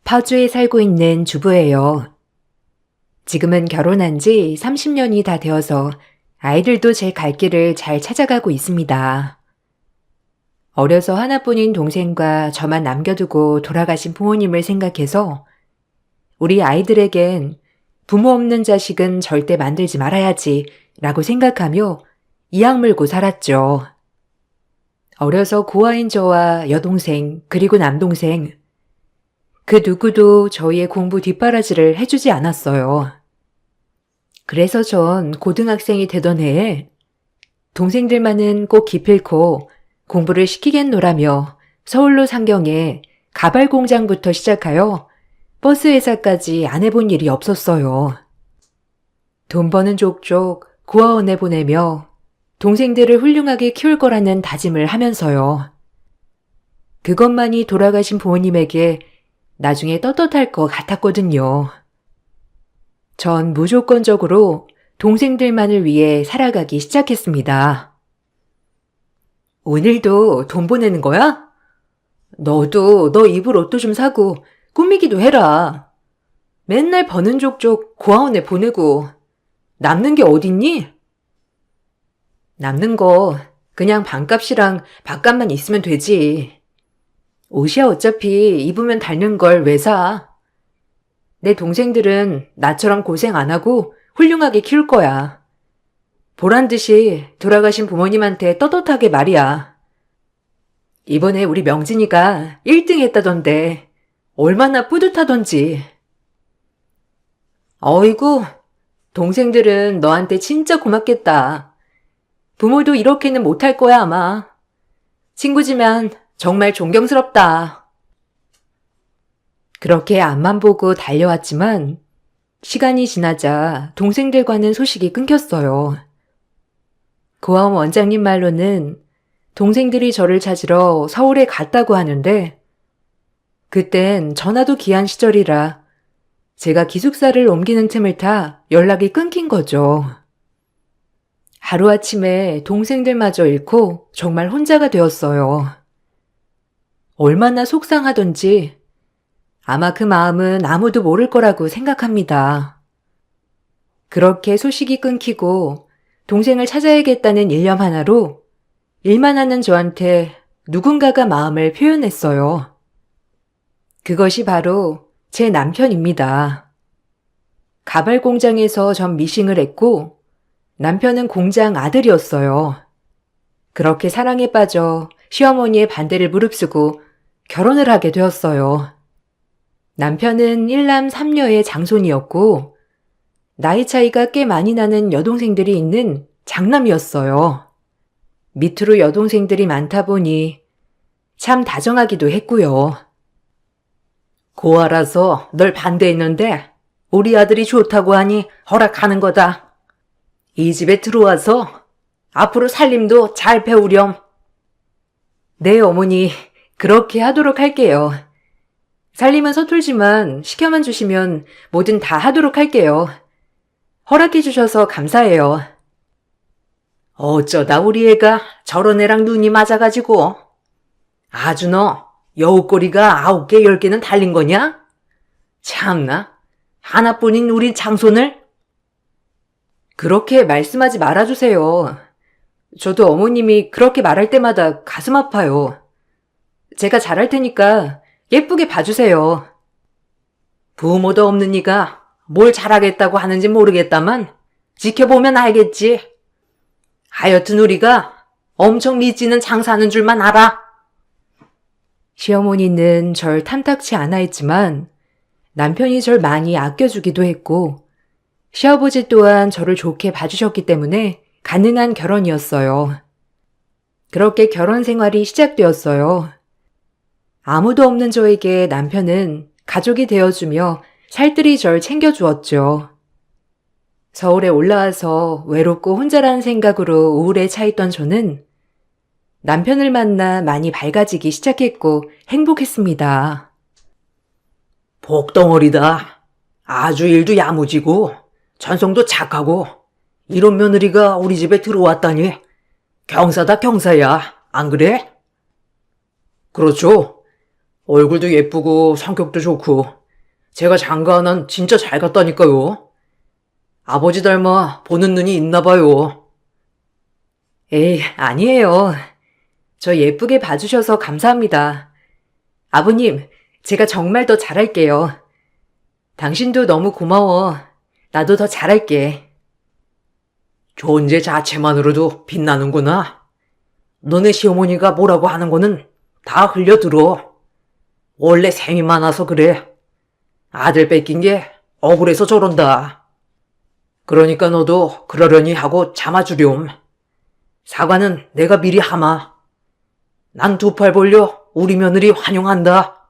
파주에 살고 있는 주부예요. 지금은 결혼한 지 30년이 다 되어서 아이들도 제 갈 길을 잘 찾아가고 있습니다. 어려서 하나뿐인 동생과 저만 남겨두고 돌아가신 부모님을 생각해서 우리 아이들에겐 부모 없는 자식은 절대 만들지 말아야지 라고 생각하며 이악 물고 살았죠. 어려서 고아인 저와 여동생 그리고 남동생 그 누구도 저희의 공부 뒷바라지를 해주지 않았어요. 그래서 전 고등학생이 되던 해에 동생들만은 꼭 기필코 공부를 시키겠노라며 서울로 상경해 가발 공장부터 시작하여 버스 회사까지 안 해본 일이 없었어요. 돈 버는 족족 고아원에 보내며 동생들을 훌륭하게 키울 거라는 다짐을 하면서요. 그것만이 돌아가신 부모님에게 나중에 떳떳할 것 같았거든요. 전 무조건적으로 동생들만을 위해 살아가기 시작했습니다. 오늘도 돈 보내는 거야? 너도 너 입을 옷도 좀 사고 꾸미기도 해라. 맨날 버는 족족 고아원에 보내고 남는 게 어딨니? 남는 거 그냥 반값이랑 밥값만 있으면 되지. 옷이야 어차피 입으면 닳는 걸 왜 사? 내 동생들은 나처럼 고생 안 하고 훌륭하게 키울 거야. 보란 듯이 돌아가신 부모님한테 떳떳하게 말이야. 이번에 우리 명진이가 1등 했다던데 얼마나 뿌듯하던지. 어이구, 동생들은 너한테 진짜 고맙겠다. 부모도 이렇게는 못할 거야 아마. 친구지만 정말 존경스럽다. 그렇게 앞만 보고 달려왔지만 시간이 지나자 동생들과는 소식이 끊겼어요. 고아원 원장님 말로는 동생들이 저를 찾으러 서울에 갔다고 하는데 그땐 전화도 귀한 시절이라 제가 기숙사를 옮기는 틈을 타 연락이 끊긴 거죠. 하루아침에 동생들마저 잃고 정말 혼자가 되었어요. 얼마나 속상하던지 아마 그 마음은 아무도 모를 거라고 생각합니다. 그렇게 소식이 끊기고 동생을 찾아야겠다는 일념 하나로 일만 하는 저한테 누군가가 마음을 표현했어요. 그것이 바로 제 남편입니다. 가발 공장에서 전 미싱을 했고 남편은 공장 아들이었어요. 그렇게 사랑에 빠져 시어머니의 반대를 무릅쓰고 결혼을 하게 되었어요. 남편은 1남 3녀의 장손이었고 나이 차이가 꽤 많이 나는 여동생들이 있는 장남이었어요. 밑으로 여동생들이 많다 보니 참 다정하기도 했고요. 고아라서 널 반대했는데 우리 아들이 좋다고 하니 허락하는 거다. 이 집에 들어와서 앞으로 살림도 잘 배우렴. 네 어머니, 그렇게 하도록 할게요. 살림은 서툴지만 시켜만 주시면 뭐든 다 하도록 할게요. 허락해 주셔서 감사해요. 어쩌다 우리 애가 저런 애랑 눈이 맞아가지고. 아주 너 여우꼬리가 9개 10개는 달린 거냐? 참나, 하나뿐인 우리 장손을? 그렇게 말씀하지 말아주세요. 저도 어머님이 그렇게 말할 때마다 가슴 아파요. 제가 잘할 테니까 예쁘게 봐주세요. 부모도 없는 이가 뭘 잘하겠다고 하는지 모르겠다만 지켜보면 알겠지. 하여튼 우리가 엄청 미치는 장사하는 줄만 알아. 시어머니는 절 탐탁치 않아 했지만 남편이 절 많이 아껴주기도 했고 시아버지 또한 저를 좋게 봐주셨기 때문에 가능한 결혼이었어요. 그렇게 결혼 생활이 시작되었어요. 아무도 없는 저에게 남편은 가족이 되어주며 살뜰히 절 챙겨주었죠. 서울에 올라와서 외롭고 혼자라는 생각으로 우울에 차있던 저는 남편을 만나 많이 밝아지기 시작했고 행복했습니다. 복덩어리다. 아주 일도 야무지고 전성도 착하고 이런 며느리가 우리 집에 들어왔다니 경사다 경사야. 안 그래? 그렇죠. 얼굴도 예쁘고 성격도 좋고 제가 장가 하나는 진짜 잘 갔다니까요. 아버지 닮아 보는 눈이 있나 봐요. 에이, 아니에요. 저 예쁘게 봐주셔서 감사합니다. 아버님, 제가 정말 더 잘할게요. 당신도 너무 고마워. 나도 더 잘할게. 존재 자체만으로도 빛나는구나. 너네 시어머니가 뭐라고 하는 거는 다 흘려들어. 원래 셈이 많아서 그래. 아들 뺏긴 게 억울해서 저런다. 그러니까 너도 그러려니 하고 참아주렴. 사과는 내가 미리 하마. 난 두 팔 벌려 우리 며느리 환영한다.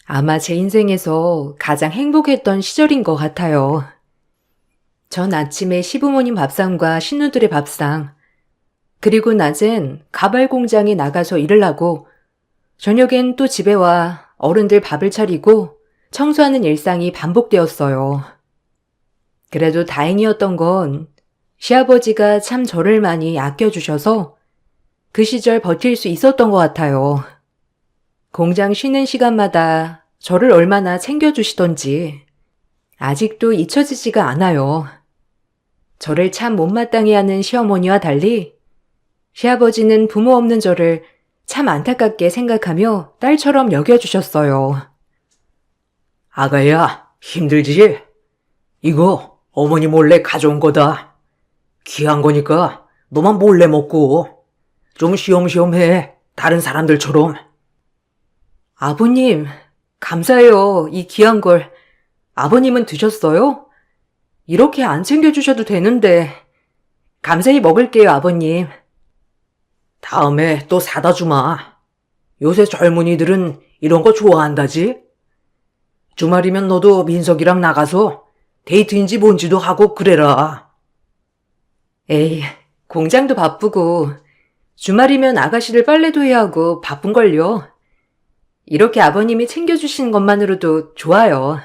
아마 제 인생에서 가장 행복했던 시절인 것 같아요. 전 아침에 시부모님 밥상과 신우들의 밥상, 그리고 낮엔 가발 공장에 나가서 일을 하고, 저녁엔 또 집에 와 어른들 밥을 차리고 청소하는 일상이 반복되었어요. 그래도 다행이었던 건 시아버지가 참 저를 많이 아껴주셔서 그 시절 버틸 수 있었던 것 같아요. 공장 쉬는 시간마다 저를 얼마나 챙겨주시던지 아직도 잊혀지지가 않아요. 저를 참 못마땅해 하는 시어머니와 달리 시아버지는 부모 없는 저를 참 안타깝게 생각하며 딸처럼 여겨주셨어요. 아가야, 힘들지? 이거 어머니 몰래 가져온 거다. 귀한 거니까 너만 몰래 먹고 좀 쉬엄쉬엄 해. 다른 사람들처럼. 아버님, 감사해요. 이 귀한 걸. 아버님은 드셨어요? 이렇게 안 챙겨주셔도 되는데. 감사히 먹을게요, 아버님. 다음에 또 사다 주마. 요새 젊은이들은 이런 거 좋아한다지? 주말이면 너도 민석이랑 나가서 데이트인지 뭔지도 하고 그래라. 에이, 공장도 바쁘고 주말이면 아가씨를 빨래도 해야 하고 바쁜걸요. 이렇게 아버님이 챙겨주시는 것만으로도 좋아요.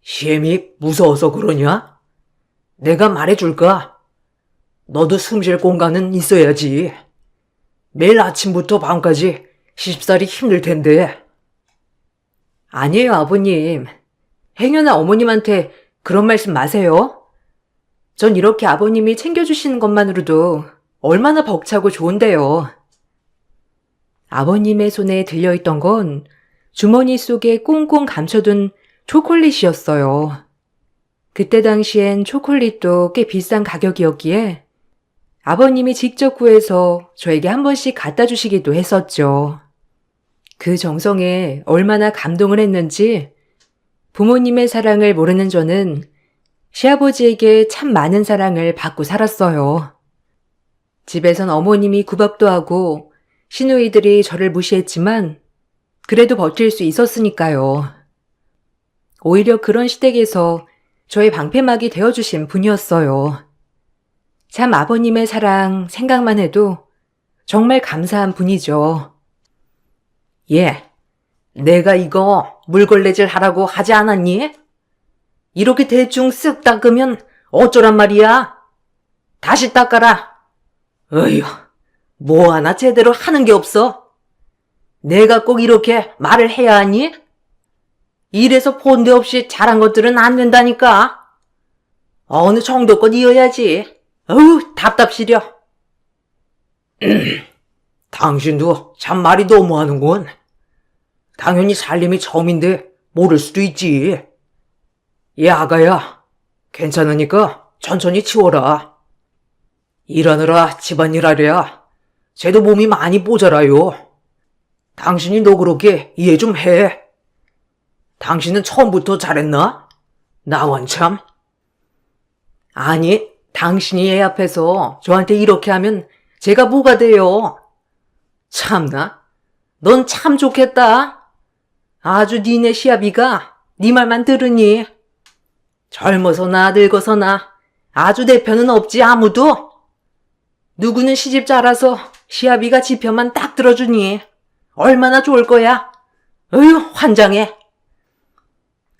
시엠이 무서워서 그러냐? 내가 말해줄까? 너도 숨 쉴 공간은 있어야지. 매일 아침부터 밤까지 시집살이 힘들 텐데. 아니에요, 아버님. 행여나 어머님한테 그런 말씀 마세요. 전 이렇게 아버님이 챙겨주시는 것만으로도 얼마나 벅차고 좋은데요. 아버님의 손에 들려있던 건 주머니 속에 꽁꽁 감춰둔 초콜릿이었어요. 그때 당시엔 초콜릿도 꽤 비싼 가격이었기에 아버님이 직접 구해서 저에게 한 번씩 갖다 주시기도 했었죠. 그 정성에 얼마나 감동을 했는지 부모님의 사랑을 모르는 저는 시아버지에게 참 많은 사랑을 받고 살았어요. 집에선 어머님이 구박도 하고 시누이들이 저를 무시했지만 그래도 버틸 수 있었으니까요. 오히려 그런 시댁에서 저의 방패막이 되어주신 분이었어요. 참 아버님의 사랑 생각만 해도 정말 감사한 분이죠. 예, 내가 이거 물걸레질 하라고 하지 않았니? 이렇게 대충 쓱 닦으면 어쩌란 말이야? 다시 닦아라. 어휴, 뭐 하나 제대로 하는 게 없어. 내가 꼭 이렇게 말을 해야 하니? 이래서 본데 없이 잘한 것들은 안 된다니까. 어느 정도껏 이어야지. 어휴, 답답시려. 당신도 참 말이 너무하는군. 당연히 살림이 처음인데 모를 수도 있지. 얘 아가야, 괜찮으니까 천천히 치워라. 일하느라 집안일 하랴 쟤도 몸이 많이 모자라요. 당신이 너 그렇게 이해 좀 해. 당신은 처음부터 잘했나? 나 원참. 아니, 당신이 애 앞에서 저한테 이렇게 하면 제가 뭐가 돼요? 참나, 넌 참 좋겠다. 아주 니네 시아비가 네 말만 들으니. 젊어서나 늙어서나 아주 내 편은 없지 아무도. 누구는 시집 자라서 시아비가 지 편만 딱 들어주니 얼마나 좋을 거야. 어휴, 환장해.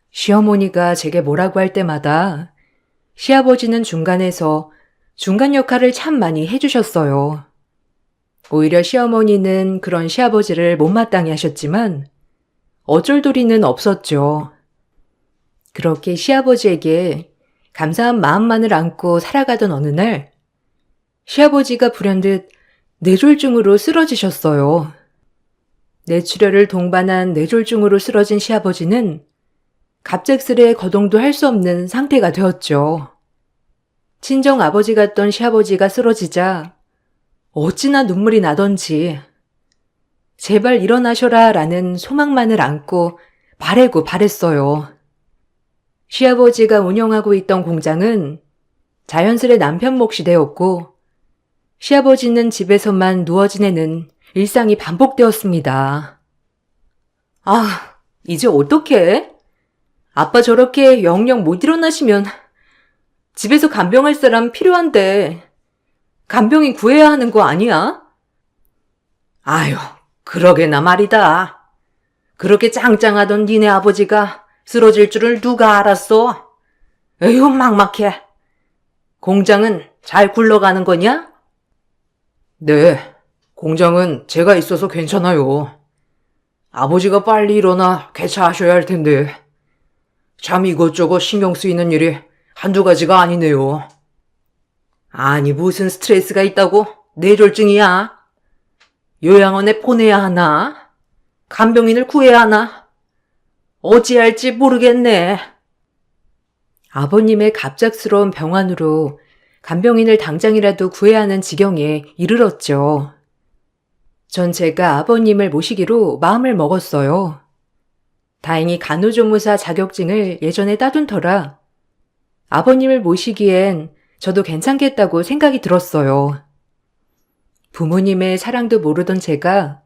시어머니가 제게 뭐라고 할 때마다 시아버지는 중간에서 중간 역할을 참 많이 해주셨어요. 오히려 시어머니는 그런 시아버지를 못마땅해 하셨지만 어쩔 도리는 없었죠. 그렇게 시아버지에게 감사한 마음만을 안고 살아가던 어느 날 시아버지가 불현듯 뇌졸중으로 쓰러지셨어요. 뇌출혈을 동반한 뇌졸중으로 쓰러진 시아버지는 갑작스레 거동도 할 수 없는 상태가 되었죠. 친정 아버지 같던 시아버지가 쓰러지자 어찌나 눈물이 나던지 제발 일어나셔라 라는 소망만을 안고 바래고 바랬어요. 시아버지가 운영하고 있던 공장은 자연스레 남편 몫이 되었고 시아버지는 집에서만 누워 지내는 일상이 반복되었습니다. 아, 이제 어떡해? 아빠 저렇게 영영 못 일어나시면 집에서 간병할 사람 필요한데 간병인 구해야 하는 거 아니야? 아유, 그러게나 말이다. 그렇게 짱짱하던 니네 아버지가 쓰러질 줄을 누가 알았어? 에휴, 막막해. 공장은 잘 굴러가는 거냐? 네, 공장은 제가 있어서 괜찮아요. 아버지가 빨리 일어나 개차하셔야 할 텐데 참 이것저것 신경 쓰이는 일이 한두 가지가 아니네요. 아니 무슨 스트레스가 있다고 뇌졸중이야? 요양원에 보내야 하나? 간병인을 구해야 하나? 어찌할지 모르겠네. 아버님의 갑작스러운 병환으로 간병인을 당장이라도 구해야 하는 지경에 이르렀죠. 전 제가 아버님을 모시기로 마음을 먹었어요. 다행히 간호조무사 자격증을 예전에 따둔 터라 아버님을 모시기엔 저도 괜찮겠다고 생각이 들었어요. 부모님의 사랑도 모르던 제가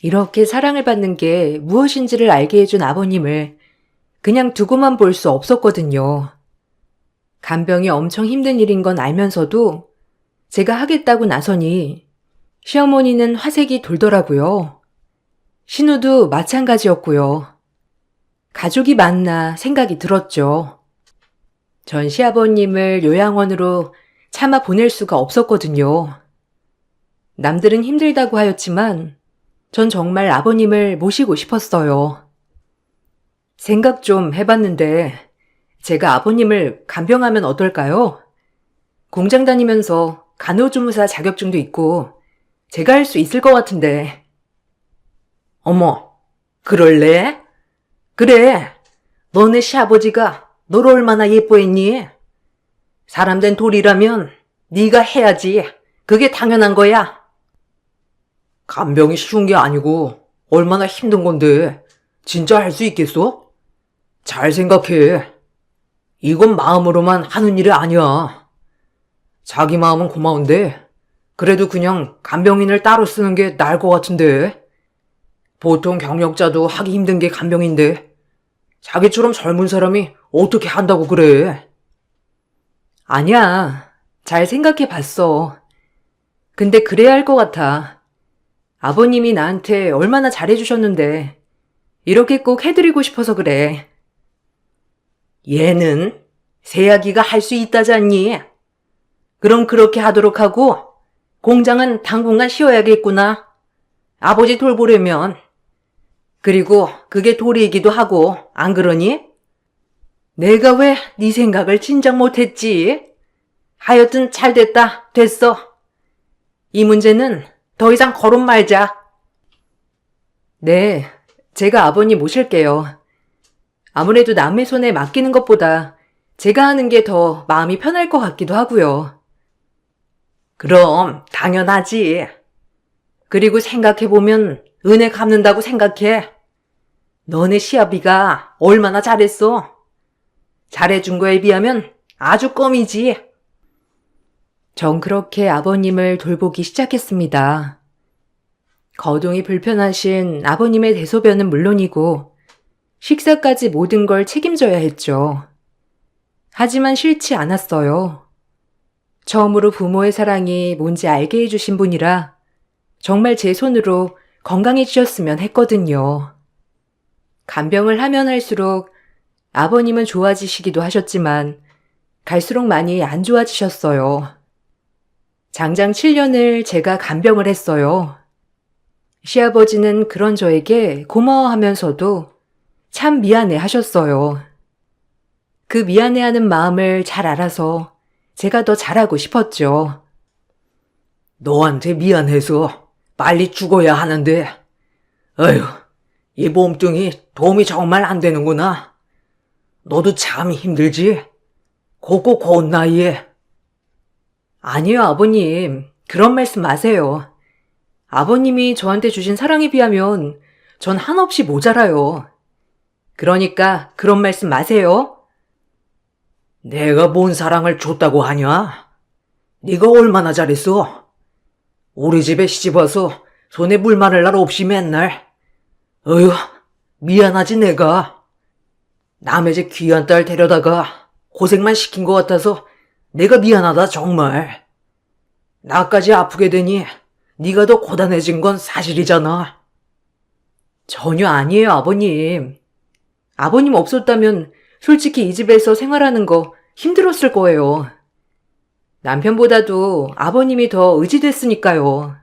이렇게 사랑을 받는 게 무엇인지를 알게 해준 아버님을 그냥 두고만 볼 수 없었거든요. 간병이 엄청 힘든 일인 건 알면서도 제가 하겠다고 나서니 시어머니는 화색이 돌더라고요. 신우도 마찬가지였고요. 가족이 맞나 생각이 들었죠. 전 시아버님을 요양원으로 차마 보낼 수가 없었거든요. 남들은 힘들다고 하였지만 전 정말 아버님을 모시고 싶었어요. 생각 좀 해봤는데 제가 아버님을 간병하면 어떨까요? 공장 다니면서 간호조무사 자격증도 있고 제가 할 수 있을 것 같은데. 어머, 그럴래? 그래, 너네 시아버지가 너를 얼마나 예뻐했니? 사람된 돌이라면 네가 해야지. 그게 당연한 거야. 간병이 쉬운 게 아니고 얼마나 힘든 건데 진짜 할 수 있겠어? 잘 생각해. 이건 마음으로만 하는 일이 아니야. 자기 마음은 고마운데 그래도 그냥 간병인을 따로 쓰는 게 나을 것 같은데. 보통 경력자도 하기 힘든 게 간병인데 자기처럼 젊은 사람이 어떻게 한다고 그래? 아니야. 잘 생각해 봤어. 근데 그래야 할 것 같아. 아버님이 나한테 얼마나 잘해주셨는데 이렇게 꼭 해드리고 싶어서 그래. 얘는 새아기가 할 수 있다잖니. 그럼 그렇게 하도록 하고 공장은 당분간 쉬어야겠구나. 아버지 돌보려면. 그리고 그게 도리이기도 하고 안 그러니? 내가 왜 네 생각을 진작 못했지? 하여튼 잘됐다. 됐어. 이 문제는 더 이상 거론 말자. 네, 제가 아버님 모실게요. 아무래도 남의 손에 맡기는 것보다 제가 하는 게 더 마음이 편할 것 같기도 하고요. 그럼 당연하지. 그리고 생각해보면 은혜 갚는다고 생각해. 너네 시아비가 얼마나 잘했어. 잘해준 거에 비하면 아주 껌이지. 전 그렇게 아버님을 돌보기 시작했습니다. 거동이 불편하신 아버님의 대소변은 물론이고 식사까지 모든 걸 책임져야 했죠. 하지만 싫지 않았어요. 처음으로 부모의 사랑이 뭔지 알게 해주신 분이라 정말 제 손으로 건강해지셨으면 했거든요. 간병을 하면 할수록 아버님은 좋아지시기도 하셨지만 갈수록 많이 안 좋아지셨어요. 장장 7년을 제가 간병을 했어요. 시아버지는 그런 저에게 고마워하면서도 참 미안해 하셨어요. 그 미안해하는 마음을 잘 알아서 제가 더 잘하고 싶었죠. 너한테 미안해서 빨리 죽어야 하는데, 어휴, 이 몸뚱이 도움이 정말 안 되는구나. 너도 참 힘들지? 고고 고운 나이에. 아니요, 아버님. 그런 말씀 마세요. 아버님이 저한테 주신 사랑에 비하면 전 한없이 모자라요. 그러니까 그런 말씀 마세요. 내가 뭔 사랑을 줬다고 하냐? 네가 얼마나 잘했어? 우리 집에 시집와서 손에 물 마를 날 없이 맨날. 어휴, 미안하지 내가. 남의 집 귀한 딸 데려다가 고생만 시킨 것 같아서 내가 미안하다 정말. 나까지 아프게 되니 네가 더 고단해진 건 사실이잖아. 전혀 아니에요, 아버님. 아버님 없었다면 솔직히 이 집에서 생활하는 거 힘들었을 거예요. 남편보다도 아버님이 더 의지됐으니까요.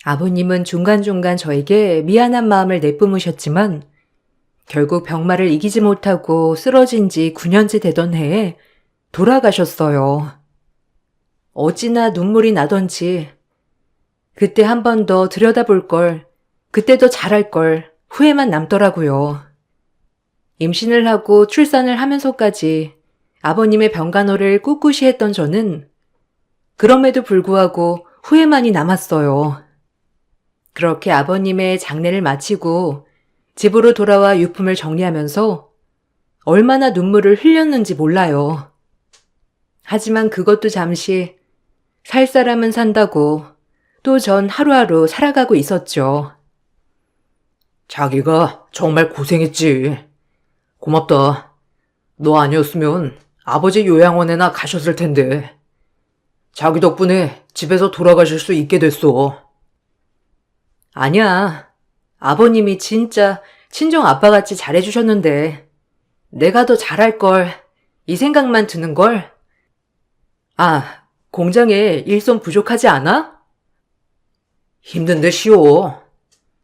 아버님은 중간중간 저에게 미안한 마음을 내뿜으셨지만 결국 병마를 이기지 못하고 쓰러진 지 9년째 되던 해에 돌아가셨어요. 어찌나 눈물이 나던지 그때 한 번 더 들여다볼 걸, 그때 더 잘할 걸 후회만 남더라고요. 임신을 하고 출산을 하면서까지 아버님의 병간호를 꿋꿋이 했던 저는 그럼에도 불구하고 후회만이 남았어요. 그렇게 아버님의 장례를 마치고 집으로 돌아와 유품을 정리하면서 얼마나 눈물을 흘렸는지 몰라요. 하지만 그것도 잠시 살 사람은 산다고 또 전 하루하루 살아가고 있었죠. 자기가 정말 고생했지. 고맙다. 너 아니었으면 아버지 요양원에나 가셨을 텐데. 자기 덕분에 집에서 돌아가실 수 있게 됐어. 아니야. 아버님이 진짜 친정 아빠같이 잘해주셨는데 내가 더 잘할걸 이 생각만 드는걸. 아, 공장에 일손 부족하지 않아? 힘든데 쉬워.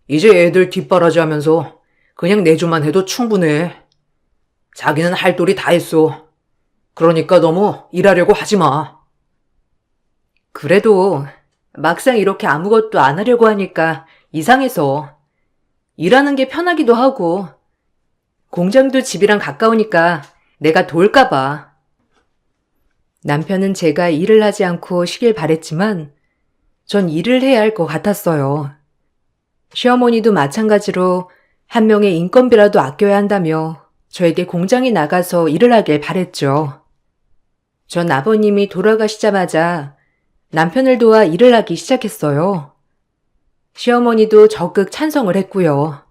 이제 애들 뒷바라지 하면서 그냥 내조만 해도 충분해. 자기는 할 도리 다 했어. 그러니까 너무 일하려고 하지 마. 그래도 막상 이렇게 아무것도 안 하려고 하니까 이상해서 일하는 게 편하기도 하고 공장도 집이랑 가까우니까 내가 도울까 봐. 남편은 제가 일을 하지 않고 쉬길 바랬지만 전 일을 해야 할 것 같았어요. 시어머니도 마찬가지로 한 명의 인건비라도 아껴야 한다며 저에게 공장에 나가서 일을 하길 바랬죠. 전 아버님이 돌아가시자마자 남편을 도와 일을 하기 시작했어요. 시어머니도 적극 찬성을 했고요.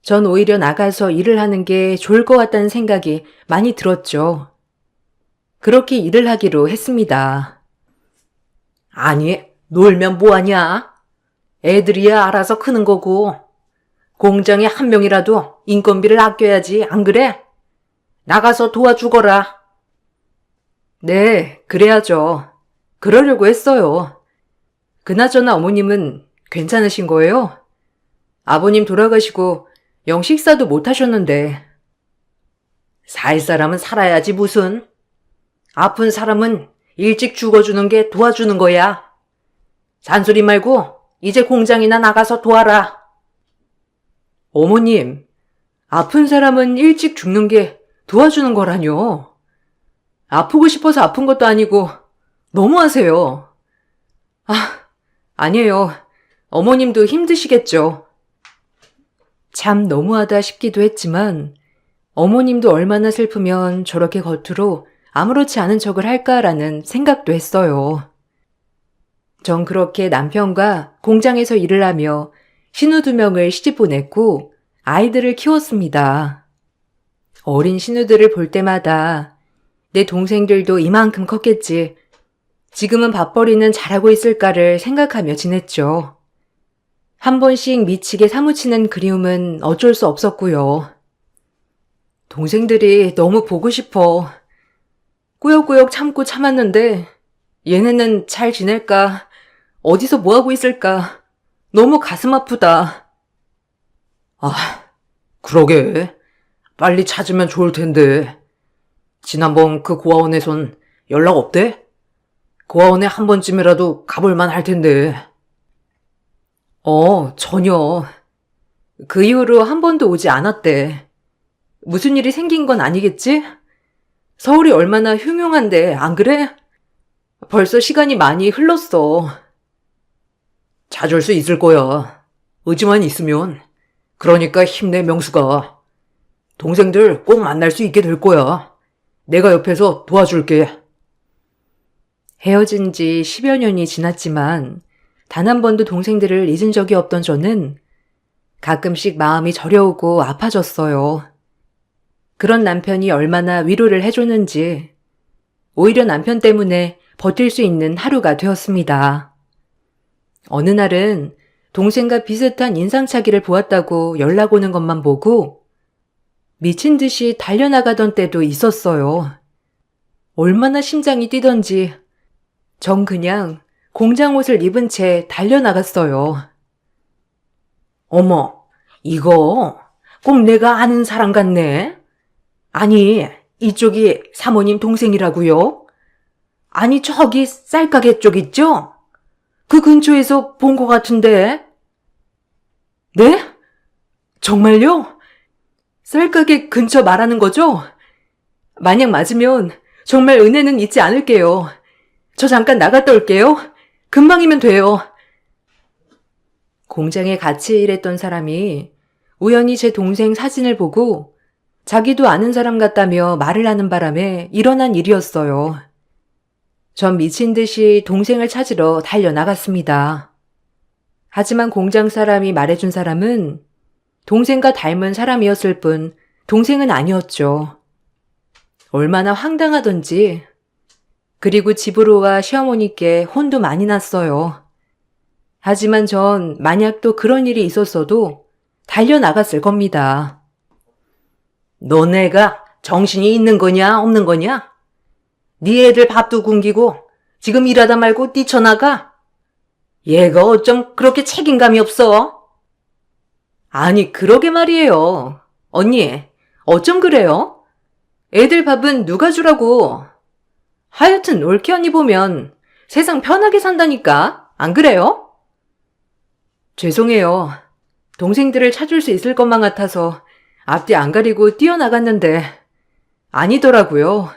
전 오히려 나가서 일을 하는 게 좋을 것 같다는 생각이 많이 들었죠. 그렇게 일을 하기로 했습니다. 아니, 놀면 뭐하냐? 애들이야 알아서 크는 거고. 공장에 한 명이라도 인건비를 아껴야지, 안 그래? 나가서 도와주거라. 네, 그래야죠. 그러려고 했어요. 그나저나 어머님은 괜찮으신 거예요? 아버님 돌아가시고 영 식사도 못 하셨는데. 살 사람은 살아야지 무슨. 아픈 사람은 일찍 죽어주는 게 도와주는 거야. 잔소리 말고 이제 공장이나 나가서 도와라. 어머님, 아픈 사람은 일찍 죽는 게 도와주는 거라뇨. 아프고 싶어서 아픈 것도 아니고 너무하세요. 아니에요. 어머님도 힘드시겠죠. 참 너무하다 싶기도 했지만 어머님도 얼마나 슬프면 저렇게 겉으로 아무렇지 않은 척을 할까라는 생각도 했어요. 전 그렇게 남편과 공장에서 일을 하며 신우 2명을 시집 보냈고 아이들을 키웠습니다. 어린 신우들을 볼 때마다 내 동생들도 이만큼 컸겠지. 지금은 밥벌이는 잘하고 있을까를 생각하며 지냈죠. 한 번씩 미치게 사무치는 그리움은 어쩔 수 없었고요. 동생들이 너무 보고 싶어. 꾸역꾸역 참고 참았는데 얘네는 잘 지낼까? 어디서 뭐하고 있을까? 너무 가슴 아프다. 아, 그러게. 빨리 찾으면 좋을 텐데. 지난번 그 고아원에선 연락 없대? 고아원에 한 번쯤이라도 가볼만 할 텐데. 전혀. 그 이후로 한 번도 오지 않았대. 무슨 일이 생긴 건 아니겠지? 서울이 얼마나 흉흉한데, 안 그래? 벌써 시간이 많이 흘렀어. 찾을 수 있을 거야. 의지만 있으면. 그러니까 힘내, 명수가. 동생들 꼭 만날 수 있게 될 거야. 내가 옆에서 도와줄게. 헤어진 지 10여 년이 지났지만 단 한 번도 동생들을 잊은 적이 없던 저는 가끔씩 마음이 저려오고 아파졌어요. 그런 남편이 얼마나 위로를 해줬는지 오히려 남편 때문에 버틸 수 있는 하루가 되었습니다. 어느 날은 동생과 비슷한 인상착의를 보았다고 연락 오는 것만 보고 미친 듯이 달려나가던 때도 있었어요. 얼마나 심장이 뛰던지 전 그냥 공장 옷을 입은 채 달려나갔어요. 어머, 이거 꼭 내가 아는 사람 같네. 아니, 이쪽이 사모님 동생이라고요? 아니, 저기 쌀가게 쪽 있죠? 그 근처에서 본 것 같은데. 네? 정말요? 쌀가게 근처 말하는 거죠? 만약 맞으면 정말 은혜는 잊지 않을게요. 저 잠깐 나갔다 올게요. 금방이면 돼요. 공장에 같이 일했던 사람이 우연히 제 동생 사진을 보고 자기도 아는 사람 같다며 말을 하는 바람에 일어난 일이었어요. 전 미친 듯이 동생을 찾으러 달려나갔습니다. 하지만 공장 사람이 말해준 사람은 동생과 닮은 사람이었을 뿐 동생은 아니었죠. 얼마나 황당하던지. 그리고 집으로 와 시어머니께 혼도 많이 났어요. 하지만 전 만약 또 그런 일이 있었어도 달려나갔을 겁니다. 너네가 정신이 있는 거냐, 없는 거냐? 네 애들 밥도 굶기고 지금 일하다 말고 뛰쳐나가? 얘가 어쩜 그렇게 책임감이 없어? 아니, 그러게 말이에요. 언니, 어쩜 그래요? 애들 밥은 누가 주라고? 하여튼 올케 언니 보면 세상 편하게 산다니까. 안 그래요? 죄송해요. 동생들을 찾을 수 있을 것만 같아서 앞뒤 안 가리고 뛰어나갔는데 아니더라고요.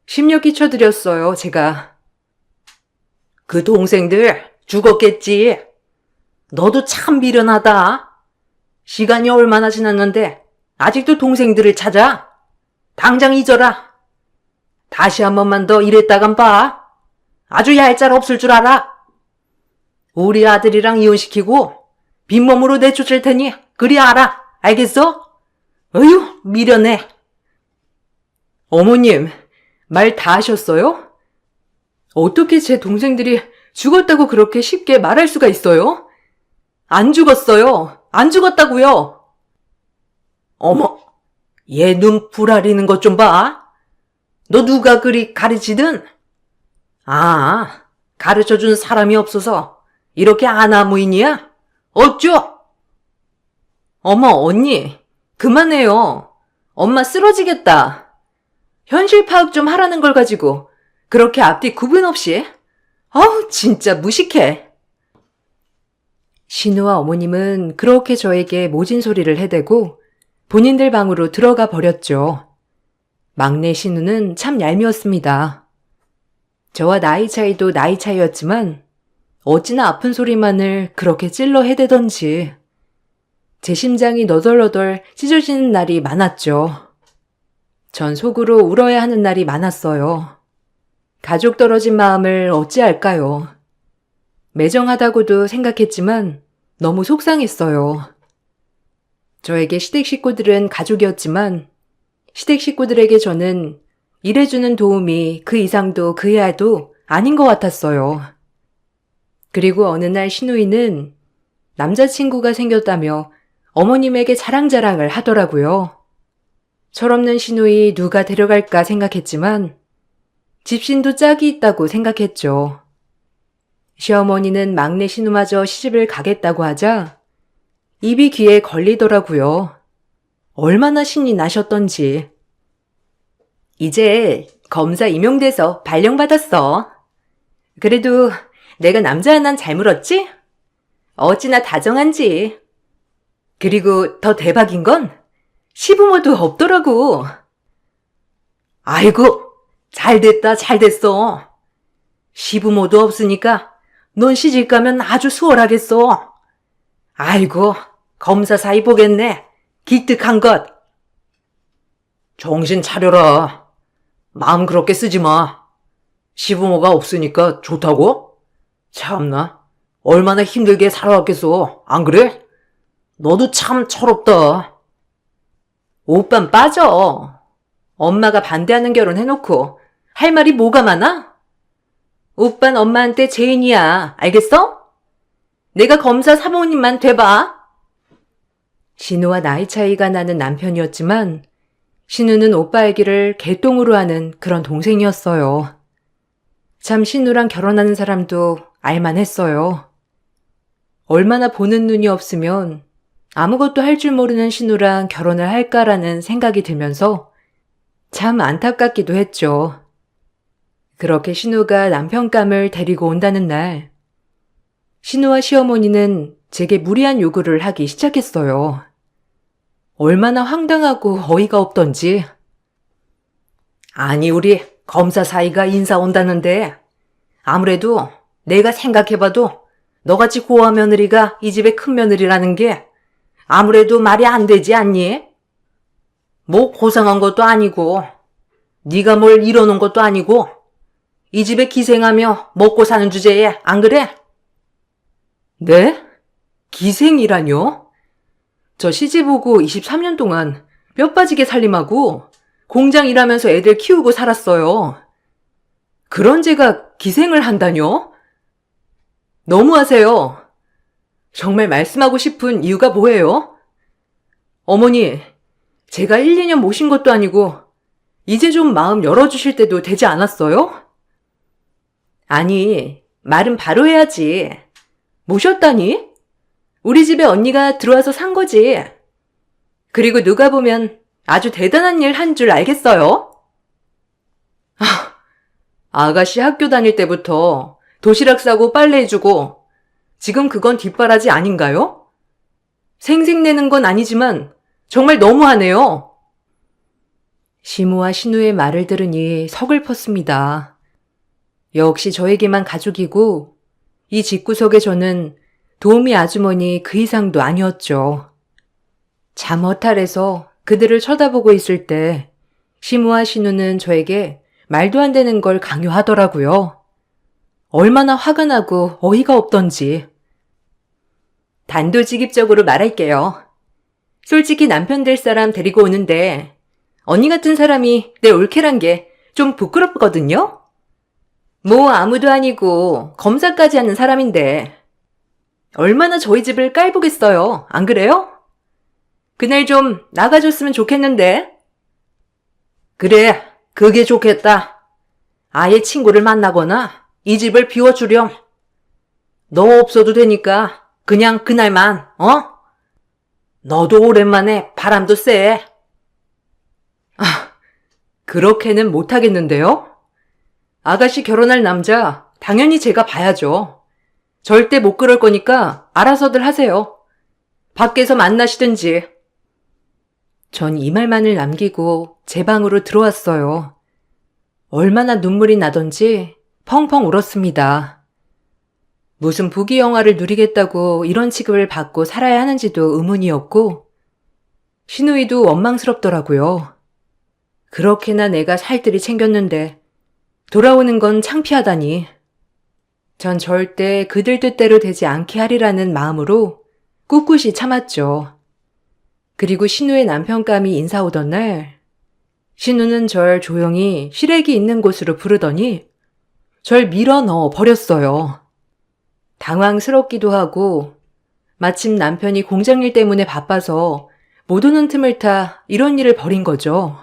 심려 끼쳐드렸어요, 제가. 그 동생들 죽었겠지. 너도 참 미련하다. 시간이 얼마나 지났는데 아직도 동생들을 찾아? 당장 잊어라. 다시 한 번만 더 이랬다간 봐. 아주 얄짤 없을 줄 알아. 우리 아들이랑 이혼시키고 빈몸으로 내쫓을 테니 그리 알아. 알겠어? 어휴, 미련해. 어머님, 말 다 하셨어요? 어떻게 제 동생들이 죽었다고 그렇게 쉽게 말할 수가 있어요? 안 죽었어요. 안 죽었다고요. 어머, 얘 눈 부라리는 것 좀 봐. 너 누가 그리 가르치든? 아, 가르쳐준 사람이 없어서 이렇게 아나무인이야? 어쭈? 어머, 언니, 그만해요. 엄마 쓰러지겠다. 현실 파악 좀 하라는 걸 가지고 그렇게 앞뒤 구분 없이? 아우, 진짜 무식해. 신우와 어머님은 그렇게 저에게 모진 소리를 해대고 본인들 방으로 들어가 버렸죠. 막내 신우는 참 얄미웠습니다. 저와 나이 차이도 나이 차이였지만 어찌나 아픈 소리만을 그렇게 찔러 해대던지 제 심장이 너덜너덜 찢어지는 날이 많았죠. 전 속으로 울어야 하는 날이 많았어요. 가족 떨어진 마음을 어찌할까요? 매정하다고도 생각했지만 너무 속상했어요. 저에게 시댁 식구들은 가족이었지만 시댁 식구들에게 저는 일해주는 도움이 그 이상도 그 이하도 아닌 것 같았어요. 그리고 어느 날 신우이는 남자친구가 생겼다며 어머님에게 자랑자랑을 하더라고요. 철없는 신우이 누가 데려갈까 생각했지만 집신도 짝이 있다고 생각했죠. 시어머니는 막내 신우마저 시집을 가겠다고 하자 입이 귀에 걸리더라고요. 얼마나 신이 나셨던지. 이제 검사 임용돼서 발령받았어. 그래도 내가 남자 하나는 잘 물었지? 어찌나 다정한지. 그리고 더 대박인 건 시부모도 없더라고. 아이고, 잘됐다, 잘됐어. 시부모도 없으니까 넌 시집 가면 아주 수월하겠어. 아이고, 검사 사이 보겠네. 기특한 것. 정신 차려라. 마음 그렇게 쓰지 마. 시부모가 없으니까 좋다고? 참나, 얼마나 힘들게 살아왔겠어. 안 그래? 너도 참 철없다. 오빤 빠져. 엄마가 반대하는 결혼 해놓고 할 말이 뭐가 많아? 오빤 엄마한테 죄인이야. 알겠어? 내가 검사 사모님만 돼봐. 신우와 나이 차이가 나는 남편이었지만 신우는 오빠 얘기를 개똥으로 하는 그런 동생이었어요. 참 신우랑 결혼하는 사람도 알만했어요. 얼마나 보는 눈이 없으면 아무것도 할 줄 모르는 신우랑 결혼을 할까라는 생각이 들면서 참 안타깝기도 했죠. 그렇게 신우가 남편감을 데리고 온다는 날, 신우와 시어머니는 제게 무리한 요구를 하기 시작했어요. 얼마나 황당하고 어이가 없던지. 아니, 우리 검사 사이가 인사 온다는데 아무래도 내가 생각해봐도 너같이 고아 며느리가 이 집의 큰 며느리라는 게 아무래도 말이 안 되지 않니? 뭐 고상한 것도 아니고 네가 뭘 이뤄놓은 것도 아니고 이 집에 기생하며 먹고 사는 주제에 안 그래? 네? 기생이라뇨? 저 시집 오고 23년 동안 뼈 빠지게 살림하고 공장 일하면서 애들 키우고 살았어요. 그런 제가 기생을 한다뇨? 너무하세요. 정말 말씀하고 싶은 이유가 뭐예요? 어머니, 제가 1, 2년 모신 것도 아니고 이제 좀 마음 열어주실 때도 되지 않았어요? 아니, 말은 바로 해야지. 모셨다니? 우리 집에 언니가 들어와서 산 거지. 그리고 누가 보면 아주 대단한 일 한 줄 알겠어요? 아가씨 학교 다닐 때부터 도시락 싸고 빨래 해주고 지금 그건 뒷바라지 아닌가요? 생색내는 건 아니지만 정말 너무하네요. 시무와 신우의 말을 들으니 서글펐습니다. 역시 저에게만 가족이고 이 집구석에 저는 도우미 아주머니 그 이상도 아니었죠. 잠 허탈해서 그들을 쳐다보고 있을 때 시무와 신우는 저에게 말도 안 되는 걸 강요하더라고요. 얼마나 화가 나고 어이가 없던지. 단도직입적으로 말할게요. 솔직히 남편 될 사람 데리고 오는데 언니 같은 사람이 내 올케란 게 좀 부끄럽거든요? 뭐 아무도 아니고 검사까지 하는 사람인데 얼마나 저희 집을 깔보겠어요. 안 그래요? 그날 좀 나가줬으면 좋겠는데. 그래, 그게 좋겠다. 아예 친구를 만나거나 이 집을 비워주렴. 너 없어도 되니까 그냥 그날만, 어? 너도 오랜만에 바람도 쐬. 그렇게는 못하겠는데요? 아가씨 결혼할 남자 당연히 제가 봐야죠. 절대 못 그럴 거니까 알아서들 하세요. 밖에서 만나시든지. 전 이 말만을 남기고 제 방으로 들어왔어요. 얼마나 눈물이 나던지 펑펑 울었습니다. 무슨 부귀영화를 누리겠다고 이런 취급을 받고 살아야 하는지도 의문이었고 신우이도 원망스럽더라고요. 그렇게나 내가 살뜰히 챙겼는데 돌아오는 건 창피하다니. 전 절대 그들 뜻대로 되지 않게 하리라는 마음으로 꿋꿋이 참았죠. 그리고 신우의 남편감이 인사 오던 날 신우는 절 조용히 시래기 있는 곳으로 부르더니 절 밀어 넣어 버렸어요. 당황스럽기도 하고 마침 남편이 공장일 때문에 바빠서 못 오는 틈을 타 이런 일을 벌인 거죠.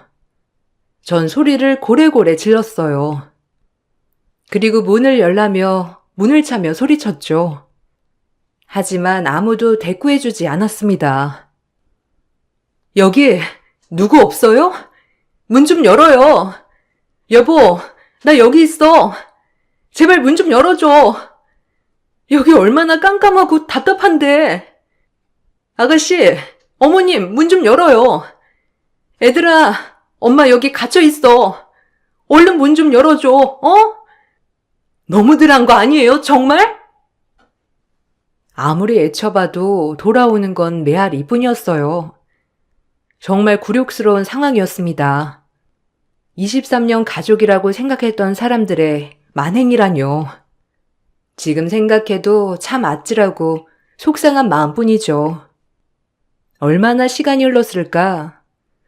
전 소리를 고래고래 질렀어요. 그리고 문을 열라며 문을 차며 소리쳤죠. 하지만 아무도 대꾸해주지 않았습니다. 여기 누구 없어요? 문 좀 열어요. 여보, 나 여기 있어. 제발 문 좀 열어줘. 여기 얼마나 깜깜하고 답답한데. 아가씨, 어머님, 문 좀 열어요. 애들아, 엄마 여기 갇혀 있어. 얼른 문 좀 열어줘, 어? 너무들 한 거 아니에요, 정말? 아무리 애쳐봐도 돌아오는 건 메아리뿐이었어요. 정말 굴욕스러운 상황이었습니다. 23년 가족이라고 생각했던 사람들의 만행이라뇨. 지금 생각해도 참 아찔하고 속상한 마음뿐이죠. 얼마나 시간이 흘렀을까?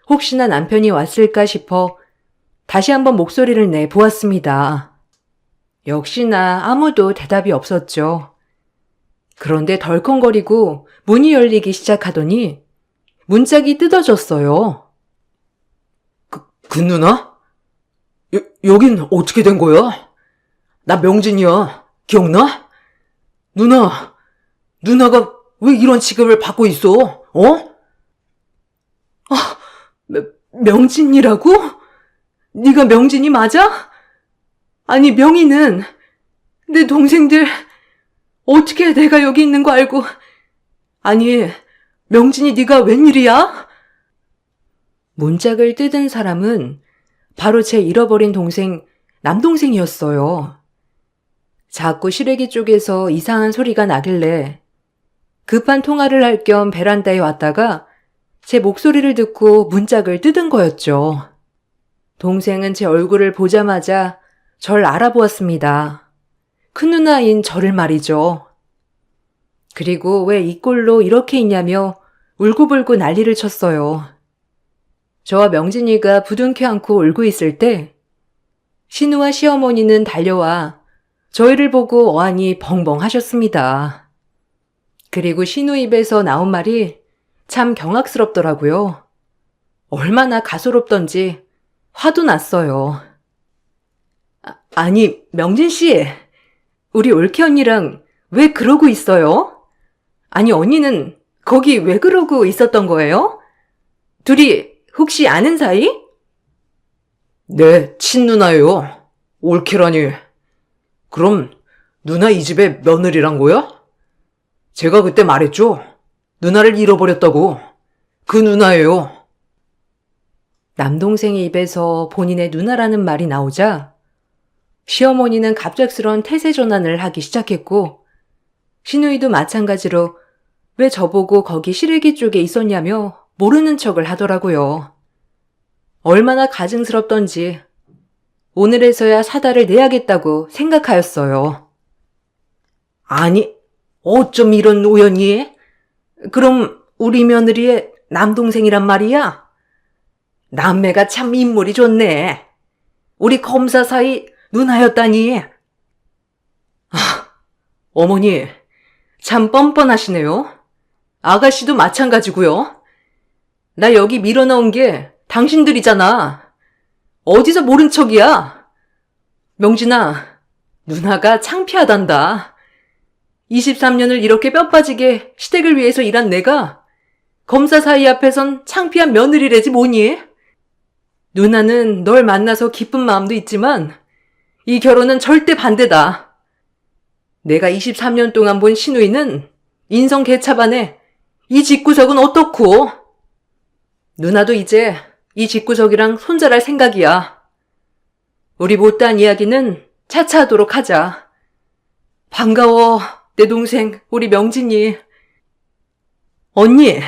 혹시나 남편이 왔을까 싶어 다시 한번 목소리를 내 보았습니다. 역시나 아무도 대답이 없었죠. 그런데 덜컹거리고 문이 열리기 시작하더니 문짝이 뜯어졌어요. 그 누나? 여긴 어떻게 된 거야? 나 명진이야. 기억나? 누나가 왜 이런 취급을 받고 있어? 어? 명진이라고? 네가 명진이 맞아? 아니 명희는 내 동생들 어떻게 내가 여기 있는 거 알고. 아니 명진이 네가 웬일이야? 문짝을 뜯은 사람은 바로 제 잃어버린 동생 남동생이었어요. 자꾸 시래기 쪽에서 이상한 소리가 나길래 급한 통화를 할 겸 베란다에 왔다가 제 목소리를 듣고 문짝을 뜯은 거였죠. 동생은 제 얼굴을 보자마자 절 알아보았습니다. 큰 누나인 저를 말이죠. 그리고 왜 이 꼴로 이렇게 있냐며 울고불고 난리를 쳤어요. 저와 명진이가 부둥켜 안고 울고 있을 때 신우와 시어머니는 달려와 저희를 보고 어안이 벙벙 하셨습니다. 그리고 신우 입에서 나온 말이 참 경악스럽더라고요. 얼마나 가소롭던지 화도 났어요. 아니, 명진 씨, 우리 올케 언니랑 왜 그러고 있어요? 아니, 언니는 거기 왜 그러고 있었던 거예요? 둘이 혹시 아는 사이? 네, 친누나예요. 올케라니. 그럼 누나 이 집의 며느리란 거야? 제가 그때 말했죠. 누나를 잃어버렸다고. 그 누나예요. 남동생의 입에서 본인의 누나라는 말이 나오자 시어머니는 갑작스런 태세 전환을 하기 시작했고 신우이도 마찬가지로 왜 저보고 거기 시래기 쪽에 있었냐며 모르는 척을 하더라고요. 얼마나 가증스럽던지 오늘에서야 사다를 내야겠다고 생각하였어요. 아니, 어쩜 이런 우연이? 그럼 우리 며느리의 남동생이란 말이야? 남매가 참 인물이 좋네. 우리 검사 사이 누나였다니. 어머니, 참 뻔뻔하시네요. 아가씨도 마찬가지고요. 나 여기 밀어넣은 게 당신들이잖아. 어디서 모른 척이야? 명진아, 누나가 창피하단다. 23년을 이렇게 뼈 빠지게 시댁을 위해서 일한 내가 검사 사이 앞에선 창피한 며느리래지 뭐니? 누나는 널 만나서 기쁜 마음도 있지만 이 결혼은 절대 반대다. 내가 23년 동안 본 신우이는 인성 개차반에 이 집구석은 어떻고? 누나도 이제 이 집구석이랑 손절할 생각이야. 우리 못다한 이야기는 차차 하도록 하자. 반가워, 내 동생, 우리 명진이. 언니,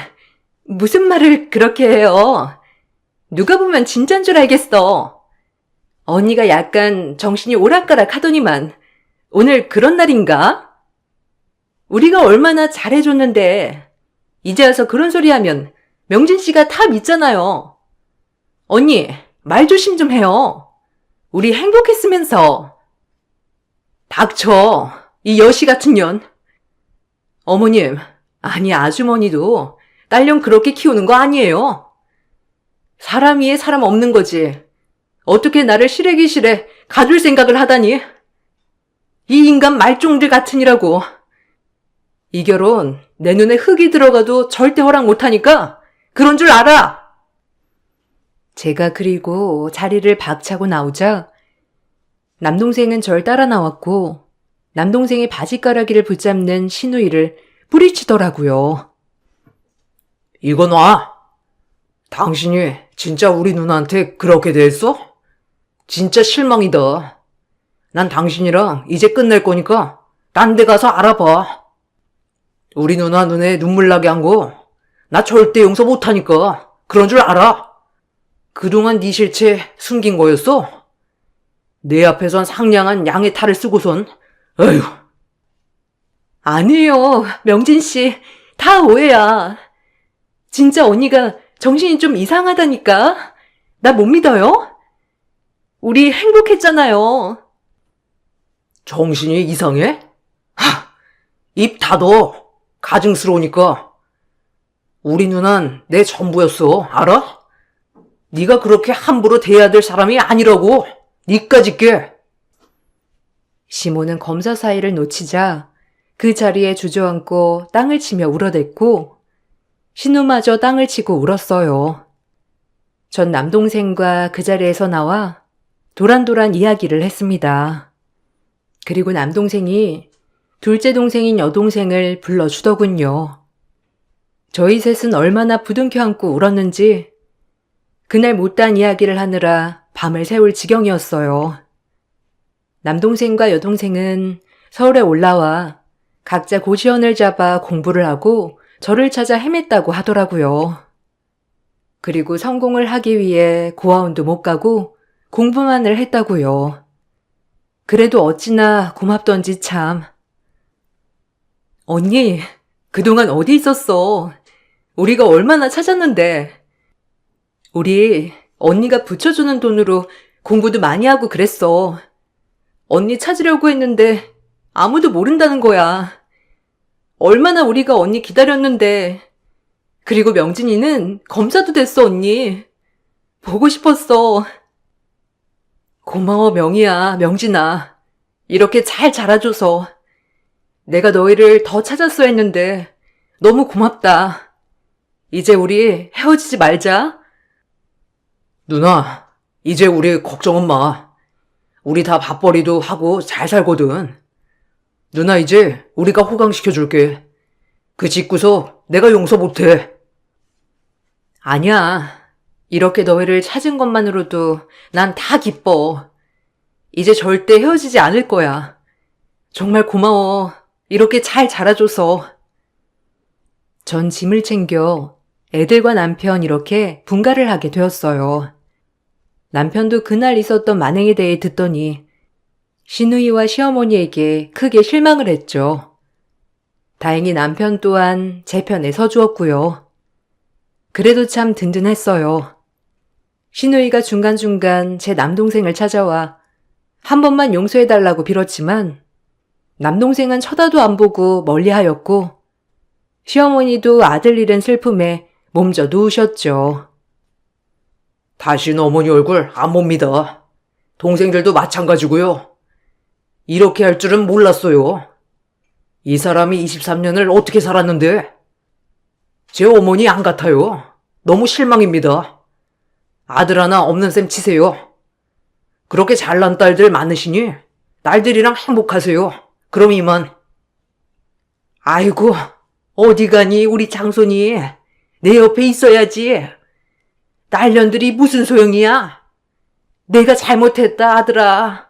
무슨 말을 그렇게 해요? 누가 보면 진짠 줄 알겠어. 언니가 약간 정신이 오락가락 하더니만 오늘 그런 날인가? 우리가 얼마나 잘해줬는데 이제 와서 그런 소리 하면 명진 씨가 다 믿잖아요. 언니, 말 조심 좀 해요. 우리 행복했으면서. 닥쳐, 이 여시 같은 년. 어머님, 아니 아주머니도 딸년 그렇게 키우는 거 아니에요. 사람 위에 사람 없는 거지. 어떻게 나를 시래기실에 가둘 생각을 하다니. 이 인간 말종들 같으니라고. 이 결혼 내 눈에 흙이 들어가도 절대 허락 못하니까 그런 줄 알아. 제가 그리고 자리를 박차고 나오자 남동생은 절 따라 나왔고 남동생의 바지가라기를 붙잡는 시누이를 뿌리치더라고요. 이거 놔. 당신이 진짜 우리 누나한테 그렇게 대했어? 진짜 실망이다. 난 당신이랑 이제 끝낼 거니까 딴 데 가서 알아봐. 우리 누나 눈에 눈물 나게 한 거 나 절대 용서 못하니까 그런 줄 알아. 그동안 네 실체 숨긴 거였어? 내 앞에선 상냥한 양의 탈을 쓰고선 에휴. 아니에요, 명진 씨. 다 오해야. 진짜 언니가 정신이 좀 이상하다니까. 나 못 믿어요? 우리 행복했잖아요. 정신이 이상해? 입 닫어. 가증스러우니까. 우리 누난 내 전부였어. 알아? 네가 그렇게 함부로 대해야 될 사람이 아니라고. 니까짓 게. 시모는 검사 사이를 놓치자 그 자리에 주저앉고 땅을 치며 울어댔고 신우마저 땅을 치고 울었어요. 전 남동생과 그 자리에서 나와 도란도란 이야기를 했습니다. 그리고 남동생이 둘째 동생인 여동생을 불러주더군요. 저희 셋은 얼마나 부둥켜 안고 울었는지 그날 못다한 이야기를 하느라 밤을 새울 지경이었어요. 남동생과 여동생은 서울에 올라와 각자 고시원을 잡아 공부를 하고 저를 찾아 헤맸다고 하더라고요. 그리고 성공을 하기 위해 고아원도 못 가고 공부만을 했다고요. 그래도 어찌나 고맙던지 참. 언니, 그동안 어디 있었어? 우리가 얼마나 찾았는데. 우리 언니가 붙여주는 돈으로 공부도 많이 하고 그랬어. 언니 찾으려고 했는데 아무도 모른다는 거야. 얼마나 우리가 언니 기다렸는데. 그리고 명진이는 검사도 됐어, 언니. 보고 싶었어. 고마워, 명희야, 명진아. 이렇게 잘 자라줘서. 내가 너희를 더 찾았어야 했는데 너무 고맙다. 이제 우리 헤어지지 말자. 누나, 이제 우리 걱정은 마. 우리 다 밥벌이도 하고 잘 살거든. 누나 이제 우리가 호강시켜줄게. 그 집구석 내가 용서 못해. 아니야. 이렇게 너희를 찾은 것만으로도 난 다 기뻐. 이제 절대 헤어지지 않을 거야. 정말 고마워. 이렇게 잘 자라줘서. 전 짐을 챙겨 애들과 남편 이렇게 분가를 하게 되었어요. 남편도 그날 있었던 만행에 대해 듣더니 시누이와 시어머니에게 크게 실망을 했죠. 다행히 남편 또한 제 편에 서주었고요. 그래도 참 든든했어요. 시누이가 중간중간 제 남동생을 찾아와 한 번만 용서해달라고 빌었지만 남동생은 쳐다도 안 보고 멀리하였고 시어머니도 아들 잃은 슬픔에 몸져 누우셨죠. 다시는 어머니 얼굴 안 봅니다. 동생들도 마찬가지고요. 이렇게 할 줄은 몰랐어요. 이 사람이 23년을 어떻게 살았는데 제 어머니 안 같아요. 너무 실망입니다. 아들 하나 없는 셈 치세요. 그렇게 잘난 딸들 많으시니 딸들이랑 행복하세요. 그럼 이만. 아이고, 어디 가니 우리 장손이. 내 옆에 있어야지. 딸년들이 무슨 소용이야. 내가 잘못했다 아들아.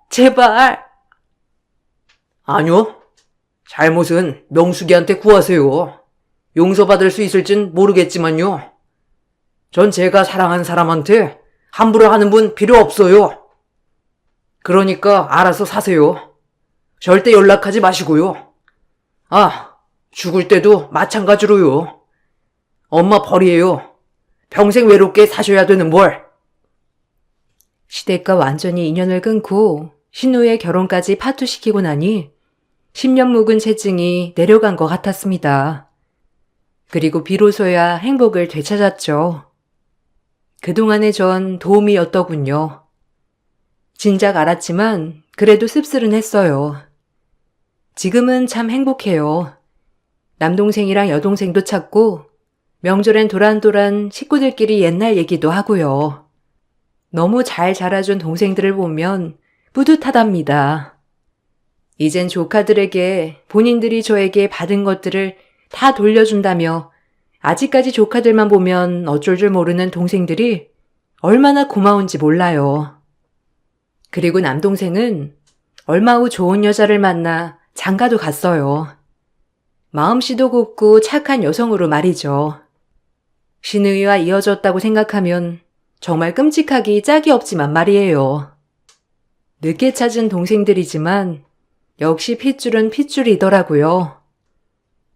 제발. 아니요. 잘못은 명숙이한테 구하세요. 용서받을 수 있을진 모르겠지만요. 전 제가 사랑한 사람한테 함부로 하는 분 필요 없어요. 그러니까 알아서 사세요. 절대 연락하지 마시고요. 죽을 때도 마찬가지로요. 엄마 벌이에요. 평생 외롭게 사셔야 되는 뭘. 시댁과 완전히 인연을 끊고 신우의 결혼까지 파투시키고 나니 10년 묵은 체증이 내려간 것 같았습니다. 그리고 비로소야 행복을 되찾았죠. 그동안의 전 도움이었더군요. 진작 알았지만 그래도 씁쓸은했어요. 지금은 참 행복해요. 남동생이랑 여동생도 찾고 명절엔 도란도란 식구들끼리 옛날 얘기도 하고요. 너무 잘 자라준 동생들을 보면 뿌듯하답니다. 이젠 조카들에게 본인들이 저에게 받은 것들을 다 돌려준다며 아직까지 조카들만 보면 어쩔 줄 모르는 동생들이 얼마나 고마운지 몰라요. 그리고 남동생은 얼마 후 좋은 여자를 만나 장가도 갔어요. 마음씨도 곱고 착한 여성으로 말이죠. 신의와 이어졌다고 생각하면 정말 끔찍하기 짝이 없지만 말이에요. 늦게 찾은 동생들이지만 역시 핏줄은 핏줄이더라고요.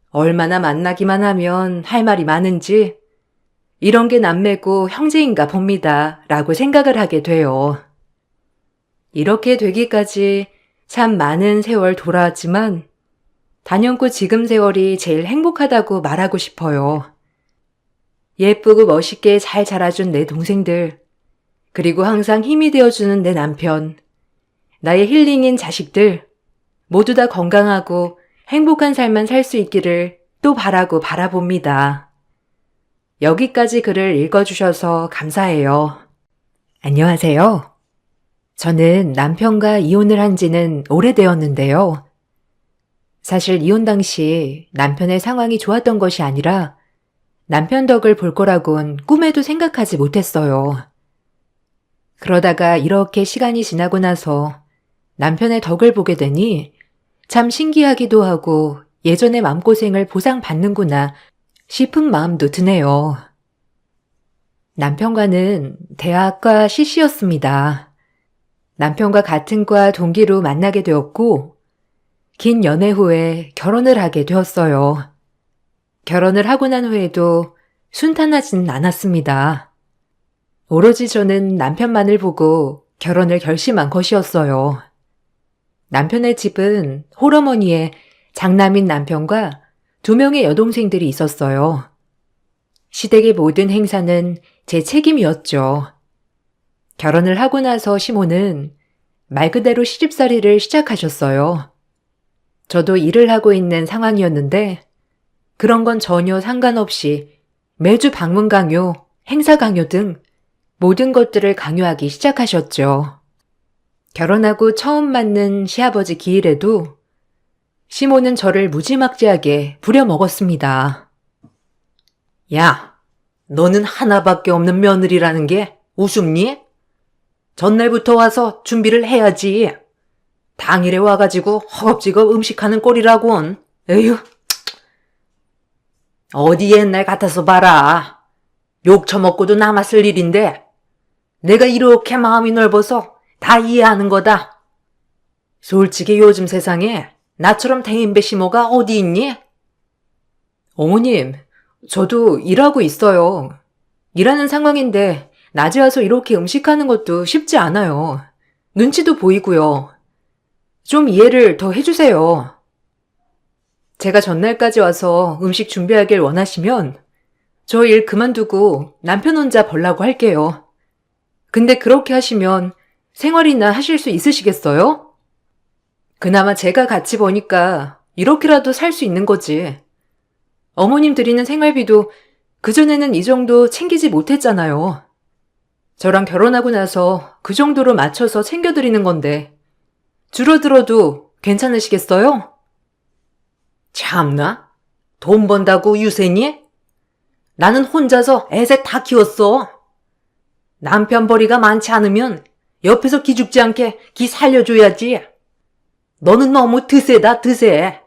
얼마나 만나기만 하면 할 말이 많은지 이런 게 남매고 형제인가 봅니다 라고 생각을 하게 돼요. 이렇게 되기까지 참 많은 세월 돌아왔지만 단연코 지금 세월이 제일 행복하다고 말하고 싶어요. 예쁘고 멋있게 잘 자라준 내 동생들, 그리고 항상 힘이 되어주는 내 남편, 나의 힐링인 자식들, 모두 다 건강하고 행복한 삶만 살 수 있기를 또 바라고 바라봅니다. 여기까지 글을 읽어주셔서 감사해요. 안녕하세요. 저는 남편과 이혼을 한 지는 오래되었는데요. 사실 이혼 당시 남편의 상황이 좋았던 것이 아니라 남편 덕을 볼 거라곤 꿈에도 생각하지 못했어요. 그러다가 이렇게 시간이 지나고 나서 남편의 덕을 보게 되니 참 신기하기도 하고 예전의 마음고생을 보상받는구나 싶은 마음도 드네요. 남편과는 대학과 CC였습니다. 남편과 같은 과 동기로 만나게 되었고 긴 연애 후에 결혼을 하게 되었어요. 결혼을 하고 난 후에도 순탄하지는 않았습니다. 오로지 저는 남편만을 보고 결혼을 결심한 것이었어요. 남편의 집은 홀어머니의 장남인 남편과 2명의 여동생들이 있었어요. 시댁의 모든 행사는 제 책임이었죠. 결혼을 하고 나서 시모는 말 그대로 시집살이를 시작하셨어요. 저도 일을 하고 있는 상황이었는데 그런 건 전혀 상관없이 매주 방문 강요, 행사 강요 등 모든 것들을 강요하기 시작하셨죠. 결혼하고 처음 맞는 시아버지 기일에도 시모는 저를 무지막지하게 부려먹었습니다. 야, 너는 하나밖에 없는 며느리라는 게 우습니? 전날부터 와서 준비를 해야지. 당일에 와가지고 허겁지겁 음식하는 꼴이라곤. 에휴. 어디 옛날 같아서 봐라. 욕 처먹고도 남았을 일인데 내가 이렇게 마음이 넓어서 다 이해하는 거다. 솔직히 요즘 세상에 나처럼 대인배 시모가 어디 있니? 어머님, 저도 일하고 있어요. 일하는 상황인데 낮에 와서 이렇게 음식하는 것도 쉽지 않아요. 눈치도 보이고요. 좀 이해를 더 해주세요. 제가 전날까지 와서 음식 준비하길 원하시면 저 일 그만두고 남편 혼자 벌라고 할게요. 근데 그렇게 하시면 생활이나 하실 수 있으시겠어요? 그나마 제가 같이 버니까 이렇게라도 살 수 있는 거지. 어머님 드리는 생활비도 그전에는 이 정도 챙기지 못했잖아요. 저랑 결혼하고 나서 그 정도로 맞춰서 챙겨드리는 건데 줄어들어도 괜찮으시겠어요? 참나? 돈 번다고 유세니? 나는 혼자서 애새 다 키웠어. 남편 벌이가 많지 않으면 옆에서 기죽지 않게 기 살려줘야지. 너는 너무 드세다 드세.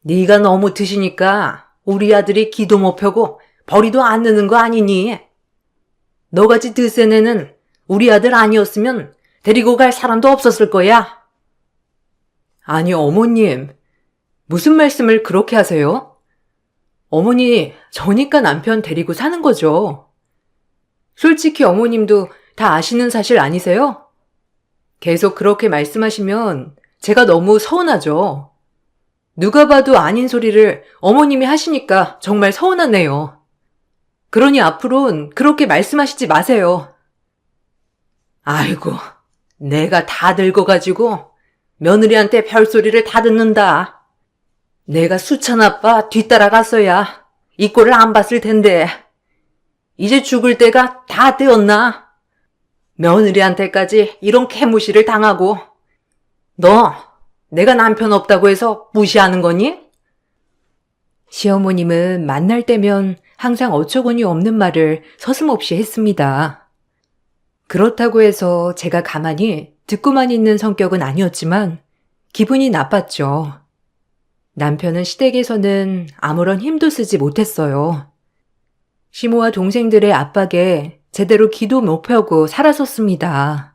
네가 너무 드시니까 우리 아들이 기도 못 펴고 벌이도 안 느는 거 아니니? 너같이 드센 애는 우리 아들 아니었으면 데리고 갈 사람도 없었을 거야. 아니 어머님, 무슨 말씀을 그렇게 하세요? 어머니, 저니까 남편 데리고 사는 거죠. 솔직히 어머님도 다 아시는 사실 아니세요? 계속 그렇게 말씀하시면 제가 너무 서운하죠. 누가 봐도 아닌 소리를 어머님이 하시니까 정말 서운하네요. 그러니 앞으론 그렇게 말씀하시지 마세요. 아이고, 내가 다 늙어가지고 며느리한테 별소리를 다 듣는다. 내가 수찬 아빠 뒤따라갔어야 이 꼴을 안 봤을 텐데 이제 죽을 때가 다 되었나? 며느리한테까지 이런 개무시를 당하고 너 내가 남편 없다고 해서 무시하는 거니? 시어머님은 만날 때면 항상 어처구니 없는 말을 서슴없이 했습니다. 그렇다고 해서 제가 가만히 듣고만 있는 성격은 아니었지만 기분이 나빴죠. 남편은 시댁에서는 아무런 힘도 쓰지 못했어요. 시모와 동생들의 압박에 제대로 기도 못 펴고 살았었습니다.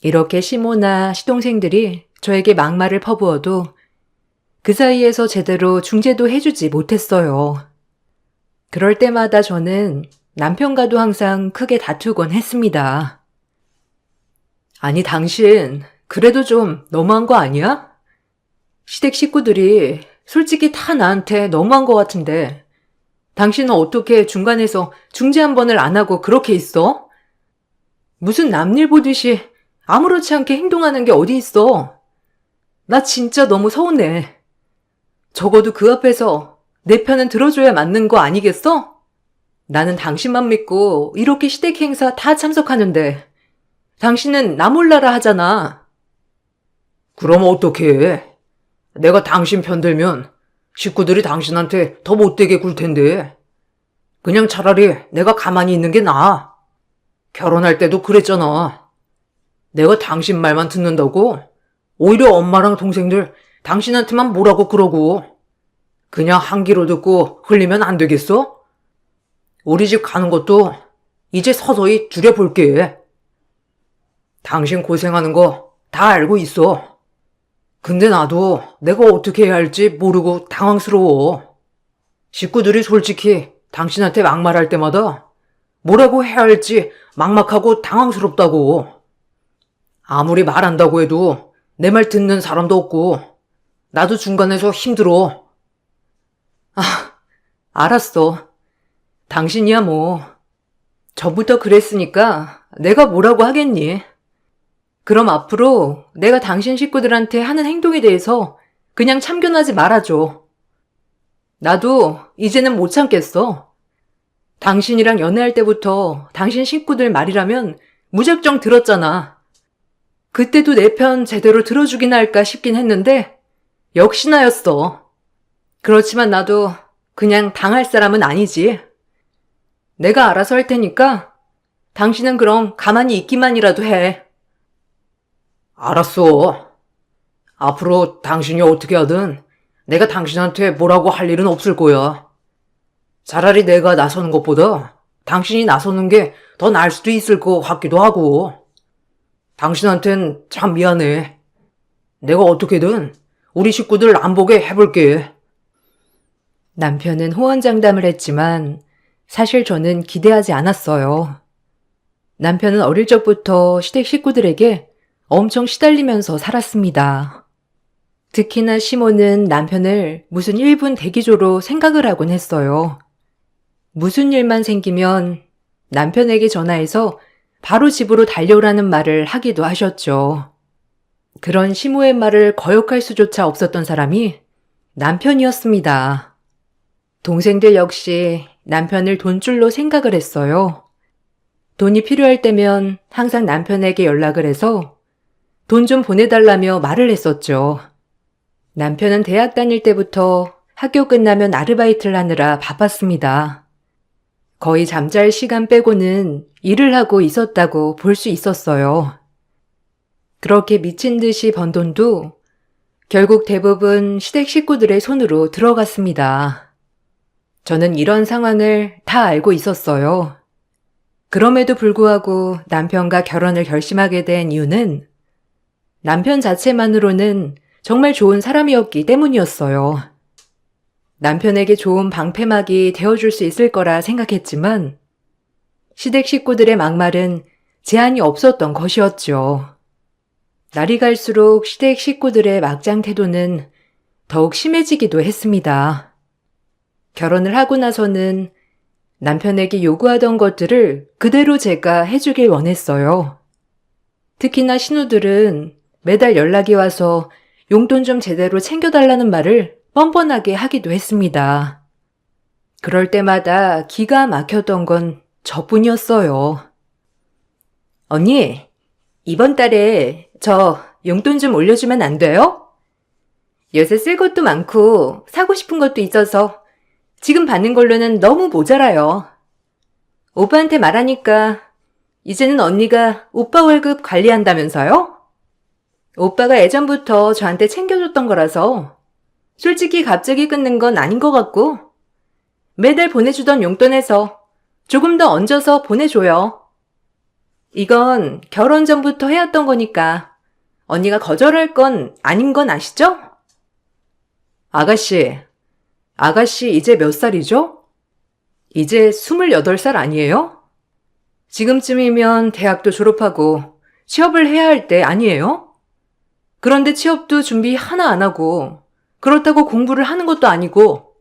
이렇게 시모나 시동생들이 저에게 막말을 퍼부어도 그 사이에서 제대로 중재도 해주지 못했어요. 그럴 때마다 저는 남편과도 항상 크게 다투곤 했습니다. 아니 당신 그래도 좀 너무한 거 아니야? 시댁 식구들이 솔직히 다 나한테 너무한 거 같은데 당신은 어떻게 중간에서 중재 한 번을 안 하고 그렇게 있어? 무슨 남일 보듯이 아무렇지 않게 행동하는 게 어디 있어? 나 진짜 너무 서운해. 적어도 그 앞에서 내 편은 들어줘야 맞는 거 아니겠어? 나는 당신만 믿고 이렇게 시댁 행사 다 참석하는데 당신은 나 몰라라 하잖아. 그럼 어떡해? 내가 당신 편 들면 식구들이 당신한테 더 못되게 굴 텐데 그냥 차라리 내가 가만히 있는 게 나아. 결혼할 때도 그랬잖아. 내가 당신 말만 듣는다고 오히려 엄마랑 동생들 당신한테만 뭐라고 그러고 그냥 한 귀로 듣고 흘리면 안 되겠어? 우리 집 가는 것도 이제 서서히 줄여볼게. 당신 고생하는 거 다 알고 있어. 근데 나도 내가 어떻게 해야 할지 모르고 당황스러워. 식구들이 솔직히 당신한테 막말할 때마다 뭐라고 해야 할지 막막하고 당황스럽다고. 아무리 말한다고 해도 내 말 듣는 사람도 없고 나도 중간에서 힘들어. 알았어. 당신이야 뭐. 저부터 그랬으니까 내가 뭐라고 하겠니? 그럼 앞으로 내가 당신 식구들한테 하는 행동에 대해서 그냥 참견하지 말아줘. 나도 이제는 못 참겠어. 당신이랑 연애할 때부터 당신 식구들 말이라면 무작정 들었잖아. 그때도 내 편 제대로 들어주긴 할까 싶긴 했는데 역시나였어. 그렇지만 나도 그냥 당할 사람은 아니지. 내가 알아서 할 테니까 당신은 그럼 가만히 있기만이라도 해. 알았어. 앞으로 당신이 어떻게 하든 내가 당신한테 뭐라고 할 일은 없을 거야. 차라리 내가 나서는 것보다 당신이 나서는 게 더 나을 수도 있을 것 같기도 하고. 당신한텐 참 미안해. 내가 어떻게든 우리 식구들 안 보게 해볼게. 남편은 호언장담을 했지만 사실 저는 기대하지 않았어요. 남편은 어릴 적부터 시댁 식구들에게 엄청 시달리면서 살았습니다. 특히나 시모는 남편을 무슨 1분 대기조로 생각을 하곤 했어요. 무슨 일만 생기면 남편에게 전화해서 바로 집으로 달려오라는 말을 하기도 하셨죠. 그런 시모의 말을 거역할 수조차 없었던 사람이 남편이었습니다. 동생들 역시 남편을 돈줄로 생각을 했어요. 돈이 필요할 때면 항상 남편에게 연락을 해서 돈 좀 보내달라며 말을 했었죠. 남편은 대학 다닐 때부터 학교 끝나면 아르바이트를 하느라 바빴습니다. 거의 잠잘 시간 빼고는 일을 하고 있었다고 볼 수 있었어요. 그렇게 미친 듯이 번 돈도 결국 대부분 시댁 식구들의 손으로 들어갔습니다. 저는 이런 상황을 다 알고 있었어요. 그럼에도 불구하고 남편과 결혼을 결심하게 된 이유는 남편 자체만으로는 정말 좋은 사람이었기 때문이었어요. 남편에게 좋은 방패막이 되어줄 수 있을 거라 생각했지만 시댁 식구들의 막말은 제한이 없었던 것이었죠. 날이 갈수록 시댁 식구들의 막장 태도는 더욱 심해지기도 했습니다. 결혼을 하고 나서는 남편에게 요구하던 것들을 그대로 제가 해주길 원했어요. 특히나 신우들은 매달 연락이 와서 용돈 좀 제대로 챙겨달라는 말을 뻔뻔하게 하기도 했습니다. 그럴 때마다 기가 막혔던 건 저뿐이었어요. 언니, 이번 달에 저 용돈 좀 올려주면 안 돼요? 요새 쓸 것도 많고 사고 싶은 것도 있어서 지금 받는 걸로는 너무 모자라요. 오빠한테 말하니까 이제는 언니가 오빠 월급 관리한다면서요? 오빠가 예전부터 저한테 챙겨줬던 거라서 솔직히 갑자기 끊는 건 아닌 것 같고 매달 보내주던 용돈에서 조금 더 얹어서 보내줘요. 이건 결혼 전부터 해왔던 거니까 언니가 거절할 건 아닌 건 아시죠? 아가씨 이제 몇 살이죠? 이제 28살 아니에요? 지금쯤이면 대학도 졸업하고 취업을 해야 할 때 아니에요? 그런데 취업도 준비 하나 안 하고 그렇다고 공부를 하는 것도 아니고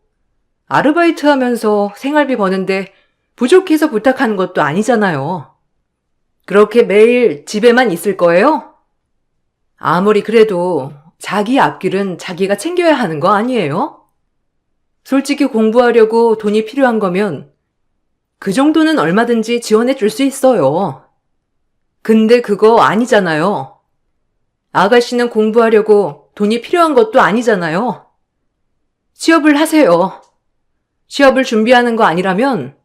아르바이트 하면서 생활비 버는데 부족해서 부탁하는 것도 아니잖아요. 그렇게 매일 집에만 있을 거예요? 아무리 그래도 자기 앞길은 자기가 챙겨야 하는 거 아니에요? 솔직히 공부하려고 돈이 필요한 거면 그 정도는 얼마든지 지원해 줄 수 있어요. 근데 그거 아니잖아요. 아가씨는 공부하려고 돈이 필요한 것도 아니잖아요. 취업을 하세요. 취업을 준비하는 거 아니라면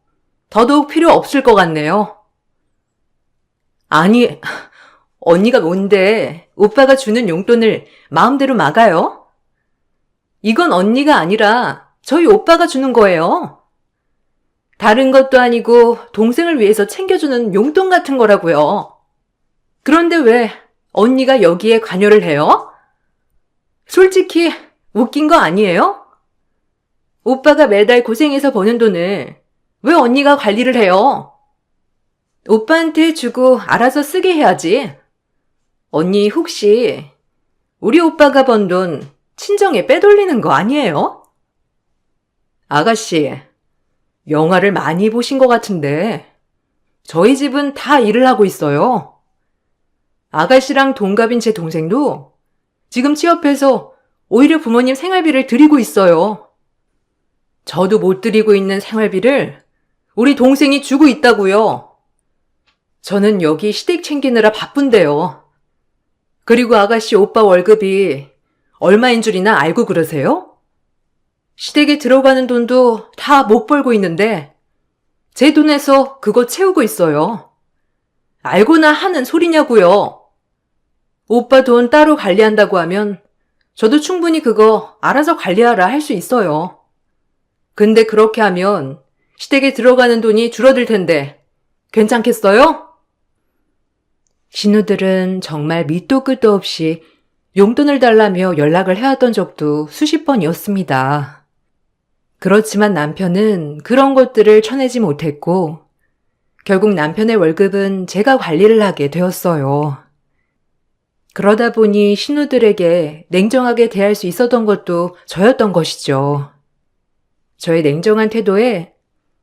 더더욱 필요 없을 것 같네요. 아니, 언니가 뭔데 오빠가 주는 용돈을 마음대로 막아요? 이건 언니가 아니라 저희 오빠가 주는 거예요. 다른 것도 아니고 동생을 위해서 챙겨주는 용돈 같은 거라고요. 그런데 왜 언니가 여기에 관여를 해요? 솔직히 웃긴 거 아니에요? 오빠가 매달 고생해서 버는 돈을 왜 언니가 관리를 해요? 오빠한테 주고 알아서 쓰게 해야지. 언니 혹시 우리 오빠가 번 돈 친정에 빼돌리는 거 아니에요? 아가씨, 영화를 많이 보신 것 같은데 저희 집은 다 일을 하고 있어요. 아가씨랑 동갑인 제 동생도 지금 취업해서 오히려 부모님 생활비를 드리고 있어요. 저도 못 드리고 있는 생활비를 우리 동생이 주고 있다고요. 저는 여기 시댁 챙기느라 바쁜데요. 그리고 아가씨 오빠 월급이 얼마인 줄이나 알고 그러세요? 시댁에 들어가는 돈도 다 못 벌고 있는데 제 돈에서 그거 채우고 있어요. 알고나 하는 소리냐고요. 오빠 돈 따로 관리한다고 하면 저도 충분히 그거 알아서 관리하라 할 수 있어요. 근데 그렇게 하면 시댁에 들어가는 돈이 줄어들 텐데 괜찮겠어요? 신우들은 정말 밑도 끝도 없이 용돈을 달라며 연락을 해왔던 적도 수십 번이었습니다. 그렇지만 남편은 그런 것들을 쳐내지 못했고 결국 남편의 월급은 제가 관리를 하게 되었어요. 그러다 보니 신우들에게 냉정하게 대할 수 있었던 것도 저였던 것이죠. 저의 냉정한 태도에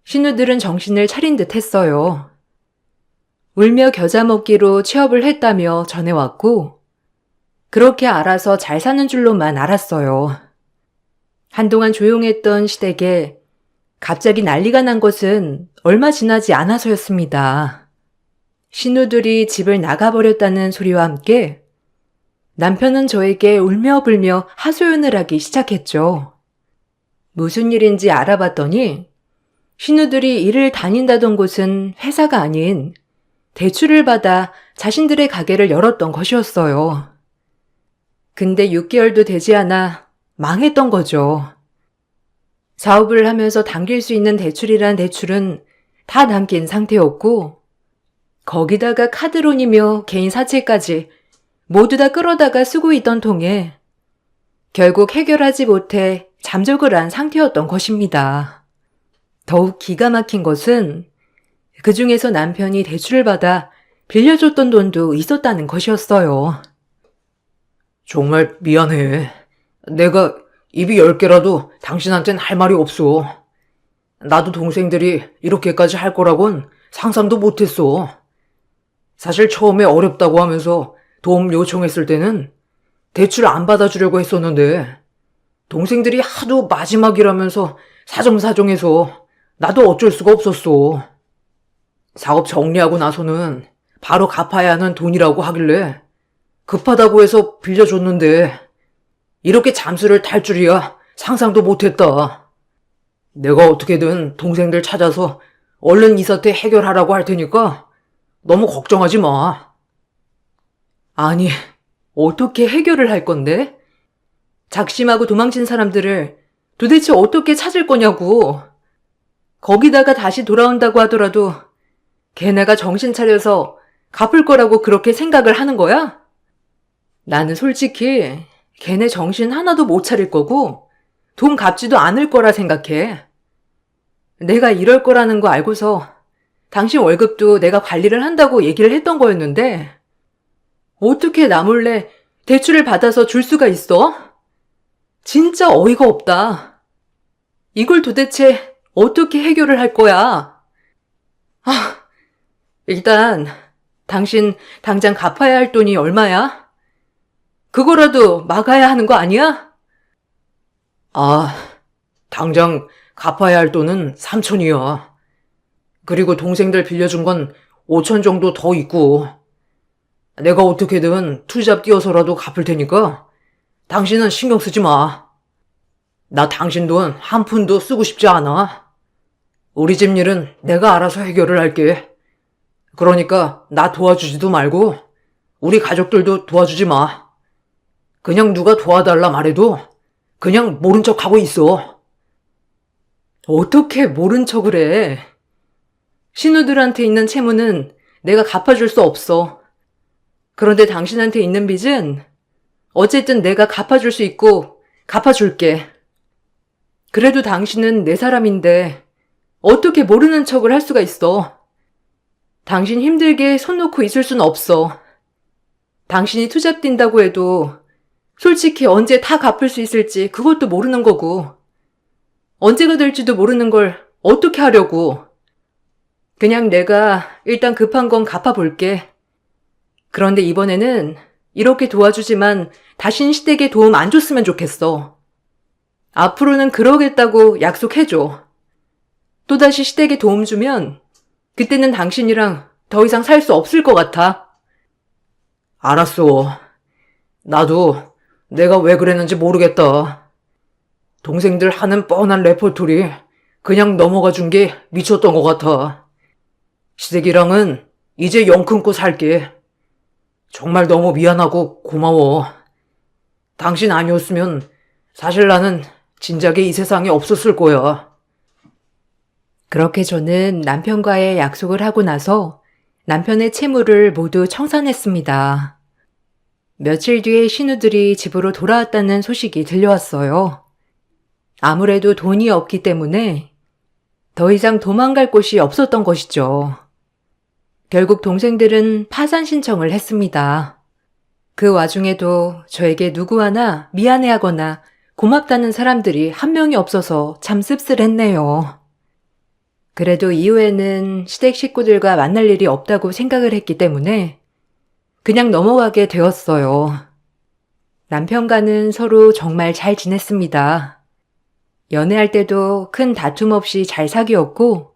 신우들은 정신을 차린 듯 했어요. 울며 겨자 먹기로 취업을 했다며 전해왔고 그렇게 알아서 잘 사는 줄로만 알았어요. 한동안 조용했던 시댁에 갑자기 난리가 난 것은 얼마 지나지 않아서였습니다. 신우들이 집을 나가버렸다는 소리와 함께 남편은 저에게 울며 불며 하소연을 하기 시작했죠. 무슨 일인지 알아봤더니 신우들이 일을 다닌다던 곳은 회사가 아닌 대출을 받아 자신들의 가게를 열었던 것이었어요. 근데 6개월도 되지 않아 망했던 거죠. 사업을 하면서 당길 수 있는 대출이란 대출은 다 남긴 상태였고 거기다가 카드론이며 개인 사채까지 모두 다 끌어다가 쓰고 있던 통에 결국 해결하지 못해 잠적을 한 상태였던 것입니다. 더욱 기가 막힌 것은 그 중에서 남편이 대출을 받아 빌려줬던 돈도 있었다는 것이었어요. 정말 미안해. 내가 입이 10개라도 당신한텐 할 말이 없어. 나도 동생들이 이렇게까지 할 거라곤 상상도 못했어. 사실 처음에 어렵다고 하면서 도움 요청했을 때는 대출 안 받아주려고 했었는데 동생들이 하도 마지막이라면서 사정사정해서 나도 어쩔 수가 없었어. 사업 정리하고 나서는 바로 갚아야 하는 돈이라고 하길래 급하다고 해서 빌려줬는데 이렇게 잠수를 탈 줄이야 상상도 못했다. 내가 어떻게든 동생들 찾아서 얼른 이 사태 해결하라고 할 테니까 너무 걱정하지 마. 아니, 어떻게 해결을 할 건데? 작심하고 도망친 사람들을 도대체 어떻게 찾을 거냐고. 거기다가 다시 돌아온다고 하더라도 걔네가 정신 차려서 갚을 거라고 그렇게 생각을 하는 거야? 나는 솔직히 걔네 정신 하나도 못 차릴 거고 돈 갚지도 않을 거라 생각해. 내가 이럴 거라는 거 알고서 당신 월급도 내가 관리를 한다고 얘기를 했던 거였는데 어떻게 나 몰래 대출을 받아서 줄 수가 있어? 진짜 어이가 없다. 이걸 도대체 어떻게 해결을 할 거야? 일단 당신 당장 갚아야 할 돈이 얼마야? 그거라도 막아야 하는 거 아니야? 당장 갚아야 할 돈은 3천이야. 그리고 동생들 빌려준 건 5천 정도 더 있고 내가 어떻게든 투잡 뛰어서라도 갚을 테니까 당신은 신경 쓰지 마. 나 당신 돈 한 푼도 쓰고 싶지 않아. 우리 집 일은 내가 알아서 해결을 할게. 그러니까 나 도와주지도 말고 우리 가족들도 도와주지 마. 그냥 누가 도와달라 말해도 그냥 모른 척하고 있어. 어떻게 모른 척을 해? 신우들한테 있는 채무는 내가 갚아줄 수 없어. 그런데 당신한테 있는 빚은 어쨌든 내가 갚아줄 수 있고 갚아줄게. 그래도 당신은 내 사람인데 어떻게 모르는 척을 할 수가 있어. 당신 힘들게 손 놓고 있을 순 없어. 당신이 투잡 뛴다고 해도 솔직히 언제 다 갚을 수 있을지 그것도 모르는 거고 언제가 될지도 모르는 걸 어떻게 하려고. 그냥 내가 일단 급한 건 갚아볼게. 그런데 이번에는 이렇게 도와주지만 다신 시댁에 도움 안 줬으면 좋겠어. 앞으로는 그러겠다고 약속해줘. 또다시 시댁에 도움 주면 그때는 당신이랑 더 이상 살 수 없을 것 같아. 알았어. 나도 내가 왜 그랬는지 모르겠다. 동생들 하는 뻔한 레퍼토리 그냥 넘어가 준 게 미쳤던 것 같아. 시댁이랑은 이제 영 끊고 살게. 정말 너무 미안하고 고마워. 당신 아니었으면 사실 나는 진작에 이 세상에 없었을 거야. 그렇게 저는 남편과의 약속을 하고 나서 남편의 채무를 모두 청산했습니다. 며칠 뒤에 신우들이 집으로 돌아왔다는 소식이 들려왔어요. 아무래도 돈이 없기 때문에 더 이상 도망갈 곳이 없었던 것이죠. 결국 동생들은 파산 신청을 했습니다. 그 와중에도 저에게 누구 하나 미안해하거나 고맙다는 사람들이 한 명이 없어서 참 씁쓸했네요. 그래도 이후에는 시댁 식구들과 만날 일이 없다고 생각을 했기 때문에 그냥 넘어가게 되었어요. 남편과는 서로 정말 잘 지냈습니다. 연애할 때도 큰 다툼 없이 잘 사귀었고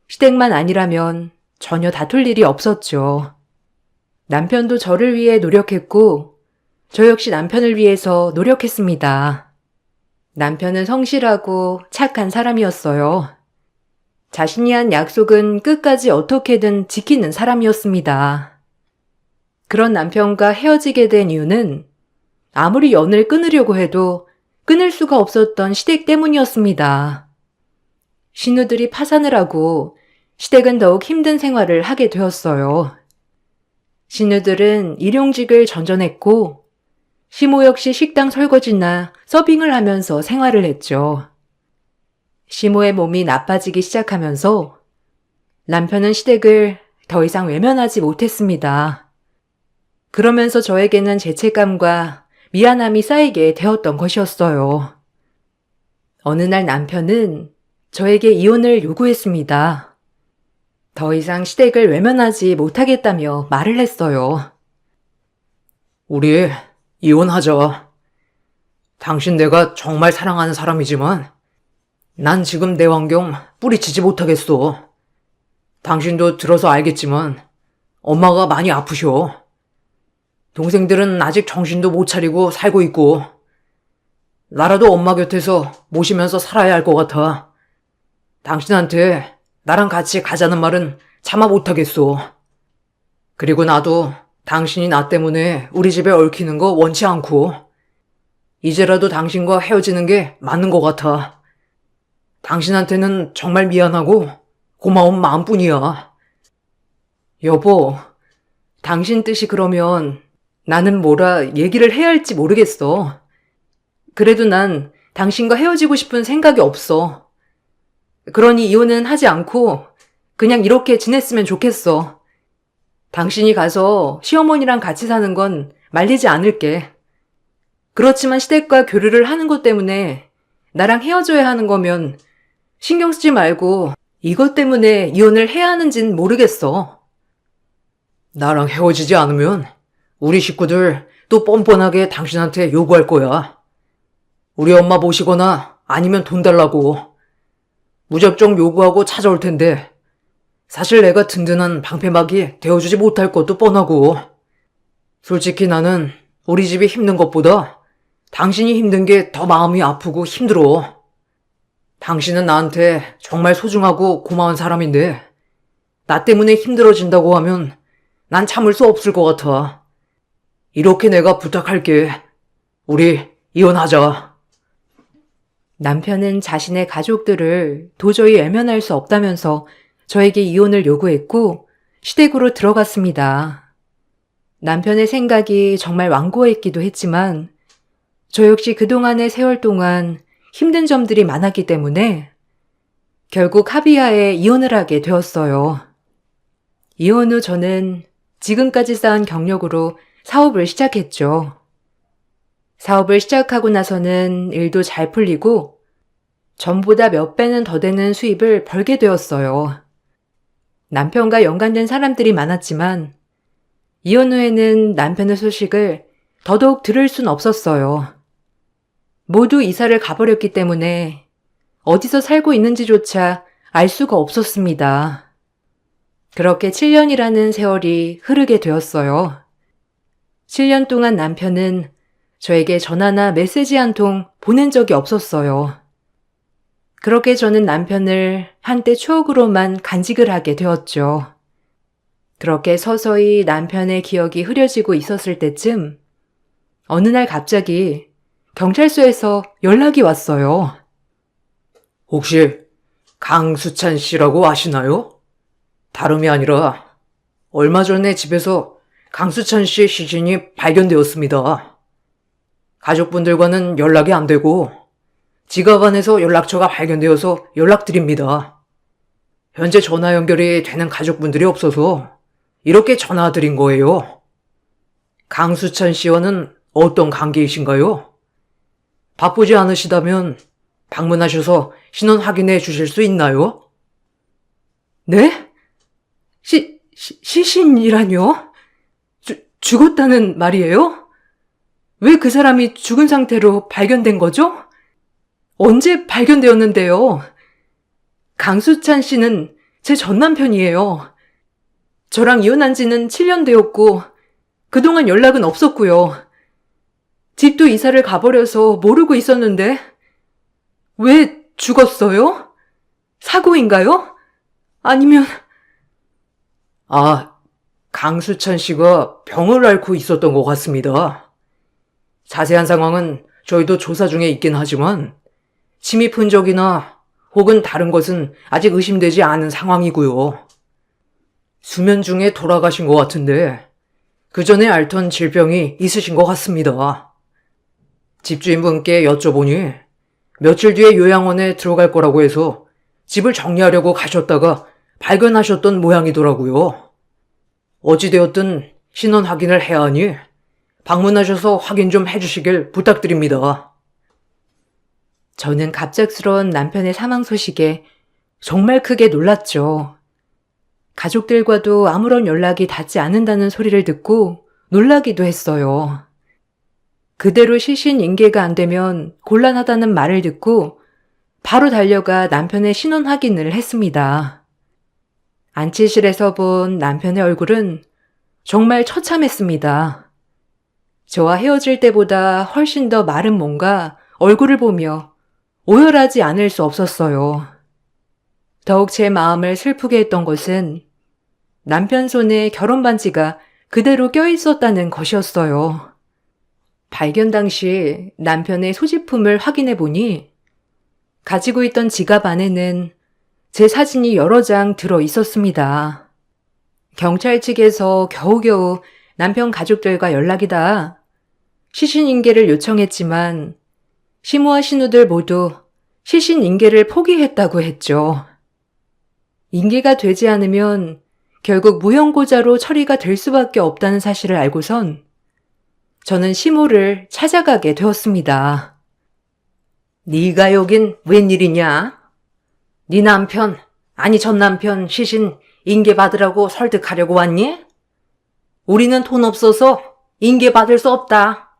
시댁만 아니라면 전혀 다툴 일이 없었죠. 남편도 저를 위해 노력했고 저 역시 남편을 위해서 노력했습니다. 남편은 성실하고 착한 사람이었어요. 자신이 한 약속은 끝까지 어떻게든 지키는 사람이었습니다. 그런 남편과 헤어지게 된 이유는 아무리 연을 끊으려고 해도 끊을 수가 없었던 시댁 때문이었습니다. 신우들이 파산을 하고 시댁은 더욱 힘든 생활을 하게 되었어요. 신우들은 일용직을 전전했고 시모 역시 식당 설거지나 서빙을 하면서 생활을 했죠. 시모의 몸이 나빠지기 시작하면서 남편은 시댁을 더 이상 외면하지 못했습니다. 그러면서 저에게는 죄책감과 미안함이 쌓이게 되었던 것이었어요. 어느 날 남편은 저에게 이혼을 요구했습니다. 더 이상 시댁을 외면하지 못하겠다며 말을 했어요. 우리 이혼하자. 당신 내가 정말 사랑하는 사람이지만 난 지금 내 환경 뿌리치지 못하겠어. 당신도 들어서 알겠지만 엄마가 많이 아프셔. 동생들은 아직 정신도 못 차리고 살고 있고 나라도 엄마 곁에서 모시면서 살아야 할 것 같아. 당신한테 나랑 같이 가자는 말은 차마 못하겠어. 그리고 나도 당신이 나 때문에 우리 집에 얽히는 거 원치 않고 이제라도 당신과 헤어지는 게 맞는 것 같아. 당신한테는 정말 미안하고 고마운 마음뿐이야. 여보, 당신 뜻이 그러면 나는 뭐라 얘기를 해야 할지 모르겠어. 그래도 난 당신과 헤어지고 싶은 생각이 없어. 그러니 이혼은 하지 않고 그냥 이렇게 지냈으면 좋겠어. 당신이 가서 시어머니랑 같이 사는 건 말리지 않을게. 그렇지만 시댁과 교류를 하는 것 때문에 나랑 헤어져야 하는 거면 신경 쓰지 말고 이것 때문에 이혼을 해야 하는진 모르겠어. 나랑 헤어지지 않으면 우리 식구들 또 뻔뻔하게 당신한테 요구할 거야. 우리 엄마 모시거나 아니면 돈 달라고. 무작정 요구하고 찾아올 텐데 사실 내가 든든한 방패막이 되어주지 못할 것도 뻔하고. 솔직히 나는 우리 집이 힘든 것보다 당신이 힘든 게 더 마음이 아프고 힘들어. 당신은 나한테 정말 소중하고 고마운 사람인데 나 때문에 힘들어진다고 하면 난 참을 수 없을 것 같아. 이렇게 내가 부탁할게. 우리 이혼하자. 남편은 자신의 가족들을 도저히 외면할 수 없다면서 저에게 이혼을 요구했고 시댁으로 들어갔습니다. 남편의 생각이 정말 완고했기도 했지만 저 역시 그동안의 세월 동안 힘든 점들이 많았기 때문에 결국 합의하에 이혼을 하게 되었어요. 이혼 후 저는 지금까지 쌓은 경력으로 사업을 시작했죠. 사업을 시작하고 나서는 일도 잘 풀리고 전보다 몇 배는 더 되는 수입을 벌게 되었어요. 남편과 연관된 사람들이 많았지만 이혼 후에는 남편의 소식을 더더욱 들을 순 없었어요. 모두 이사를 가버렸기 때문에 어디서 살고 있는지조차 알 수가 없었습니다. 그렇게 7년이라는 세월이 흐르게 되었어요. 7년 동안 남편은 저에게 전화나 메시지 한 통 보낸 적이 없었어요. 그렇게 저는 남편을 한때 추억으로만 간직을 하게 되었죠. 그렇게 서서히 남편의 기억이 흐려지고 있었을 때쯤 어느 날 갑자기 경찰서에서 연락이 왔어요. 혹시 강수찬 씨라고 아시나요? 다름이 아니라 얼마 전에 집에서 강수찬 씨의 시신이 발견되었습니다. 가족분들과는 연락이 안 되고 지갑 안에서 연락처가 발견되어서 연락드립니다. 현재 전화 연결이 되는 가족분들이 없어서 이렇게 전화드린 거예요. 강수찬 씨와는 어떤 관계이신가요? 바쁘지 않으시다면 방문하셔서 신원 확인해 주실 수 있나요? 네? 시신이라뇨? 죽었다는 말이에요? 왜 그 사람이 죽은 상태로 발견된 거죠? 언제 발견되었는데요? 강수찬 씨는 제 전남편이에요. 저랑 이혼한 지는 7년 되었고 그동안 연락은 없었고요. 집도 이사를 가버려서 모르고 있었는데 왜 죽었어요? 사고인가요? 아니면 강수찬 씨가 병을 앓고 있었던 것 같습니다. 자세한 상황은 저희도 조사 중에 있긴 하지만 침입 흔적이나 혹은 다른 것은 아직 의심되지 않은 상황이고요. 수면 중에 돌아가신 것 같은데 그 전에 앓던 질병이 있으신 것 같습니다. 집주인분께 여쭤보니 며칠 뒤에 요양원에 들어갈 거라고 해서 집을 정리하려고 가셨다가 발견하셨던 모양이더라고요. 어찌되었든 신원 확인을 해야 하니 방문하셔서 확인 좀 해주시길 부탁드립니다. 저는 갑작스러운 남편의 사망 소식에 정말 크게 놀랐죠. 가족들과도 아무런 연락이 닿지 않는다는 소리를 듣고 놀라기도 했어요. 그대로 시신 인계가 안 되면 곤란하다는 말을 듣고 바로 달려가 남편의 신원 확인을 했습니다. 안치실에서 본 남편의 얼굴은 정말 처참했습니다. 저와 헤어질 때보다 훨씬 더 마른 몸과 얼굴을 보며 오열하지 않을 수 없었어요. 더욱 제 마음을 슬프게 했던 것은 남편 손에 결혼 반지가 그대로 껴있었다는 것이었어요. 발견 당시 남편의 소지품을 확인해 보니 가지고 있던 지갑 안에는 제 사진이 여러 장 들어 있었습니다. 경찰 측에서 겨우겨우 남편 가족들과 연락이 닿아 시신 인계를 요청했지만 시모와 신우들 모두 시신 인계를 포기했다고 했죠. 인계가 되지 않으면 결국 무형고자로 처리가 될 수밖에 없다는 사실을 알고선 저는 시모를 찾아가게 되었습니다. 네가 여긴 웬일이냐? 네 남편, 아니 전 남편 시신 인계 받으라고 설득하려고 왔니? 우리는 돈 없어서 인계 받을 수 없다.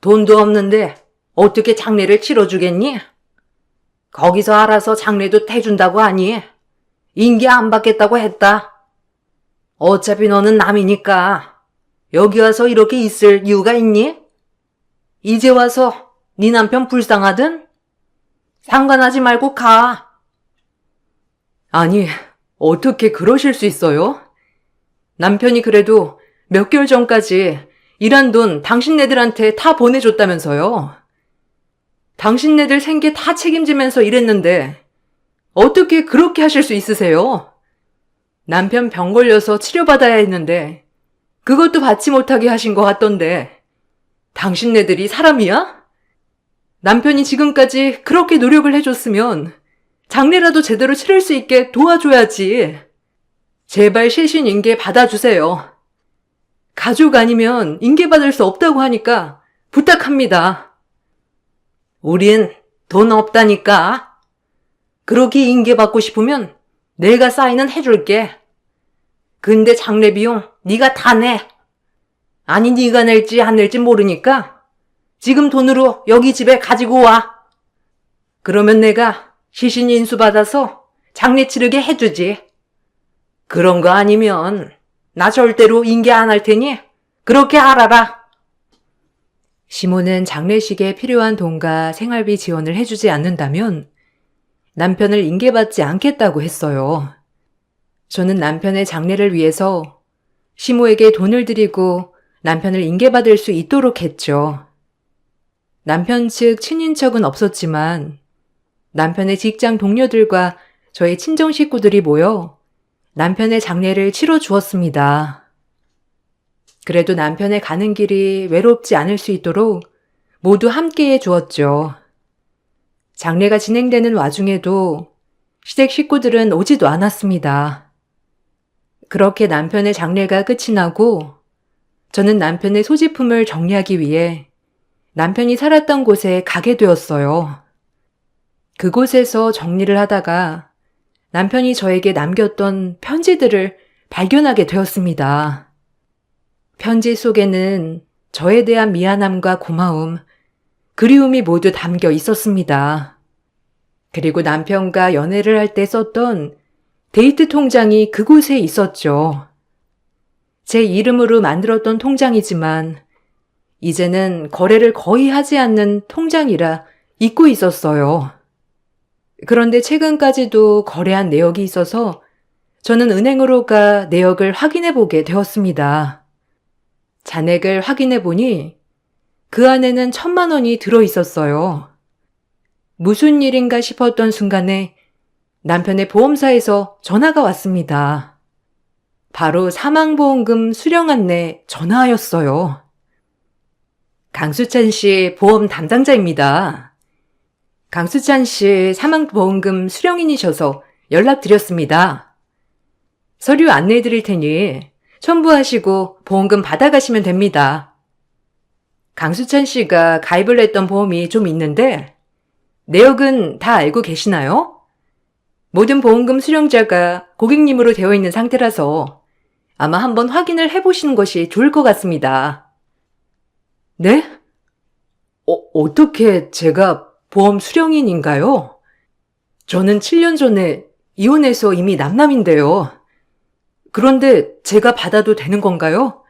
돈도 없는데 어떻게 장례를 치러주겠니? 거기서 알아서 장례도 해준다고 하니 인계 안 받겠다고 했다. 어차피 너는 남이니까 여기 와서 이렇게 있을 이유가 있니? 이제 와서 네 남편 불쌍하든? 상관하지 말고 가. 아니, 어떻게 그러실 수 있어요? 남편이 그래도 몇 개월 전까지 일한 돈 당신네들한테 다 보내줬다면서요. 당신네들 생계 다 책임지면서 일했는데 어떻게 그렇게 하실 수 있으세요? 남편 병 걸려서 치료받아야 했는데 그것도 받지 못하게 하신 것 같던데 당신네들이 사람이야? 남편이 지금까지 그렇게 노력을 해줬으면 장례라도 제대로 치를 수 있게 도와줘야지. 제발 시신 인계 받아주세요. 가족 아니면 인계받을 수 없다고 하니까 부탁합니다. 우린 돈 없다니까. 그렇게 인계받고 싶으면 내가 사인은 해줄게. 근데 장례 비용 네가 다 내. 아니 네가 낼지 안 낼지 모르니까 지금 돈으로 여기 집에 가지고 와. 그러면 내가 시신 인수받아서 장례 치르게 해주지. 그런 거 아니면 나 절대로 인계 안 할 테니 그렇게 알아라. 시모는 장례식에 필요한 돈과 생활비 지원을 해주지 않는다면 남편을 인계받지 않겠다고 했어요. 저는 남편의 장례를 위해서 시모에게 돈을 드리고 남편을 인계받을 수 있도록 했죠. 남편 측 친인척은 없었지만 남편의 직장 동료들과 저희 친정 식구들이 모여 남편의 장례를 치러 주었습니다. 그래도 남편의 가는 길이 외롭지 않을 수 있도록 모두 함께해 주었죠. 장례가 진행되는 와중에도 시댁 식구들은 오지도 않았습니다. 그렇게 남편의 장례가 끝이 나고 저는 남편의 소지품을 정리하기 위해 남편이 살았던 곳에 가게 되었어요. 그곳에서 정리를 하다가 남편이 저에게 남겼던 편지들을 발견하게 되었습니다. 편지 속에는 저에 대한 미안함과 고마움, 그리움이 모두 담겨 있었습니다. 그리고 남편과 연애를 할 때 썼던 데이트 통장이 그곳에 있었죠. 제 이름으로 만들었던 통장이지만 이제는 거래를 거의 하지 않는 통장이라 잊고 있었어요. 그런데 최근까지도 거래한 내역이 있어서 저는 은행으로 가 내역을 확인해 보게 되었습니다. 잔액을 확인해 보니 그 안에는 1,000만 원이 들어 있었어요. 무슨 일인가 싶었던 순간에 남편의 보험사에서 전화가 왔습니다. 바로 사망보험금 수령 안내 전화였어요. 강수찬 씨 보험 담당자입니다. 강수찬 씨 사망보험금 수령인이셔서 연락드렸습니다. 서류 안내해 드릴 테니 첨부하시고 보험금 받아가시면 됩니다. 강수찬 씨가 가입을 했던 보험이 좀 있는데 내역은 다 알고 계시나요? 모든 보험금 수령자가 고객님으로 되어 있는 상태라서 아마 한번 확인을 해보시는 것이 좋을 것 같습니다. 네? 어떻게 제가 보험 수령인인가요? 저는 7년 전에 이혼해서 이미 남남인데요. 그런데 제가 받아도 되는 건가요?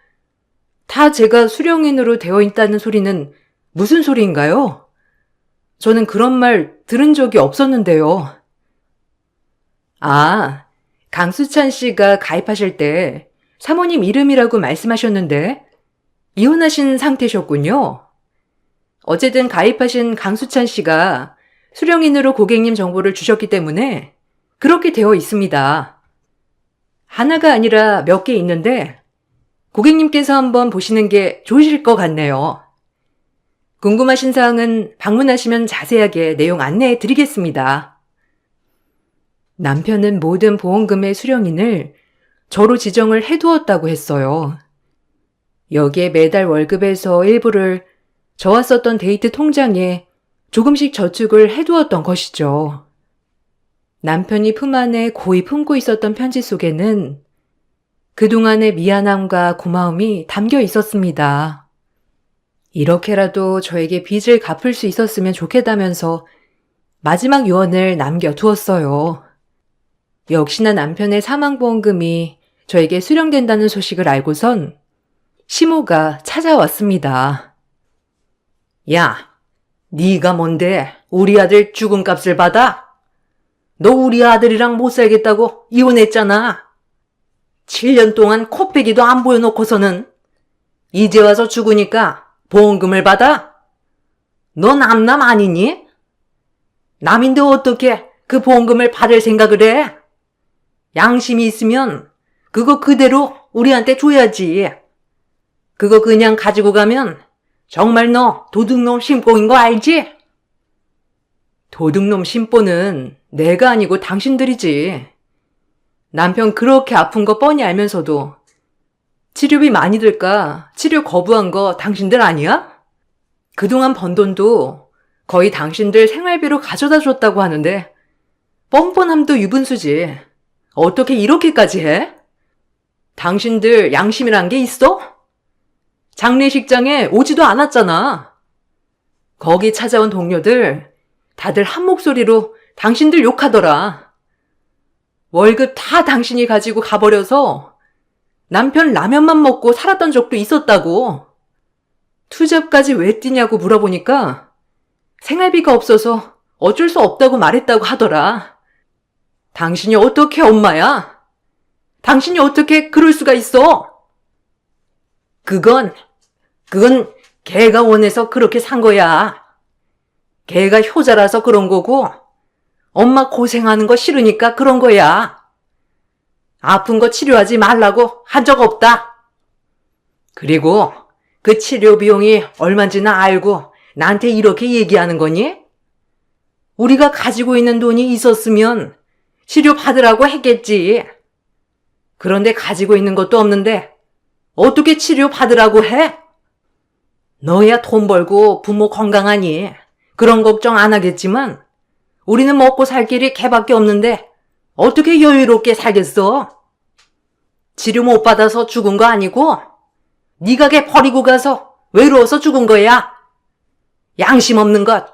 다 제가 수령인으로 되어 있다는 소리는 무슨 소리인가요? 저는 그런 말 들은 적이 없었는데요. 아, 강수찬 씨가 가입하실 때 사모님 이름이라고 말씀하셨는데 이혼하신 상태셨군요. 어쨌든 가입하신 강수찬 씨가 수령인으로 고객님 정보를 주셨기 때문에 그렇게 되어 있습니다. 하나가 아니라 몇 개 있는데 고객님께서 한번 보시는 게 좋으실 것 같네요. 궁금하신 사항은 방문하시면 자세하게 내용 안내해 드리겠습니다. 남편은 모든 보험금의 수령인을 저로 지정을 해두었다고 했어요. 여기에 매달 월급에서 일부를 저와 썼던 데이트 통장에 조금씩 저축을 해두었던 것이죠. 남편이 품 안에 고이 품고 있었던 편지 속에는 그동안의 미안함과 고마움이 담겨 있었습니다. 이렇게라도 저에게 빚을 갚을 수 있었으면 좋겠다면서 마지막 유언을 남겨두었어요. 역시나 남편의 사망보험금이 저에게 수령된다는 소식을 알고선 시모가 찾아왔습니다. 야, 네가 뭔데 우리 아들 죽음값을 받아? 너 우리 아들이랑 못 살겠다고 이혼했잖아. 7년 동안 코빼기도 안 보여놓고서는 이제 와서 죽으니까 보험금을 받아? 너 남남 아니니? 남인데 어떻게 그 보험금을 받을 생각을 해? 양심이 있으면 그거 그대로 우리한테 줘야지. 그거 그냥 가지고 가면 정말 너 도둑놈 심보인 거 알지? 도둑놈 심보는 내가 아니고 당신들이지. 남편 그렇게 아픈 거 뻔히 알면서도 치료비 많이 들까 치료 거부한 거 당신들 아니야? 그동안 번 돈도 거의 당신들 생활비로 가져다 줬다고 하는데 뻔뻔함도 유분수지. 어떻게 이렇게까지 해? 당신들 양심이란 게 있어? 장례식장에 오지도 않았잖아. 거기 찾아온 동료들 다들 한 목소리로 당신들 욕하더라. 월급 다 당신이 가지고 가버려서 남편 라면만 먹고 살았던 적도 있었다고. 투잡까지 왜 뛰냐고 물어보니까 생활비가 없어서 어쩔 수 없다고 말했다고 하더라. 당신이 어떻게 엄마야? 당신이 어떻게 그럴 수가 있어? 그건 걔가 원해서 그렇게 산 거야. 걔가 효자라서 그런 거고 엄마 고생하는 거 싫으니까 그런 거야. 아픈 거 치료하지 말라고 한 적 없다. 그리고 그 치료 비용이 얼마인지나 알고 나한테 이렇게 얘기하는 거니? 우리가 가지고 있는 돈이 있었으면 치료 받으라고 했겠지. 그런데 가지고 있는 것도 없는데 어떻게 치료 받으라고 해? 너야 돈 벌고 부모 건강하니 그런 걱정 안 하겠지만 우리는 먹고 살 길이 걔밖에 없는데 어떻게 여유롭게 살겠어? 치료 못 받아서 죽은 거 아니고 네가 걔 버리고 가서 외로워서 죽은 거야. 양심 없는 것.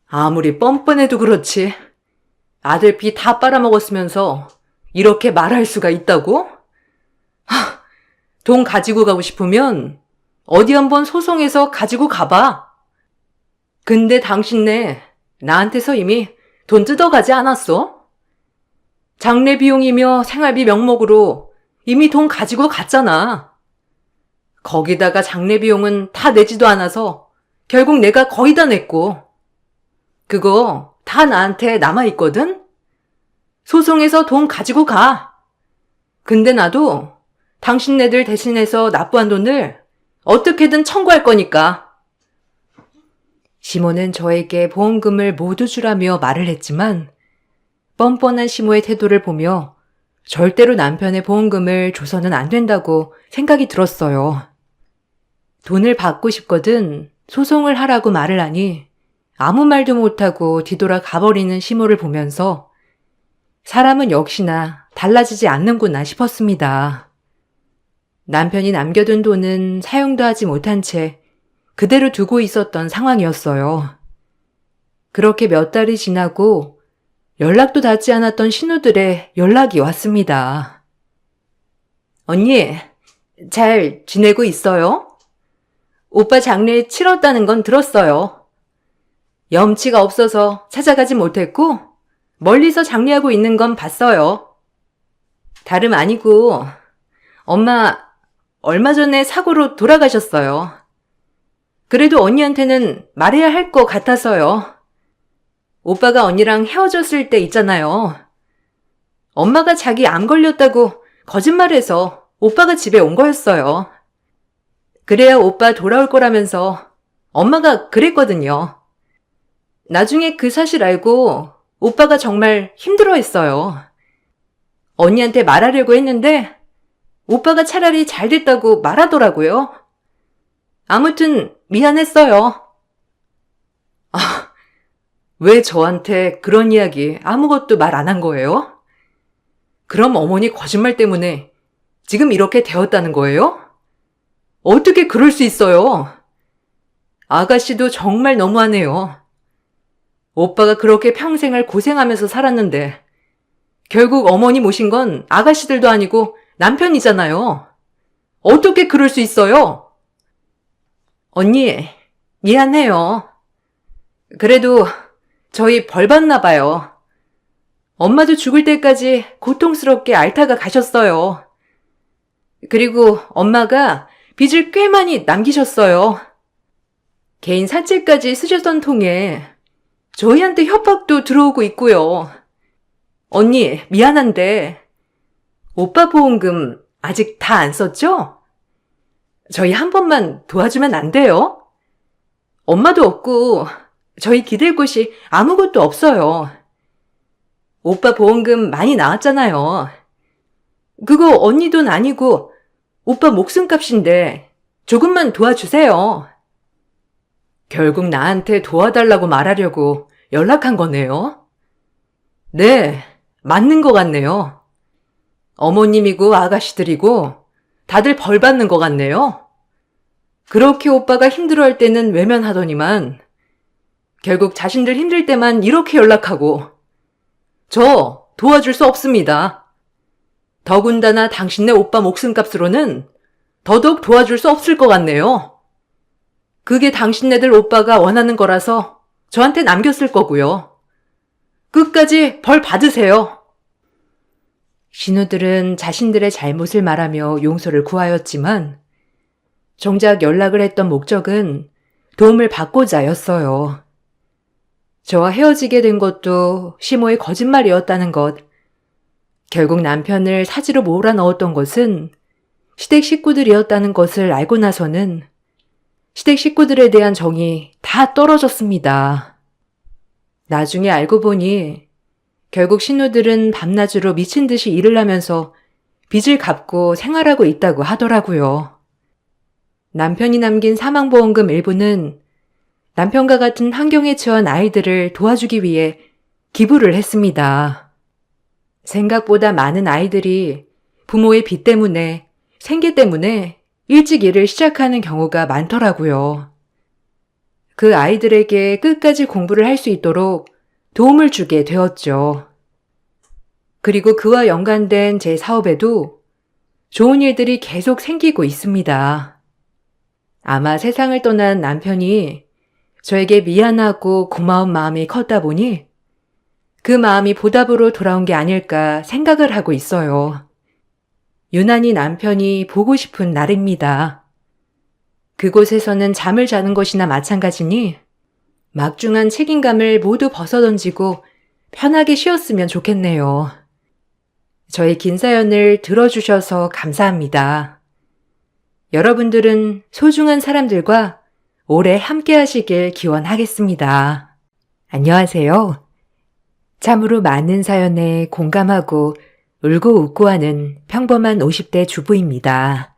아무리 뻔뻔해도 그렇지. 아들 피 다 빨아먹었으면서 이렇게 말할 수가 있다고? 돈 가지고 가고 싶으면 어디 한번 소송해서 가지고 가봐. 근데 당신네 나한테서 이미 돈 뜯어가지 않았어? 장례 비용이며 생활비 명목으로 이미 돈 가지고 갔잖아. 거기다가 장례 비용은 다 내지도 않아서 결국 내가 거의 다 냈고 그거 다 나한테 남아있거든? 소송해서 돈 가지고 가. 근데 나도 당신네들 대신해서 납부한 돈을 어떻게든 청구할 거니까. 시모는 저에게 보험금을 모두 주라며 말을 했지만 뻔뻔한 시모의 태도를 보며 절대로 남편의 보험금을 줘서는 안 된다고 생각이 들었어요. 돈을 받고 싶거든 소송을 하라고 말을 하니 아무 말도 못하고 뒤돌아 가버리는 시모를 보면서 사람은 역시나 달라지지 않는구나 싶었습니다. 남편이 남겨둔 돈은 사용도 하지 못한 채 그대로 두고 있었던 상황이었어요. 그렇게 몇 달이 지나고 연락도 닿지 않았던 신우들의 연락이 왔습니다. 언니, 잘 지내고 있어요? 오빠 장례 치렀다는 건 들었어요. 염치가 없어서 찾아가지 못했고 멀리서 장례하고 있는 건 봤어요. 다름 아니고 엄마 얼마 전에 사고로 돌아가셨어요. 그래도 언니한테는 말해야 할 것 같아서요. 오빠가 언니랑 헤어졌을 때 있잖아요. 엄마가 자기 암 걸렸다고 거짓말해서 오빠가 집에 온 거였어요. 그래야 오빠 돌아올 거라면서 엄마가 그랬거든요. 나중에 그 사실 알고 오빠가 정말 힘들어했어요. 언니한테 말하려고 했는데 오빠가 차라리 잘 됐다고 말하더라고요. 아무튼 미안했어요. 왜 저한테 그런 이야기 아무것도 말 안 한 거예요? 그럼 어머니 거짓말 때문에 지금 이렇게 되었다는 거예요? 어떻게 그럴 수 있어요? 아가씨도 정말 너무하네요. 오빠가 그렇게 평생을 고생하면서 살았는데 결국 어머니 모신 건 아가씨들도 아니고 남편이잖아요. 어떻게 그럴 수 있어요? 언니, 미안해요. 그래도 저희 벌 받나 봐요. 엄마도 죽을 때까지 고통스럽게 앓다가 가셨어요. 그리고 엄마가 빚을 꽤 많이 남기셨어요. 개인 사채까지 쓰셨던 통에 저희한테 협박도 들어오고 있고요. 언니, 미안한데 오빠 보험금 아직 다 안 썼죠? 저희 한 번만 도와주면 안 돼요? 엄마도 없고 저희 기댈 곳이 아무것도 없어요. 오빠 보험금 많이 나왔잖아요. 그거 언니 돈 아니고 오빠 목숨값인데 조금만 도와주세요. 결국 나한테 도와달라고 말하려고 연락한 거네요. 네, 맞는 것 같네요. 어머님이고 아가씨들이고 다들 벌 받는 것 같네요. 그렇게 오빠가 힘들어할 때는 외면하더니만 결국 자신들 힘들 때만 이렇게 연락하고 저 도와줄 수 없습니다. 더군다나 당신네 오빠 목숨값으로는 더더욱 도와줄 수 없을 것 같네요. 그게 당신네들 오빠가 원하는 거라서 저한테 남겼을 거고요. 끝까지 벌 받으세요. 신우들은 자신들의 잘못을 말하며 용서를 구하였지만 정작 연락을 했던 목적은 도움을 받고자였어요. 저와 헤어지게 된 것도 시모의 거짓말이었다는 것, 결국 남편을 사지로 몰아넣었던 것은 시댁 식구들이었다는 것을 알고 나서는 시댁 식구들에 대한 정이 다 떨어졌습니다. 나중에 알고 보니 결국 신우들은 밤낮으로 미친 듯이 일을 하면서 빚을 갚고 생활하고 있다고 하더라고요. 남편이 남긴 사망보험금 일부는 남편과 같은 환경에 처한 아이들을 도와주기 위해 기부를 했습니다. 생각보다 많은 아이들이 부모의 빚 때문에, 생계 때문에 일찍 일을 시작하는 경우가 많더라고요. 그 아이들에게 끝까지 공부를 할 수 있도록 도움을 주게 되었죠. 그리고 그와 연관된 제 사업에도 좋은 일들이 계속 생기고 있습니다. 아마 세상을 떠난 남편이 저에게 미안하고 고마운 마음이 컸다 보니 그 마음이 보답으로 돌아온 게 아닐까 생각을 하고 있어요. 유난히 남편이 보고 싶은 날입니다. 그곳에서는 잠을 자는 것이나 마찬가지니 막중한 책임감을 모두 벗어던지고 편하게 쉬었으면 좋겠네요. 저의 긴 사연을 들어주셔서 감사합니다. 여러분들은 소중한 사람들과 오래 함께 하시길 기원하겠습니다. 안녕하세요. 참으로 많은 사연에 공감하고 울고 웃고 하는 평범한 50대 주부입니다.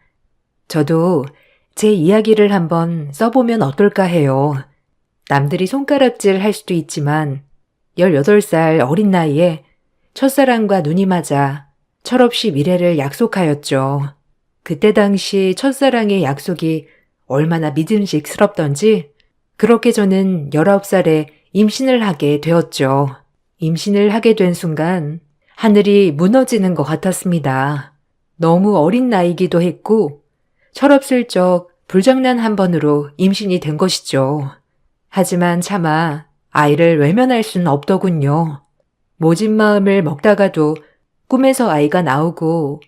저도 제 이야기를 한번 써보면 어떨까 해요. 남들이 손가락질 할 수도 있지만 18살 어린 나이에 첫사랑과 눈이 맞아 철없이 미래를 약속하였죠. 그때 당시 첫사랑의 약속이 얼마나 믿음직스럽던지 그렇게 저는 19살에 임신을 하게 되었죠. 임신을 하게 된 순간 하늘이 무너지는 것 같았습니다. 너무 어린 나이기도 했고 철없을적 불장난 한 번으로 임신이 된 것이죠. 하지만 차마 아이를 외면할 수는 없더군요. 모진 마음을 먹다가도 꿈에서 아이가 나오고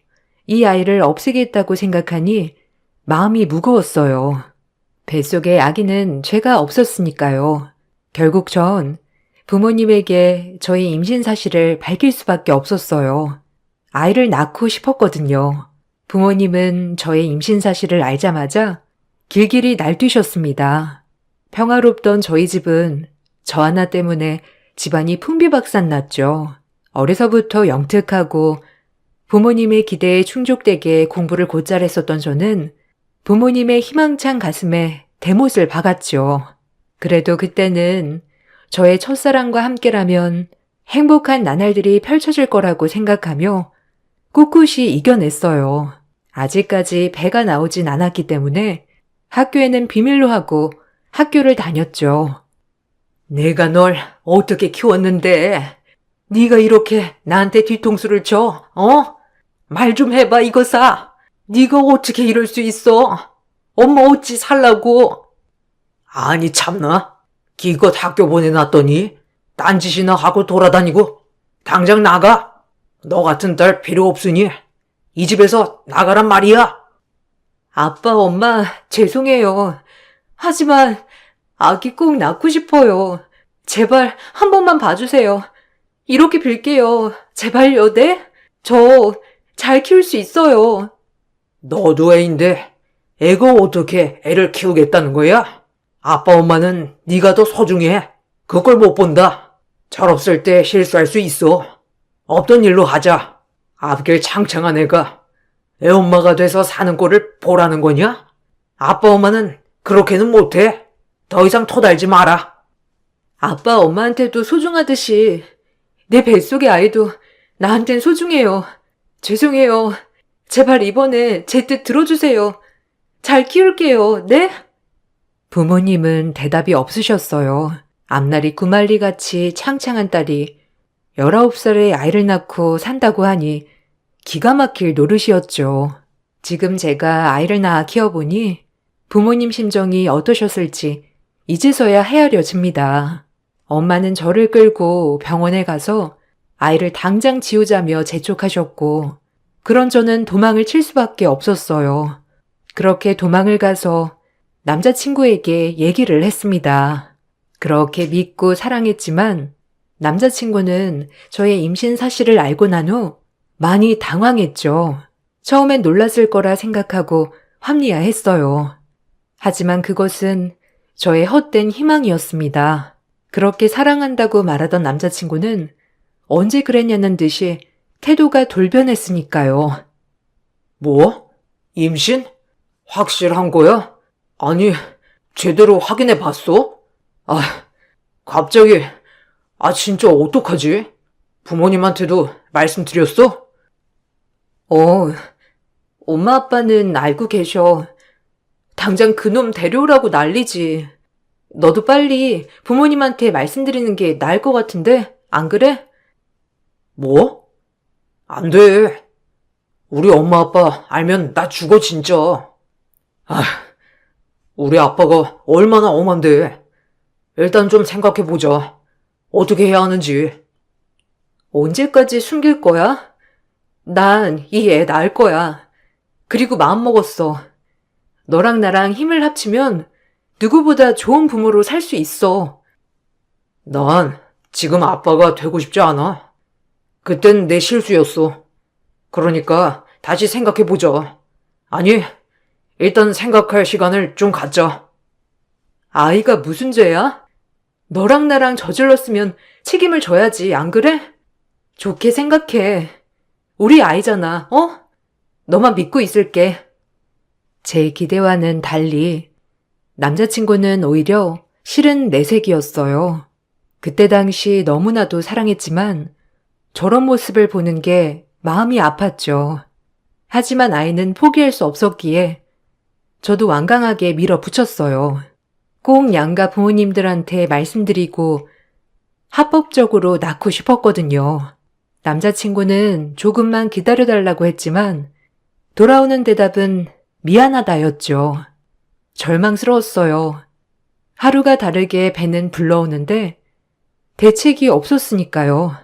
이 아이를 없애겠다고 생각하니 마음이 무거웠어요. 뱃속에 아기는 죄가 없었으니까요. 결국 전 부모님에게 저희 임신 사실을 밝힐 수밖에 없었어요. 아이를 낳고 싶었거든요. 부모님은 저의 임신 사실을 알자마자 길길이 날뛰셨습니다. 평화롭던 저희 집은 저 하나 때문에 집안이 풍비박산 났죠. 어려서부터 영특하고 부모님의 기대에 충족되게 공부를 곧잘 했었던 저는 부모님의 희망찬 가슴에 대못을 박았죠. 그래도 그때는 저의 첫사랑과 함께라면 행복한 나날들이 펼쳐질 거라고 생각하며 꿋꿋이 이겨냈어요. 아직까지 배가 나오진 않았기 때문에 학교에는 비밀로 하고 학교를 다녔죠. 내가 널 어떻게 키웠는데 네가 이렇게 나한테 뒤통수를 쳐? 말 좀 해봐 이거사. 네가 어떻게 이럴 수 있어? 엄마 어찌 살라고? 아니 참나. 기껏 학교 보내놨더니 딴짓이나 하고 돌아다니고 당장 나가. 너 같은 딸 필요 없으니 이 집에서 나가란 말이야. 아빠, 엄마, 죄송해요. 하지만 아기 꼭 낳고 싶어요. 제발 한 번만 봐주세요. 이렇게 빌게요. 제발요, 네? 저 잘 키울 수 있어요. 너도 애인데 애가 어떻게 애를 키우겠다는 거야? 아빠 엄마는 네가 더 소중해. 그걸 못 본다. 철없을 때 실수할 수 있어. 없던 일로 하자. 앞길 창창한 애가 애 엄마가 돼서 사는 꼴을 보라는 거냐? 아빠 엄마는 그렇게는 못해. 더 이상 토달지 마라. 아빠, 엄마한테도 소중하듯이 내 뱃속의 아이도 나한텐 소중해요. 죄송해요. 제발 이번에 제 뜻 들어주세요. 잘 키울게요. 네? 부모님은 대답이 없으셨어요. 앞날이 구말리같이 창창한 딸이 19살에 아이를 낳고 산다고 하니 기가 막힐 노릇이었죠. 지금 제가 아이를 낳아 키워보니 부모님 심정이 어떠셨을지 이제서야 헤아려집니다. 엄마는 저를 끌고 병원에 가서 아이를 당장 지우자며 재촉하셨고 그런 저는 도망을 칠 수밖에 없었어요. 그렇게 도망을 가서 남자친구에게 얘기를 했습니다. 그렇게 믿고 사랑했지만 남자친구는 저의 임신 사실을 알고 난 후 많이 당황했죠. 처음엔 놀랐을 거라 생각하고 합리화했어요. 하지만 그것은 저의 헛된 희망이었습니다. 그렇게 사랑한다고 말하던 남자친구는 언제 그랬냐는 듯이 태도가 돌변했으니까요. 뭐? 임신? 확실한 거야? 아니, 제대로 확인해 봤어? 갑자기, 진짜 어떡하지? 부모님한테도 말씀드렸어? 엄마 아빠는 알고 계셔. 당장 그놈 데려오라고 난리지. 너도 빨리 부모님한테 말씀드리는 게 나을 것 같은데, 안 그래? 뭐? 안 돼. 우리 엄마 아빠 알면 나 죽어 진짜. 우리 아빠가 얼마나 엄한데. 일단 좀 생각해보자. 어떻게 해야 하는지. 언제까지 숨길 거야? 난 이 애 낳을 거야. 그리고 마음먹었어. 너랑 나랑 힘을 합치면 누구보다 좋은 부모로 살 수 있어. 난 지금 아빠가 되고 싶지 않아. 그땐 내 실수였어. 그러니까 다시 생각해보자. 아니, 일단 생각할 시간을 좀 갖자. 아이가 무슨 죄야? 너랑 나랑 저질렀으면 책임을 져야지, 안 그래? 좋게 생각해. 우리 아이잖아, 너만 믿고 있을게. 제 기대와는 달리 남자친구는 오히려 실은 내색이었어요. 그때 당시 너무나도 사랑했지만 저런 모습을 보는 게 마음이 아팠죠. 하지만 아이는 포기할 수 없었기에 저도 완강하게 밀어붙였어요. 꼭 양가 부모님들한테 말씀드리고 합법적으로 낳고 싶었거든요. 남자친구는 조금만 기다려달라고 했지만 돌아오는 대답은 미안하다였죠. 절망스러웠어요. 하루가 다르게 배는 불러오는데 대책이 없었으니까요.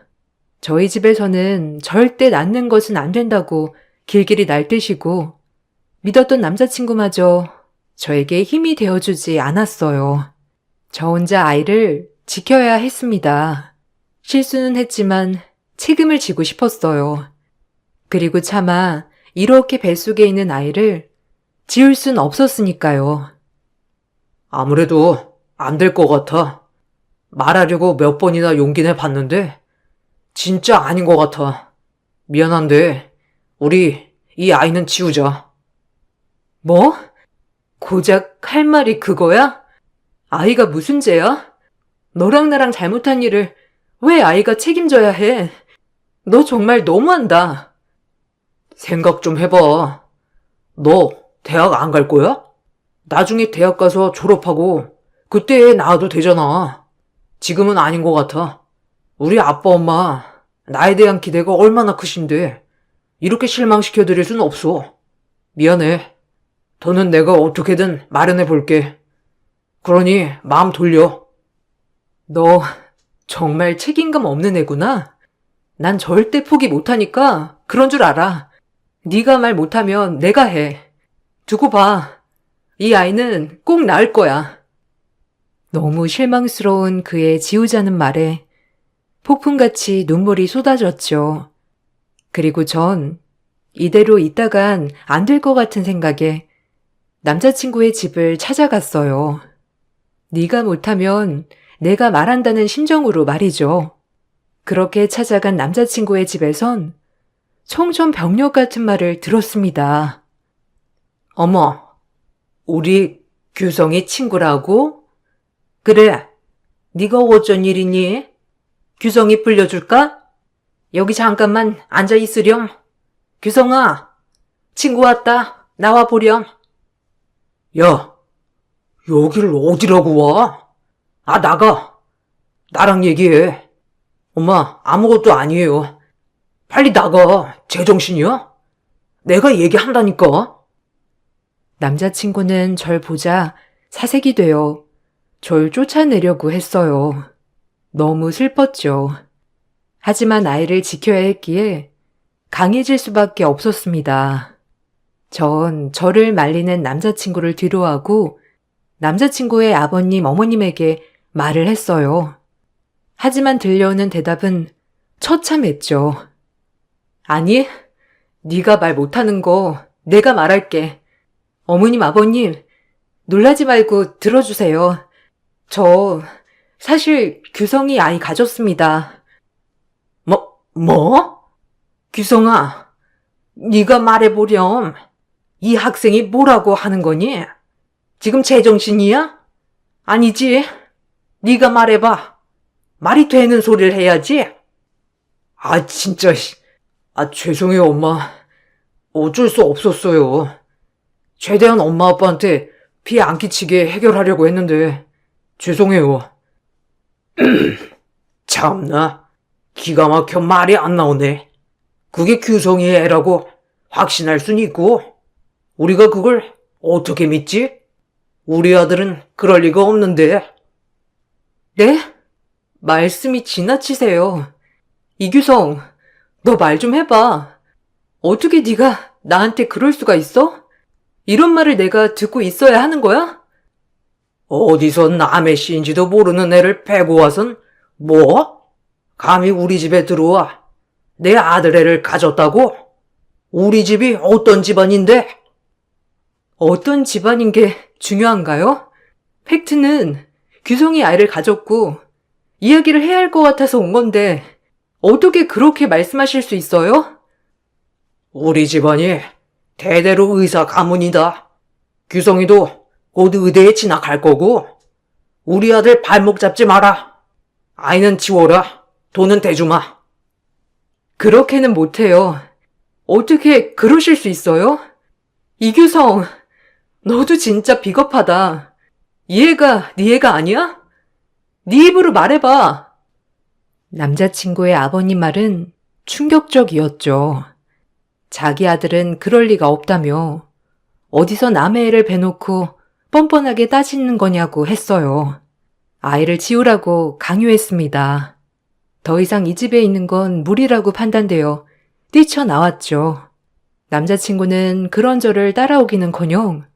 저희 집에서는 절대 낳는 것은 안 된다고 길길이 날뛰시고 믿었던 남자친구마저 저에게 힘이 되어주지 않았어요. 저 혼자 아이를 지켜야 했습니다. 실수는 했지만 책임을 지고 싶었어요. 그리고 차마 이렇게 뱃속에 있는 아이를 지울 순 없었으니까요. 아무래도 안 될 것 같아. 말하려고 몇 번이나 용기 내봤는데 진짜 아닌 것 같아. 미안한데 우리 이 아이는 지우자. 뭐? 고작 할 말이 그거야? 아이가 무슨 죄야? 너랑 나랑 잘못한 일을 왜 아이가 책임져야 해? 너 정말 너무한다. 생각 좀 해봐. 너 대학 안 갈 거야? 나중에 대학 가서 졸업하고 그때 애 낳아도 되잖아. 지금은 아닌 것 같아. 우리 아빠 엄마 나에 대한 기대가 얼마나 크신데 이렇게 실망시켜드릴 순 없어. 미안해. 더는 내가 어떻게든 마련해 볼게. 그러니 마음 돌려. 너 정말 책임감 없는 애구나. 난 절대 포기 못하니까 그런 줄 알아. 네가 말 못하면 내가 해. 두고 봐. 이 아이는 꼭 낳을 거야. 너무 실망스러운 그의 지우자는 말에 폭풍같이 눈물이 쏟아졌죠. 그리고 전 이대로 있다간 안 될 것 같은 생각에 남자친구의 집을 찾아갔어요. 네가 못하면 내가 말한다는 심정으로 말이죠. 그렇게 찾아간 남자친구의 집에선 청천벽력 같은 말을 들었습니다. 어머, 우리 규성이 친구라고? 그래, 네가 어쩐 일이니? 규성이 불려줄까? 여기 잠깐만 앉아 있으렴. 규성아, 친구 왔다. 나와 보렴. 야, 여길 어디라고 와? 아, 나가. 나랑 얘기해. 엄마, 아무것도 아니에요. 빨리 나가. 제정신이야? 내가 얘기한다니까. 남자친구는 절 보자 사색이 되어 절 쫓아내려고 했어요. 너무 슬펐죠. 하지만 아이를 지켜야 했기에 강해질 수밖에 없었습니다. 전 저를 말리는 남자친구를 뒤로하고 남자친구의 아버님, 어머님에게 말을 했어요. 하지만 들려오는 대답은 처참했죠. 아니, 네가 말 못하는 거 내가 말할게. 어머님, 아버님, 놀라지 말고 들어주세요. 저 사실 규성이 아이 가졌습니다. 뭐? 규성아, 네가 말해보렴. 이 학생이 뭐라고 하는 거니? 지금 제정신이야? 아니지. 네가 말해봐. 말이 되는 소리를 해야지. 아, 진짜. 죄송해요, 엄마. 어쩔 수 없었어요. 최대한 엄마 아빠한테 피해 안 끼치게 해결하려고 했는데 죄송해요. 참나, 기가 막혀 말이 안 나오네. 그게 규성이의 애라고 확신할 순 있고 우리가 그걸 어떻게 믿지? 우리 아들은 그럴 리가 없는데. 네? 말씀이 지나치세요. 이규성, 너 말 좀 해봐. 어떻게 네가 나한테 그럴 수가 있어? 이런 말을 내가 듣고 있어야 하는 거야? 어디서 남의 씨인지도 모르는 애를 패고 와선 뭐? 감히 우리 집에 들어와 내 아들 애를 가졌다고? 우리 집이 어떤 집안인데? 어떤 집안인 게 중요한가요? 팩트는 규성이 아이를 가졌고 이야기를 해야 할 것 같아서 온 건데 어떻게 그렇게 말씀하실 수 있어요? 우리 집안이 대대로 의사 가문이다. 규성이도 곧 의대에 진학할 거고 우리 아들 발목 잡지 마라. 아이는 지워라. 돈은 대주마. 그렇게는 못해요. 어떻게 그러실 수 있어요? 이규성, 너도 진짜 비겁하다. 이 애가 네 애가 아니야? 네 입으로 말해봐. 남자친구의 아버님 말은 충격적이었죠. 자기 아들은 그럴 리가 없다며 어디서 남의 애를 베놓고 뻔뻔하게 따지는 거냐고 했어요. 아이를 지우라고 강요했습니다. 더 이상 이 집에 있는 건 무리라고 판단되어 뛰쳐나왔죠. 남자친구는 그런 저를 따라오기는커녕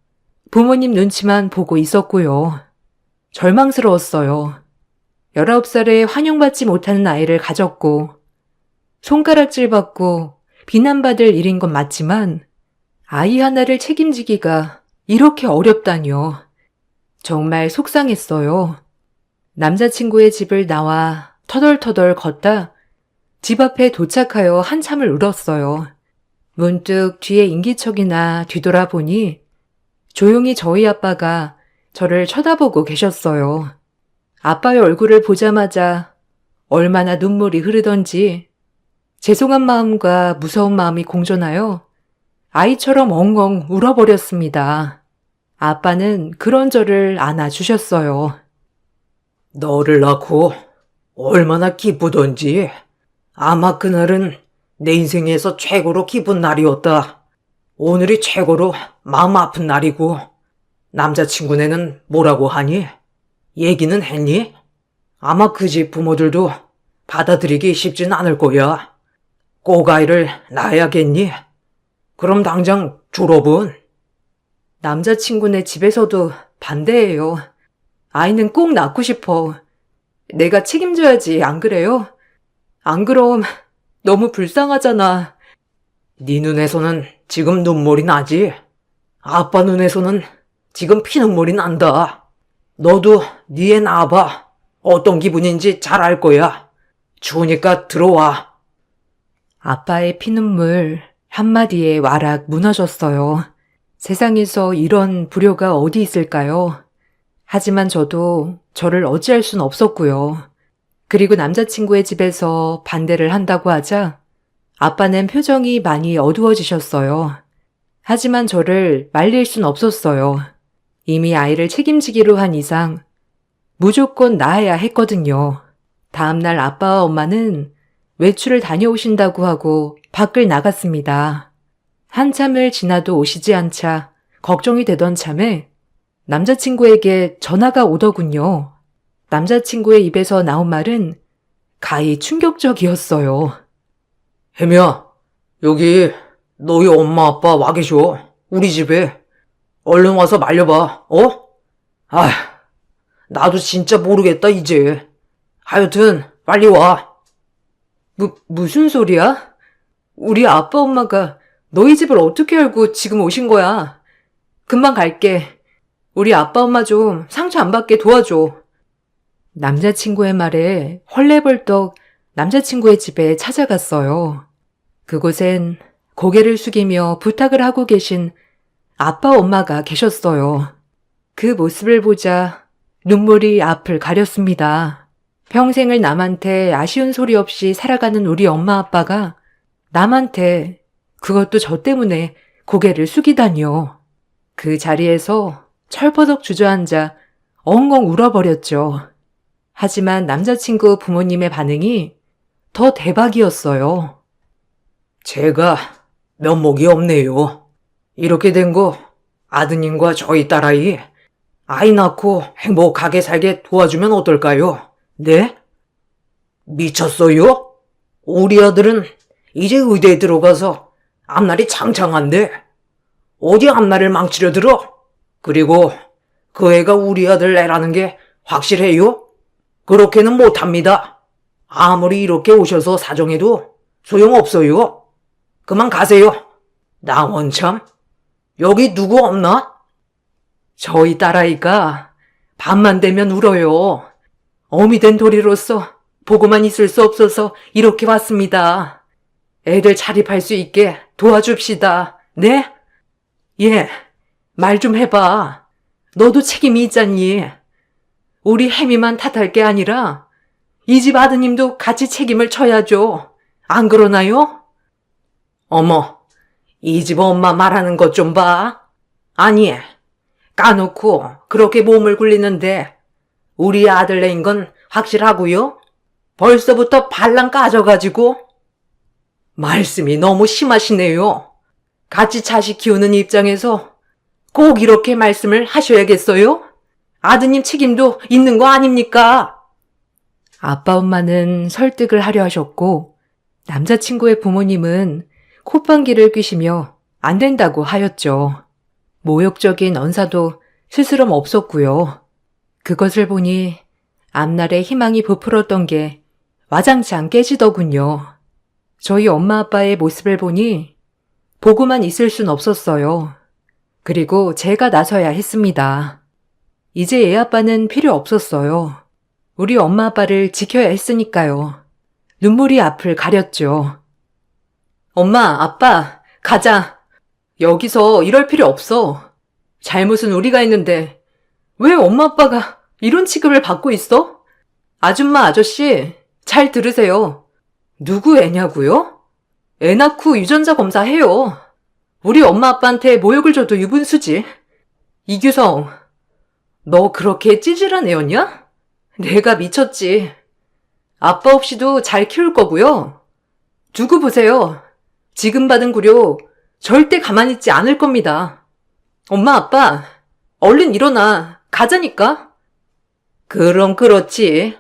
부모님 눈치만 보고 있었고요. 절망스러웠어요. 19살에 환영받지 못하는 아이를 가졌고 손가락질 받고 비난받을 일인 건 맞지만 아이 하나를 책임지기가 이렇게 어렵다뇨. 정말 속상했어요. 남자친구의 집을 나와 터덜터덜 걷다 집 앞에 도착하여 한참을 울었어요. 문득 뒤에 인기척이나 뒤돌아보니 조용히 저희 아빠가 저를 쳐다보고 계셨어요. 아빠의 얼굴을 보자마자 얼마나 눈물이 흐르던지 죄송한 마음과 무서운 마음이 공존하여 아이처럼 엉엉 울어버렸습니다. 아빠는 그런 저를 안아주셨어요. 너를 낳고 얼마나 기쁘던지. 아마 그날은 내 인생에서 최고로 기쁜 날이었다. 오늘이 최고로 마음 아픈 날이고, 남자친구네는 뭐라고 하니? 얘기는 했니? 아마 그 집 부모들도 받아들이기 쉽진 않을 거야. 꼭 아이를 낳아야겠니? 그럼 당장 졸업은? 남자친구네 집에서도 반대해요. 아이는 꼭 낳고 싶어. 내가 책임져야지, 안 그래요? 안 그럼 너무 불쌍하잖아. 네 눈에서는 지금 눈물이 나지? 아빠 눈에서는 지금 피눈물이 난다. 너도 네 애 낳아봐. 어떤 기분인지 잘 알 거야. 추우니까 들어와. 아빠의 피눈물 한마디에 와락 무너졌어요. 세상에서 이런 불효가 어디 있을까요? 하지만 저도 저를 어찌할 순 없었고요. 그리고 남자친구의 집에서 반대를 한다고 하자 아빠는 표정이 많이 어두워지셨어요. 하지만 저를 말릴 순 없었어요. 이미 아이를 책임지기로 한 이상 무조건 낳아야 했거든요. 다음날 아빠와 엄마는 외출을 다녀오신다고 하고 밖을 나갔습니다. 한참을 지나도 오시지 않자 걱정이 되던 참에 남자친구에게 전화가 오더군요. 남자친구의 입에서 나온 말은 가히 충격적이었어요. 혜미야, 여기 너희 엄마 아빠 와 계셔. 우리 집에. 얼른 와서 말려봐. 어? 아, 나도 진짜 모르겠다 이제. 하여튼 빨리 와. 무슨 소리야? 우리 아빠 엄마가 너희 집을 어떻게 알고 지금 오신 거야? 금방 갈게. 우리 아빠 엄마 좀 상처 안 받게 도와줘. 남자친구의 말에 헐레벌떡 남자친구의 집에 찾아갔어요. 그곳엔 고개를 숙이며 부탁을 하고 계신 아빠 엄마가 계셨어요. 그 모습을 보자 눈물이 앞을 가렸습니다. 평생을 남한테 아쉬운 소리 없이 살아가는 우리 엄마 아빠가 남한테, 그것도 저 때문에 고개를 숙이다니요. 그 자리에서 철버덕 주저앉아 엉엉 울어버렸죠. 하지만 남자친구 부모님의 반응이 더 대박이었어요. 제가 면목이 없네요. 이렇게 된 거 아드님과 저희 딸아이 아이 낳고 행복하게 살게 도와주면 어떨까요? 네? 미쳤어요? 우리 아들은 이제 의대에 들어가서 앞날이 창창한데 어디 앞날을 망치려 들어? 그리고 그 애가 우리 아들 애라는 게 확실해요? 그렇게는 못합니다. 아무리 이렇게 오셔서 사정해도 소용없어요. 그만 가세요. 나 원참. 여기 누구 없나? 저희 딸아이가 밤만 되면 울어요. 어미 된 도리로서 보고만 있을 수 없어서 이렇게 왔습니다. 애들 자립할 수 있게 도와줍시다. 네? 예, 말 좀 해봐. 너도 책임이 있잖니. 우리 혜미만 탓할 게 아니라 이 집 아드님도 같이 책임을 져야죠. 안 그러나요? 어머, 이 집 엄마 말하는 것 좀 봐. 아니, 까놓고 그렇게 몸을 굴리는데 우리 아들 내인 건 확실하고요? 벌써부터 발랑 까져가지고. 말씀이 너무 심하시네요. 같이 자식 키우는 입장에서 꼭 이렇게 말씀을 하셔야겠어요? 아드님 책임도 있는 거 아닙니까? 아빠 엄마는 설득을 하려 하셨고 남자친구의 부모님은 콧방귀를 뀌시며 안 된다고 하였죠. 모욕적인 언사도 스스럼 없었고요. 그것을 보니 앞날에 희망이 부풀었던 게 와장창 깨지더군요. 저희 엄마 아빠의 모습을 보니 보고만 있을 순 없었어요. 그리고 제가 나서야 했습니다. 이제 애 아빠는 필요 없었어요. 우리 엄마 아빠를 지켜야 했으니까요. 눈물이 앞을 가렸죠. 엄마, 아빠, 가자. 여기서 이럴 필요 없어. 잘못은 우리가 했는데 왜 엄마 아빠가 이런 취급을 받고 있어? 아줌마, 아저씨, 잘 들으세요. 누구 애냐고요? 애 낳고 유전자 검사해요. 우리 엄마 아빠한테 모욕을 줘도 유분수지. 이규성, 너 그렇게 찌질한 애였냐? 내가 미쳤지. 아빠 없이도 잘 키울 거고요. 두고 보세요. 지금 받은 구료 절대 가만히 있지 않을 겁니다. 엄마, 아빠, 얼른 일어나. 가자니까. 그럼 그렇지.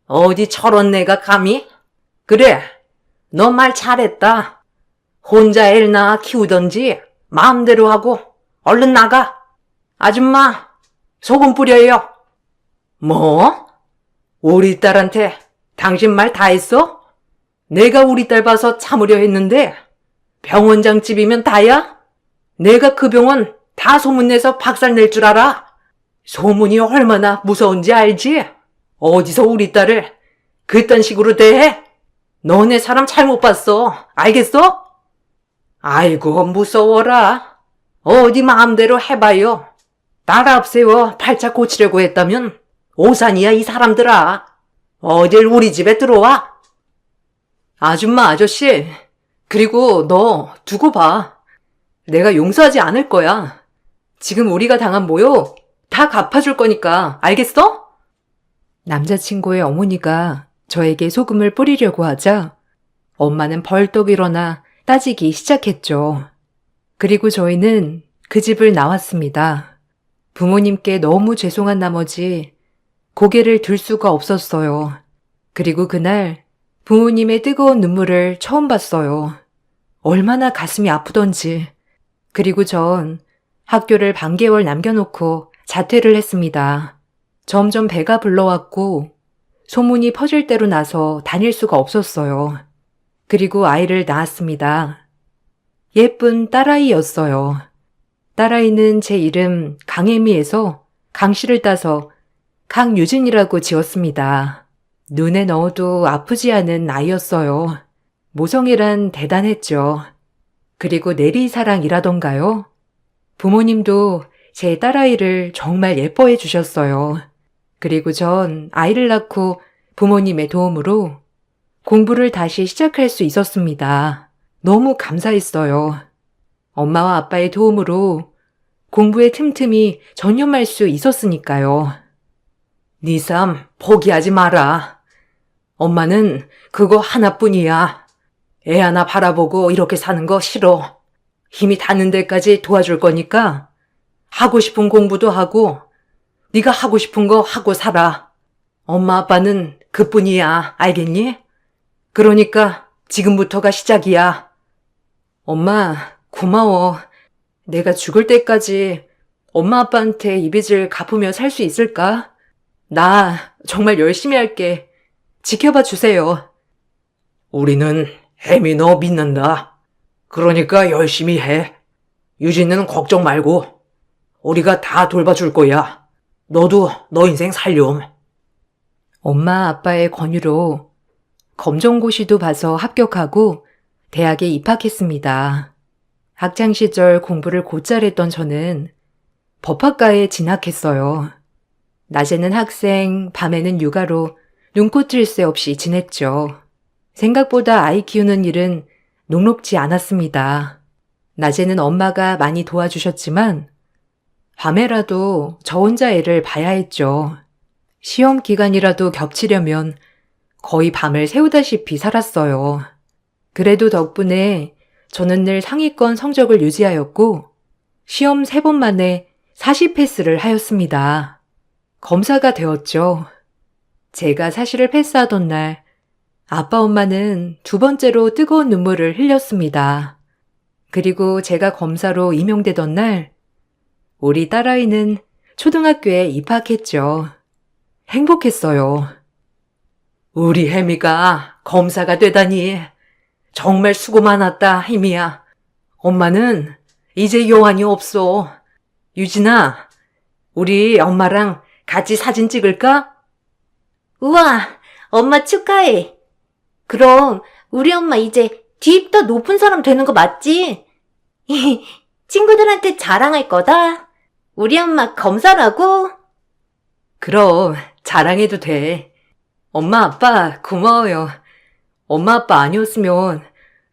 어디 저런 내가 감히? 그래, 너 말 잘했다. 혼자 애를 낳아 키우던지 마음대로 하고 얼른 나가. 아줌마, 소금 뿌려요. 뭐? 우리 딸한테 당신 말 다 했어? 내가 우리 딸 봐서 참으려 했는데 병원장집이면 다야? 내가 그 병원 다 소문내서 박살낼 줄 알아? 소문이 얼마나 무서운지 알지? 어디서 우리 딸을 그딴 식으로 대해? 너네 사람 잘못 봤어. 알겠어? 아이고, 무서워라. 어디 마음대로 해봐요. 딸 앞세워 팔자 고치려고 했다면 오산이야, 이 사람들아. 어딜 우리 집에 들어와? 아줌마, 아저씨, 그리고 너 두고 봐. 내가 용서하지 않을 거야. 지금 우리가 당한 모욕 다 갚아줄 거니까, 알겠어? 남자친구의 어머니가 저에게 소금을 뿌리려고 하자 엄마는 벌떡 일어나 따지기 시작했죠. 그리고 저희는 그 집을 나왔습니다. 부모님께 너무 죄송한 나머지 고개를 들 수가 없었어요. 그리고 그날 부모님의 뜨거운 눈물을 처음 봤어요. 얼마나 가슴이 아프던지. 그리고 전 학교를 반개월 남겨놓고 자퇴를 했습니다. 점점 배가 불러왔고 소문이 퍼질 대로 나서 다닐 수가 없었어요. 그리고 아이를 낳았습니다. 예쁜 딸아이였어요. 딸아이는 제 이름 강혜미에서 강씨를 따서 강유진이라고 지었습니다. 눈에 넣어도 아프지 않은 아이였어요. 모성애란 대단했죠. 그리고 내리사랑이라던가요. 부모님도 제 딸아이를 정말 예뻐해 주셨어요. 그리고 전 아이를 낳고 부모님의 도움으로 공부를 다시 시작할 수 있었습니다. 너무 감사했어요. 엄마와 아빠의 도움으로 공부에 틈틈이 전념할 수 있었으니까요. 네 삶 포기하지 마라. 엄마는 그거 하나뿐이야. 애 하나 바라보고 이렇게 사는 거 싫어. 힘이 닿는 데까지 도와줄 거니까 하고 싶은 공부도 하고 네가 하고 싶은 거 하고 살아. 엄마 아빠는 그뿐이야. 알겠니? 그러니까 지금부터가 시작이야. 엄마, 고마워. 내가 죽을 때까지 엄마 아빠한테 이 빚을 갚으며 살 수 있을까? 나 정말 열심히 할게. 지켜봐 주세요. 우리는 혜미 너 믿는다. 그러니까 열심히 해. 유진은 걱정 말고 우리가 다 돌봐줄 거야. 너도 너 인생 살렴. 엄마 아빠의 권유로 검정고시도 봐서 합격하고 대학에 입학했습니다. 학창시절 공부를 곧잘 했던 저는 법학과에 진학했어요. 낮에는 학생, 밤에는 육아로 눈코 뜰 새 없이 지냈죠. 생각보다 아이 키우는 일은 녹록지 않았습니다. 낮에는 엄마가 많이 도와주셨지만 밤에라도 저 혼자 애를 봐야 했죠. 시험 기간이라도 겹치려면 거의 밤을 새우다시피 살았어요. 그래도 덕분에 저는 늘 상위권 성적을 유지하였고 시험 3번 만에 40패스를 하였습니다. 검사가 되었죠. 제가 사실을 패스하던 날 아빠 엄마는 2번째로 뜨거운 눈물을 흘렸습니다. 그리고 제가 검사로 임용되던 날 우리 딸아이는 초등학교에 입학했죠. 행복했어요. 우리 혜미가 검사가 되다니 정말 수고 많았다, 혜미야. 엄마는 이제 요한이 없어. 유진아, 우리 엄마랑 같이 사진 찍을까? 우와, 엄마 축하해. 그럼 우리 엄마 이제 뒤입더 높은 사람 되는 거 맞지? 친구들한테 자랑할 거다. 우리 엄마 검사라고? 그럼 자랑해도 돼. 엄마 아빠 고마워요. 엄마 아빠 아니었으면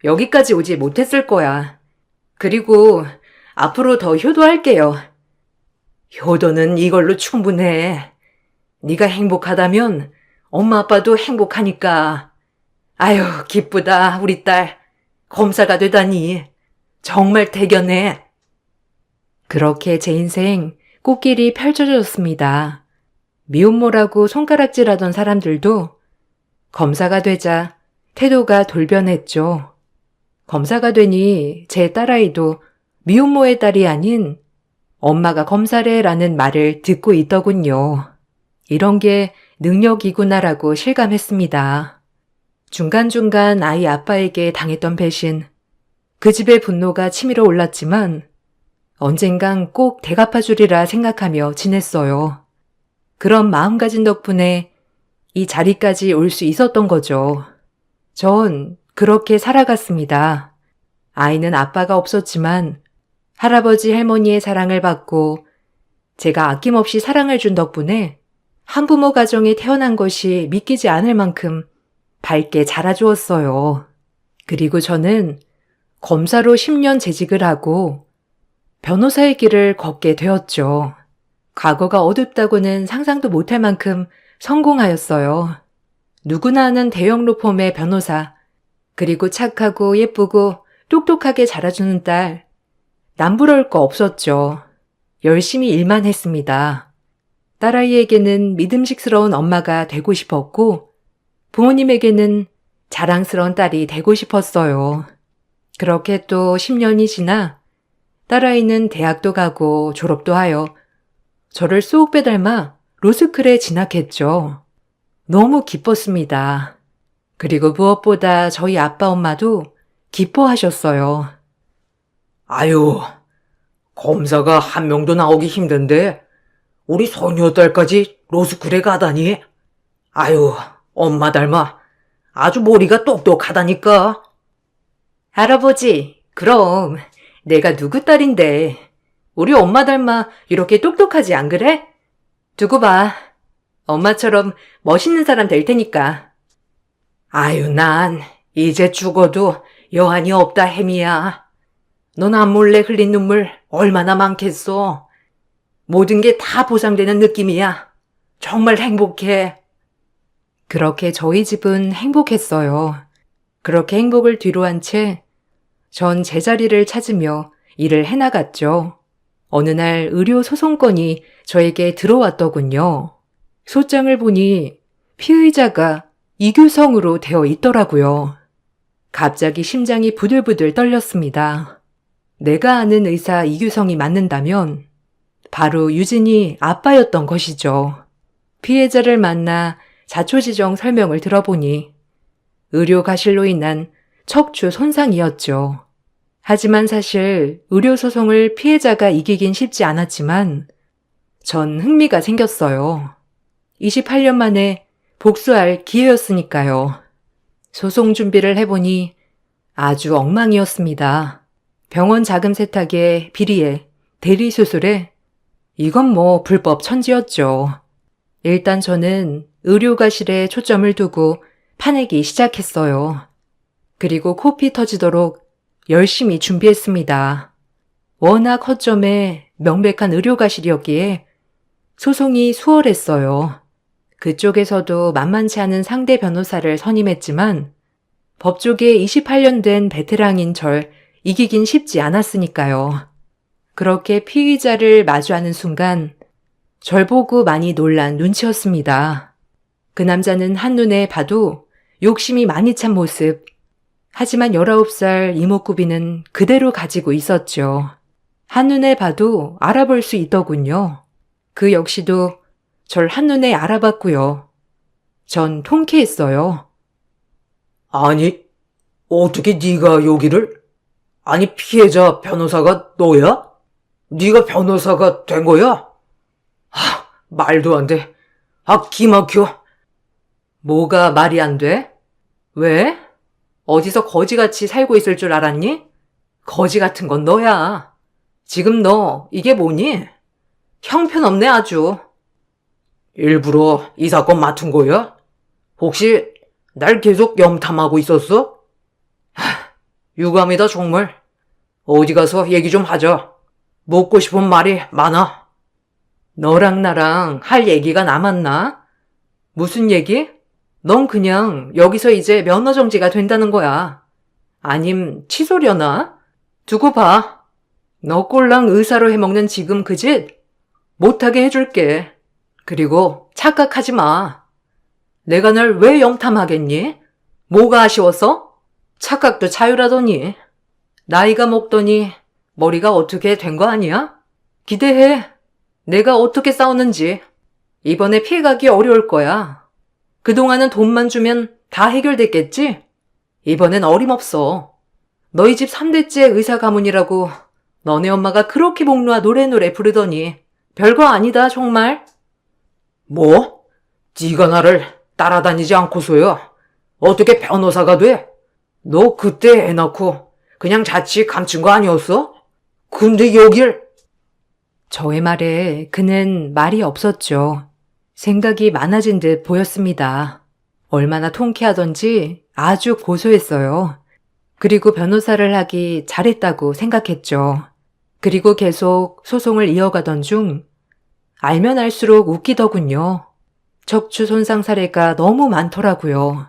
여기까지 오지 못했을 거야. 그리고 앞으로 더 효도할게요. 효도는 이걸로 충분해. 네가 행복하다면 엄마 아빠도 행복하니까. 아유, 기쁘다, 우리 딸. 검사가 되다니. 정말 대견해. 그렇게 제 인생 꽃길이 펼쳐졌습니다. 미혼모라고 손가락질하던 사람들도 검사가 되자 태도가 돌변했죠. 검사가 되니 제 딸아이도 미혼모의 딸이 아닌 엄마가 검사래라는 말을 듣고 있더군요. 이런 게 능력이구나라고 실감했습니다. 중간중간 아이 아빠에게 당했던 배신, 그 집의 분노가 치밀어 올랐지만 언젠간 꼭 대갚아주리라 생각하며 지냈어요. 그런 마음가짐 덕분에 이 자리까지 올 수 있었던 거죠. 전 그렇게 살아갔습니다. 아이는 아빠가 없었지만 할아버지 할머니의 사랑을 받고 제가 아낌없이 사랑을 준 덕분에 한부모 가정에 태어난 것이 믿기지 않을 만큼 밝게 자라주었어요. 그리고 저는 검사로 10년 재직을 하고 변호사의 길을 걷게 되었죠. 과거가 어둡다고는 상상도 못할 만큼 성공하였어요. 누구나 아는 대형 로펌의 변호사, 그리고 착하고 예쁘고 똑똑하게 자라주는 딸, 남부러울 거 없었죠. 열심히 일만 했습니다. 딸아이에게는 믿음직스러운 엄마가 되고 싶었고 부모님에게는 자랑스러운 딸이 되고 싶었어요. 그렇게 또 10년이 지나 딸아이는 대학도 가고 졸업도 하여 저를 쏙 빼닮아 로스쿨에 진학했죠. 너무 기뻤습니다. 그리고 무엇보다 저희 아빠 엄마도 기뻐하셨어요. 아유, 검사가 한 명도 나오기 힘든데 우리 소녀딸까지 로스쿨에 가다니. 아유, 엄마 닮아 아주 머리가 똑똑하다니까. 할아버지, 그럼 내가 누구 딸인데 우리 엄마 닮아 이렇게 똑똑하지 안 그래? 두고 봐. 엄마처럼 멋있는 사람 될 테니까. 아유, 난 이제 죽어도 여한이 없다, 혜미야. 넌 안몰래 흘린 눈물 얼마나 많겠어. 모든 게 다 보상되는 느낌이야. 정말 행복해. 그렇게 저희 집은 행복했어요. 그렇게 행복을 뒤로한 채 전 제자리를 찾으며 일을 해나갔죠. 어느 날 의료 소송건이 저에게 들어왔더군요. 소장을 보니 피의자가 이규성으로 되어 있더라고요. 갑자기 심장이 부들부들 떨렸습니다. 내가 아는 의사 이규성이 맞는다면 바로 유진이 아빠였던 것이죠. 피해자를 만나 자초지정 설명을 들어보니 의료과실로 인한 척추 손상이었죠. 하지만 사실 의료소송을 피해자가 이기긴 쉽지 않았지만 전 흥미가 생겼어요. 28년 만에 복수할 기회였으니까요. 소송 준비를 해보니 아주 엉망이었습니다. 병원 자금 세탁에 비리에 대리수술에 이건 뭐 불법 천지였죠. 일단 저는 의료과실에 초점을 두고 파내기 시작했어요. 그리고 코피 터지도록 열심히 준비했습니다. 워낙 허점에 명백한 의료가실이었기에 소송이 수월했어요. 그쪽에서도 만만치 않은 상대 변호사를 선임했지만 법조계 28년 된 베테랑인 절 이기긴 쉽지 않았으니까요. 그렇게 피의자를 마주하는 순간 절 보고 많이 놀란 눈치였습니다. 그 남자는 한눈에 봐도 욕심이 많이 찬 모습. 하지만 19살 이목구비는 그대로 가지고 있었죠. 한눈에 봐도 알아볼 수 있더군요. 그 역시도 절 한눈에 알아봤고요. 전 통쾌했어요. 아니, 어떻게 네가 여기를? 아니, 피해자 변호사가 너야? 네가 변호사가 된 거야? 말도 안 돼. 기막혀. 뭐가 말이 안 돼? 왜? 어디서 거지같이 살고 있을 줄 알았니? 거지 같은 건 너야. 지금 너 이게 뭐니? 형편없네 아주. 일부러 이 사건 맡은 거야? 혹시 날 계속 염탐하고 있었어? 유감이다 정말. 어디 가서 얘기 좀 하자. 묻고 싶은 말이 많아. 너랑 나랑 할 얘기가 남았나? 무슨 얘기? 넌 그냥 여기서 이제 면허 정지가 된다는 거야. 아님 취소려나? 두고 봐. 너 꼴랑 의사로 해먹는 지금 그 짓 못하게 해줄게. 그리고 착각하지 마. 내가 널 왜 염탐하겠니? 뭐가 아쉬워서? 착각도 자유라더니. 나이가 먹더니 머리가 어떻게 된 거 아니야? 기대해. 내가 어떻게 싸웠는지. 이번에 피해가기 어려울 거야. 그동안은 돈만 주면 다 해결됐겠지? 이번엔 어림없어. 너희 집 3대째 의사 가문이라고 너네 엄마가 그렇게 목 놓아 노래노래 부르더니 별거 아니다 정말. 뭐? 네가 나를 따라다니지 않고서야 어떻게 변호사가 돼? 너 그때 애 낳고 그냥 자칫 감춘 거 아니었어? 근데 여길... 저의 말에 그는 말이 없었죠. 생각이 많아진 듯 보였습니다. 얼마나 통쾌하던지 아주 고소했어요. 그리고 변호사를 하기 잘했다고 생각했죠. 그리고 계속 소송을 이어가던 중 알면 알수록 웃기더군요. 척추 손상 사례가 너무 많더라고요.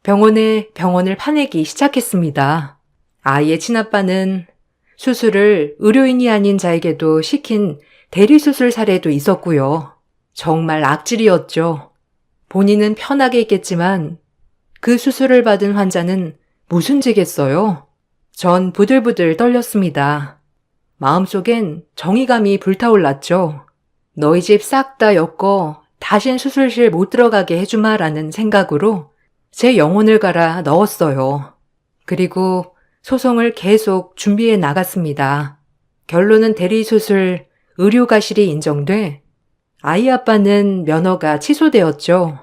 병원을 파내기 시작했습니다. 아이의 친아빠는 수술을 의료인이 아닌 자에게도 시킨 대리수술 사례도 있었고요. 정말 악질이었죠. 본인은 편하게 있겠지만 그 수술을 받은 환자는 무슨 죄겠어요? 전 부들부들 떨렸습니다. 마음속엔 정의감이 불타올랐죠. 너희 집 싹 다 엮어 다신 수술실 못 들어가게 해주마라는 생각으로 제 영혼을 갈아 넣었어요. 그리고 소송을 계속 준비해 나갔습니다. 결론은 대리수술 의료가실이 인정돼 아이 아빠는 면허가 취소되었죠.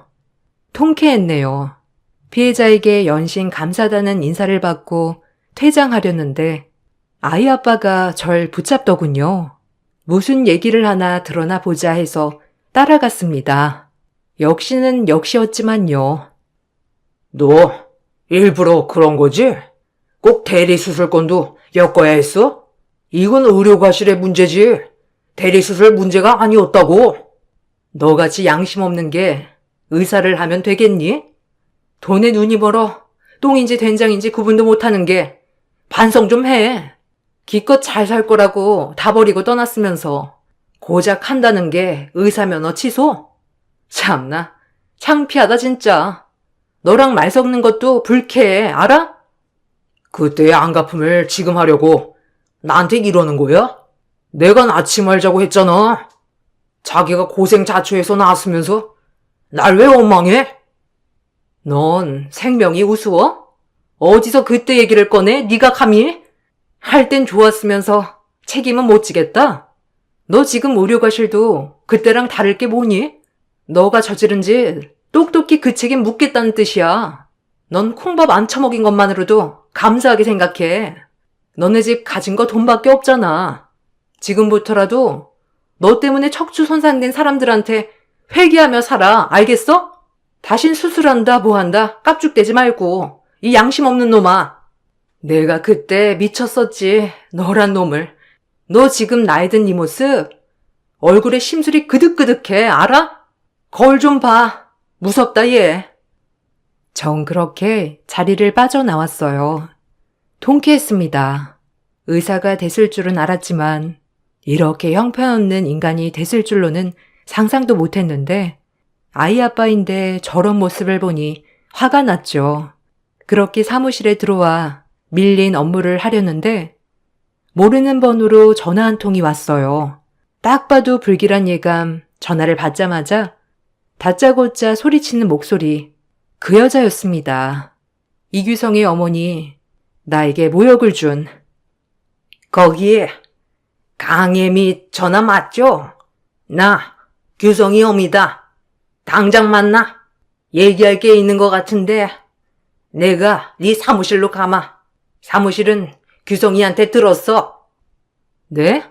통쾌했네요. 피해자에게 연신 감사하다는 인사를 받고 퇴장하려는데 아이 아빠가 절 붙잡더군요. 무슨 얘기를 하나 드러나 보자 해서 따라갔습니다. 역시는 역시였지만요. 너 일부러 그런 거지? 꼭 대리수술권도 엮어야 했어? 이건 의료과실의 문제지. 대리수술 문제가 아니었다고. 너같이 양심 없는 게 의사를 하면 되겠니? 돈에 눈이 멀어 똥인지 된장인지 구분도 못하는 게 반성 좀 해. 기껏 잘 살 거라고 다 버리고 떠났으면서 고작 한다는 게 의사 면허 취소? 참나 창피하다 진짜. 너랑 말 섞는 것도 불쾌해 알아? 그때의 안갚음을 지금 하려고 나한테 이러는 거야? 내가 낳지 말자고 했잖아. 자기가 고생 자초해서 낳았으면서 날 왜 원망해? 넌 생명이 우스워? 어디서 그때 얘기를 꺼내? 네가 감히? 할 땐 좋았으면서 책임은 못 지겠다. 너 지금 의료과실도 그때랑 다를 게 뭐니? 너가 저지른 짓 똑똑히 그 책임 묻겠다는 뜻이야. 넌 콩밥 안 처먹인 것만으로도 감사하게 생각해. 너네 집 가진 거 돈밖에 없잖아. 지금부터라도 너 때문에 척추 손상된 사람들한테 회개하며 살아. 알겠어? 다신 수술한다 뭐한다 깝죽대지 말고 이 양심 없는 놈아. 내가 그때 미쳤었지 너란 놈을. 너 지금 나이 든 네 모습 얼굴에 심술이 그득그득해 알아? 거울 좀 봐. 무섭다 얘. 전 그렇게 자리를 빠져나왔어요. 통쾌했습니다. 의사가 됐을 줄은 알았지만 이렇게 형편없는 인간이 됐을 줄로는 상상도 못했는데 아이 아빠인데 저런 모습을 보니 화가 났죠. 그렇게 사무실에 들어와 밀린 업무를 하려는데 모르는 번호로 전화 한 통이 왔어요. 딱 봐도 불길한 예감. 전화를 받자마자 다짜고짜 소리치는 목소리. 그 여자였습니다. 이규성의 어머니, 나에게 모욕을 준. 거기에 강혜미 전화 맞죠? 나 규성이 엄이다. 당장 만나. 얘기할 게 있는 것 같은데 내가 네 사무실로 가마. 사무실은 규성이한테 들었어. 네?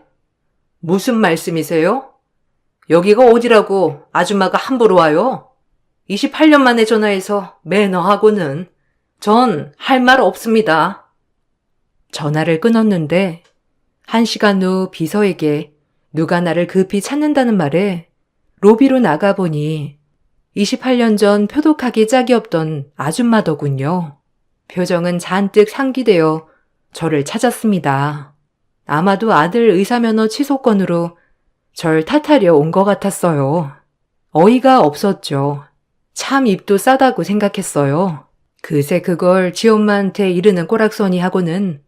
무슨 말씀이세요? 여기가 어디라고 아줌마가 함부로 와요? 28년 만에 전화해서 매너하고는 전 할 말 없습니다. 전화를 끊었는데 1시간 후 비서에게 누가 나를 급히 찾는다는 말에 로비로 나가보니 28년 전 표독하기 짝이 없던 아줌마더군요. 표정은 잔뜩 상기되어 저를 찾았습니다. 아마도 아들 의사면허 취소건으로 절 탓하려 온 것 같았어요. 어이가 없었죠. 참 입도 싸다고 생각했어요. 그새 그걸 지엄마한테 이르는 꼬락서니 하고는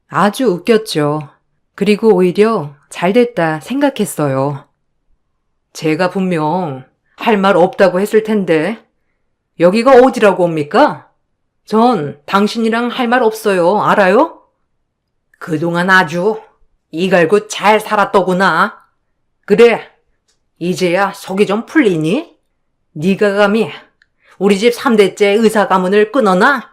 아주 웃겼죠. 그리고 오히려 잘됐다 생각했어요. 제가 분명 할 말 없다고 했을 텐데 여기가 어디라고 옵니까? 전 당신이랑 할 말 없어요. 알아요? 그동안 아주 이갈고 잘 살았더구나. 그래, 이제야 속이 좀 풀리니? 네가 감히 우리 집 3대째 의사 가문을 끊어놔?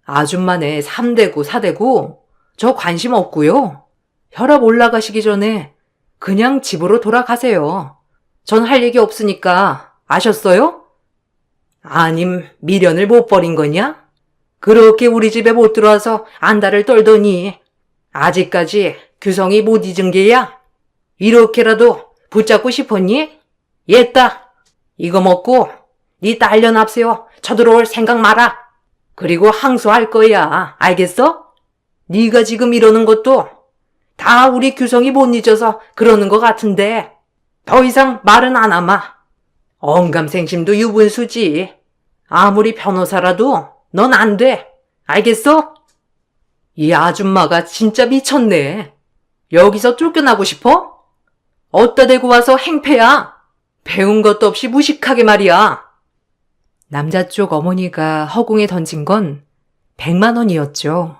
아줌마네 3대고 4대고 저 관심 없고요. 혈압 올라가시기 전에 그냥 집으로 돌아가세요. 전 할 얘기 없으니까 아셨어요? 아님 미련을 못 버린 거냐? 그렇게 우리 집에 못 들어와서 안달을 떨더니 아직까지 규성이 못 잊은 게야? 이렇게라도 붙잡고 싶었니? 옛다. 이거 먹고 네 딸년 앞세워 쳐들어올 생각 마라. 그리고 항소할 거야. 알겠어? 네가 지금 이러는 것도 다 우리 규성이 못 잊어서 그러는 것 같은데 더 이상 말은 안 하마. 언감생심도 유분수지. 아무리 변호사라도 넌 안 돼. 알겠어? 이 아줌마가 진짜 미쳤네. 여기서 쫓겨나고 싶어? 어디다 대고 와서 행패야. 배운 것도 없이 무식하게 말이야. 남자 쪽 어머니가 허공에 던진 건 100만 원이었죠.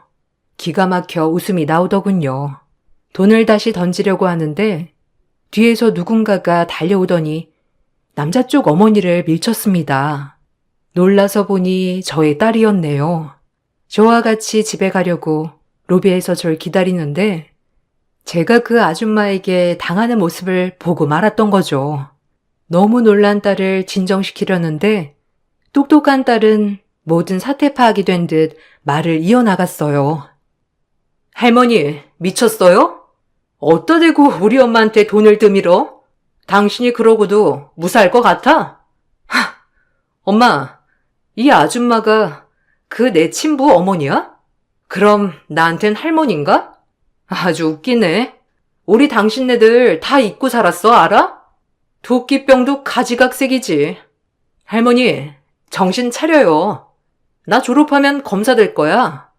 기가 막혀 웃음이 나오더군요. 돈을 다시 던지려고 하는데 뒤에서 누군가가 달려오더니 남자 쪽 어머니를 밀쳤습니다. 놀라서 보니 저의 딸이었네요. 저와 같이 집에 가려고 로비에서 절 기다리는데 제가 그 아줌마에게 당하는 모습을 보고 말았던 거죠. 너무 놀란 딸을 진정시키려는데 똑똑한 딸은 모든 사태 파악이 된 듯 말을 이어나갔어요. 할머니, 미쳤어요? 어디다 대고 우리 엄마한테 돈을 드밀어? 당신이 그러고도 무사할 것 같아? 엄마, 이 아줌마가 그 내 친부 어머니야? 그럼 나한텐 할머니인가? 아주 웃기네. 우리 당신네들 다 잊고 살았어, 알아? 도끼병도 가지각색이지. 할머니, 정신 차려요. 나 졸업하면 검사 될 거야.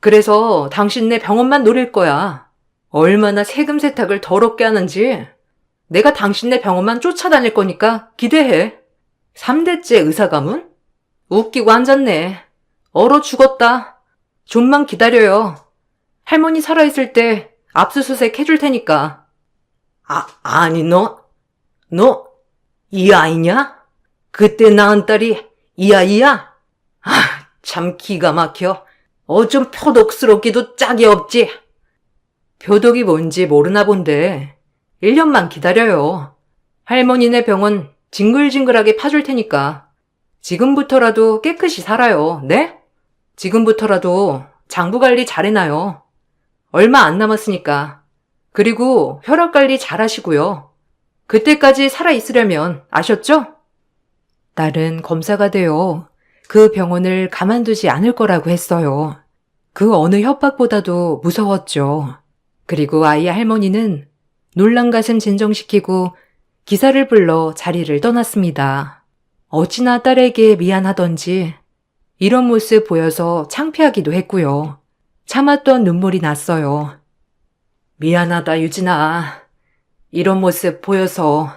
그래서 당신네 병원만 노릴 거야. 얼마나 세금 세탁을 더럽게 하는지. 내가 당신네 병원만 쫓아다닐 거니까 기대해. 3대째 의사 가문? 웃기고 앉았네. 얼어 죽었다. 좀만 기다려요. 할머니 살아있을 때 압수수색 해줄 테니까. 아니 너 이 아이냐? 그때 낳은 딸이 이 아이야? 참 기가 막혀. 어쩜 표독스럽기도 짝이 없지. 표독이 뭔지 모르나 본데 1년만 기다려요. 할머니네 병원 징글징글하게 파줄 테니까 지금부터라도 깨끗이 살아요. 네? 지금부터라도 장부 관리 잘해놔요. 얼마 안 남았으니까. 그리고 혈압 관리 잘 하시고요. 그때까지 살아있으려면 아셨죠? 딸은 검사가 되어 그 병원을 가만두지 않을 거라고 했어요. 그 어느 협박보다도 무서웠죠. 그리고 아이 할머니는 놀란 가슴 진정시키고 기사를 불러 자리를 떠났습니다. 어찌나 딸에게 미안하던지 이런 모습 보여서 창피하기도 했고요. 참았던 눈물이 났어요. 미안하다, 유진아. 이런 모습 보여서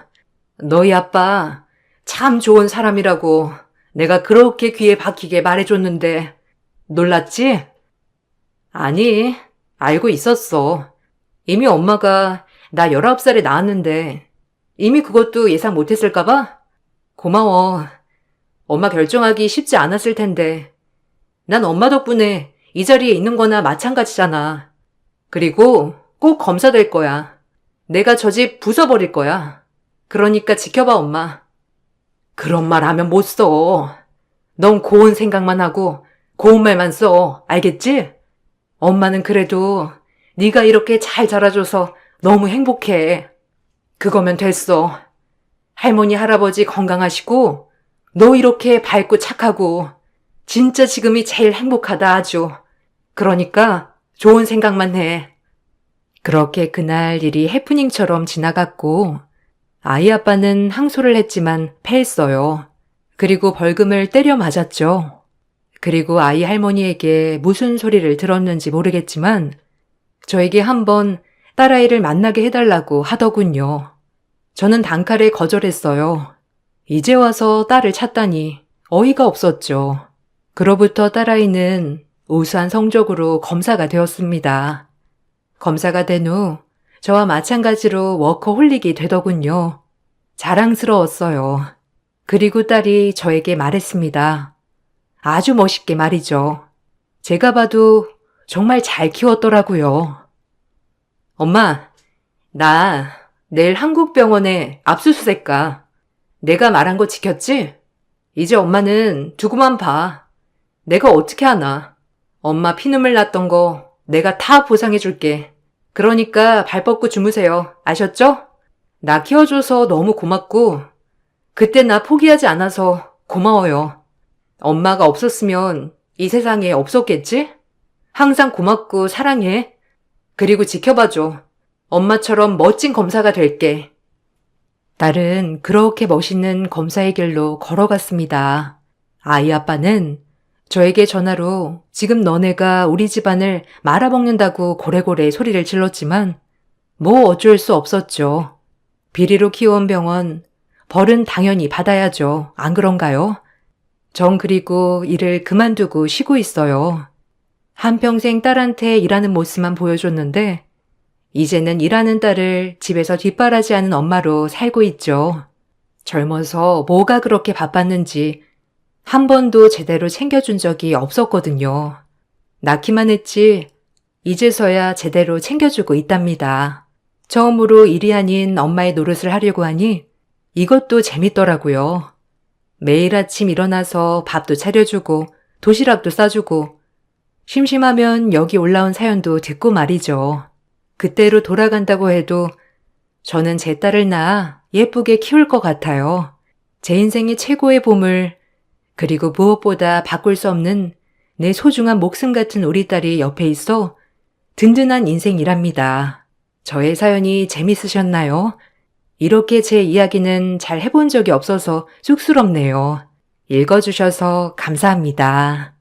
너희 아빠 참 좋은 사람이라고 내가 그렇게 귀에 박히게 말해줬는데 놀랐지? 아니, 알고 있었어. 이미 엄마가 나 19살에 낳았는데 이미 그것도 예상 못했을까봐? 고마워. 엄마 결정하기 쉽지 않았을 텐데 난 엄마 덕분에 이 자리에 있는 거나 마찬가지잖아. 그리고 꼭 검사 될 거야. 내가 저 집 부숴버릴 거야. 그러니까 지켜봐, 엄마. 그런 말 하면 못 써. 넌 고운 생각만 하고 고운 말만 써. 알겠지? 엄마는 그래도 네가 이렇게 잘 자라줘서 너무 행복해. 그거면 됐어. 할머니, 할아버지 건강하시고 너 이렇게 밝고 착하고 진짜 지금이 제일 행복하다 아주. 그러니까 좋은 생각만 해. 그렇게 그날 일이 해프닝처럼 지나갔고 아이 아빠는 항소를 했지만 패했어요. 그리고 벌금을 때려 맞았죠. 그리고 아이 할머니에게 무슨 소리를 들었는지 모르겠지만 저에게 한번 딸아이를 만나게 해달라고 하더군요. 저는 단칼에 거절했어요. 이제 와서 딸을 찾다니 어이가 없었죠. 그로부터 딸아이는 우수한 성적으로 검사가 되었습니다. 검사가 된 후 저와 마찬가지로 워커홀릭이 되더군요. 자랑스러웠어요. 그리고 딸이 저에게 말했습니다. 아주 멋있게 말이죠. 제가 봐도 정말 잘 키웠더라고요. 엄마, 나 내일 한국병원에 압수수색 가. 내가 말한 거 지켰지? 이제 엄마는 두고만 봐. 내가 어떻게 하나. 엄마 피눈물 났던 거 내가 다 보상해 줄게. 그러니까 발 뻗고 주무세요. 아셨죠? 나 키워줘서 너무 고맙고 그때 나 포기하지 않아서 고마워요. 엄마가 없었으면 이 세상에 없었겠지? 항상 고맙고 사랑해. 그리고 지켜봐줘. 엄마처럼 멋진 검사가 될게. 딸은 그렇게 멋있는 검사의 길로 걸어갔습니다. 아이 아빠는 저에게 전화로 지금 너네가 우리 집안을 말아먹는다고 고래고래 소리를 질렀지만 뭐 어쩔 수 없었죠. 비리로 키워온 병원, 벌은 당연히 받아야죠. 안 그런가요? 전 그리고 일을 그만두고 쉬고 있어요. 한평생 딸한테 일하는 모습만 보여줬는데 이제는 일하는 딸을 집에서 뒷바라지하는 엄마로 살고 있죠. 젊어서 뭐가 그렇게 바빴는지 한 번도 제대로 챙겨준 적이 없었거든요. 낳기만 했지 이제서야 제대로 챙겨주고 있답니다. 처음으로 일이 아닌 엄마의 노릇을 하려고 하니 이것도 재밌더라고요. 매일 아침 일어나서 밥도 차려주고 도시락도 싸주고 심심하면 여기 올라온 사연도 듣고 말이죠. 그때로 돌아간다고 해도 저는 제 딸을 낳아 예쁘게 키울 것 같아요. 제 인생의 최고의 보물, 그리고 무엇보다 바꿀 수 없는 내 소중한 목숨 같은 우리 딸이 옆에 있어 든든한 인생이랍니다. 저의 사연이 재밌으셨나요? 이렇게 제 이야기는 잘 해본 적이 없어서 쑥스럽네요. 읽어주셔서 감사합니다.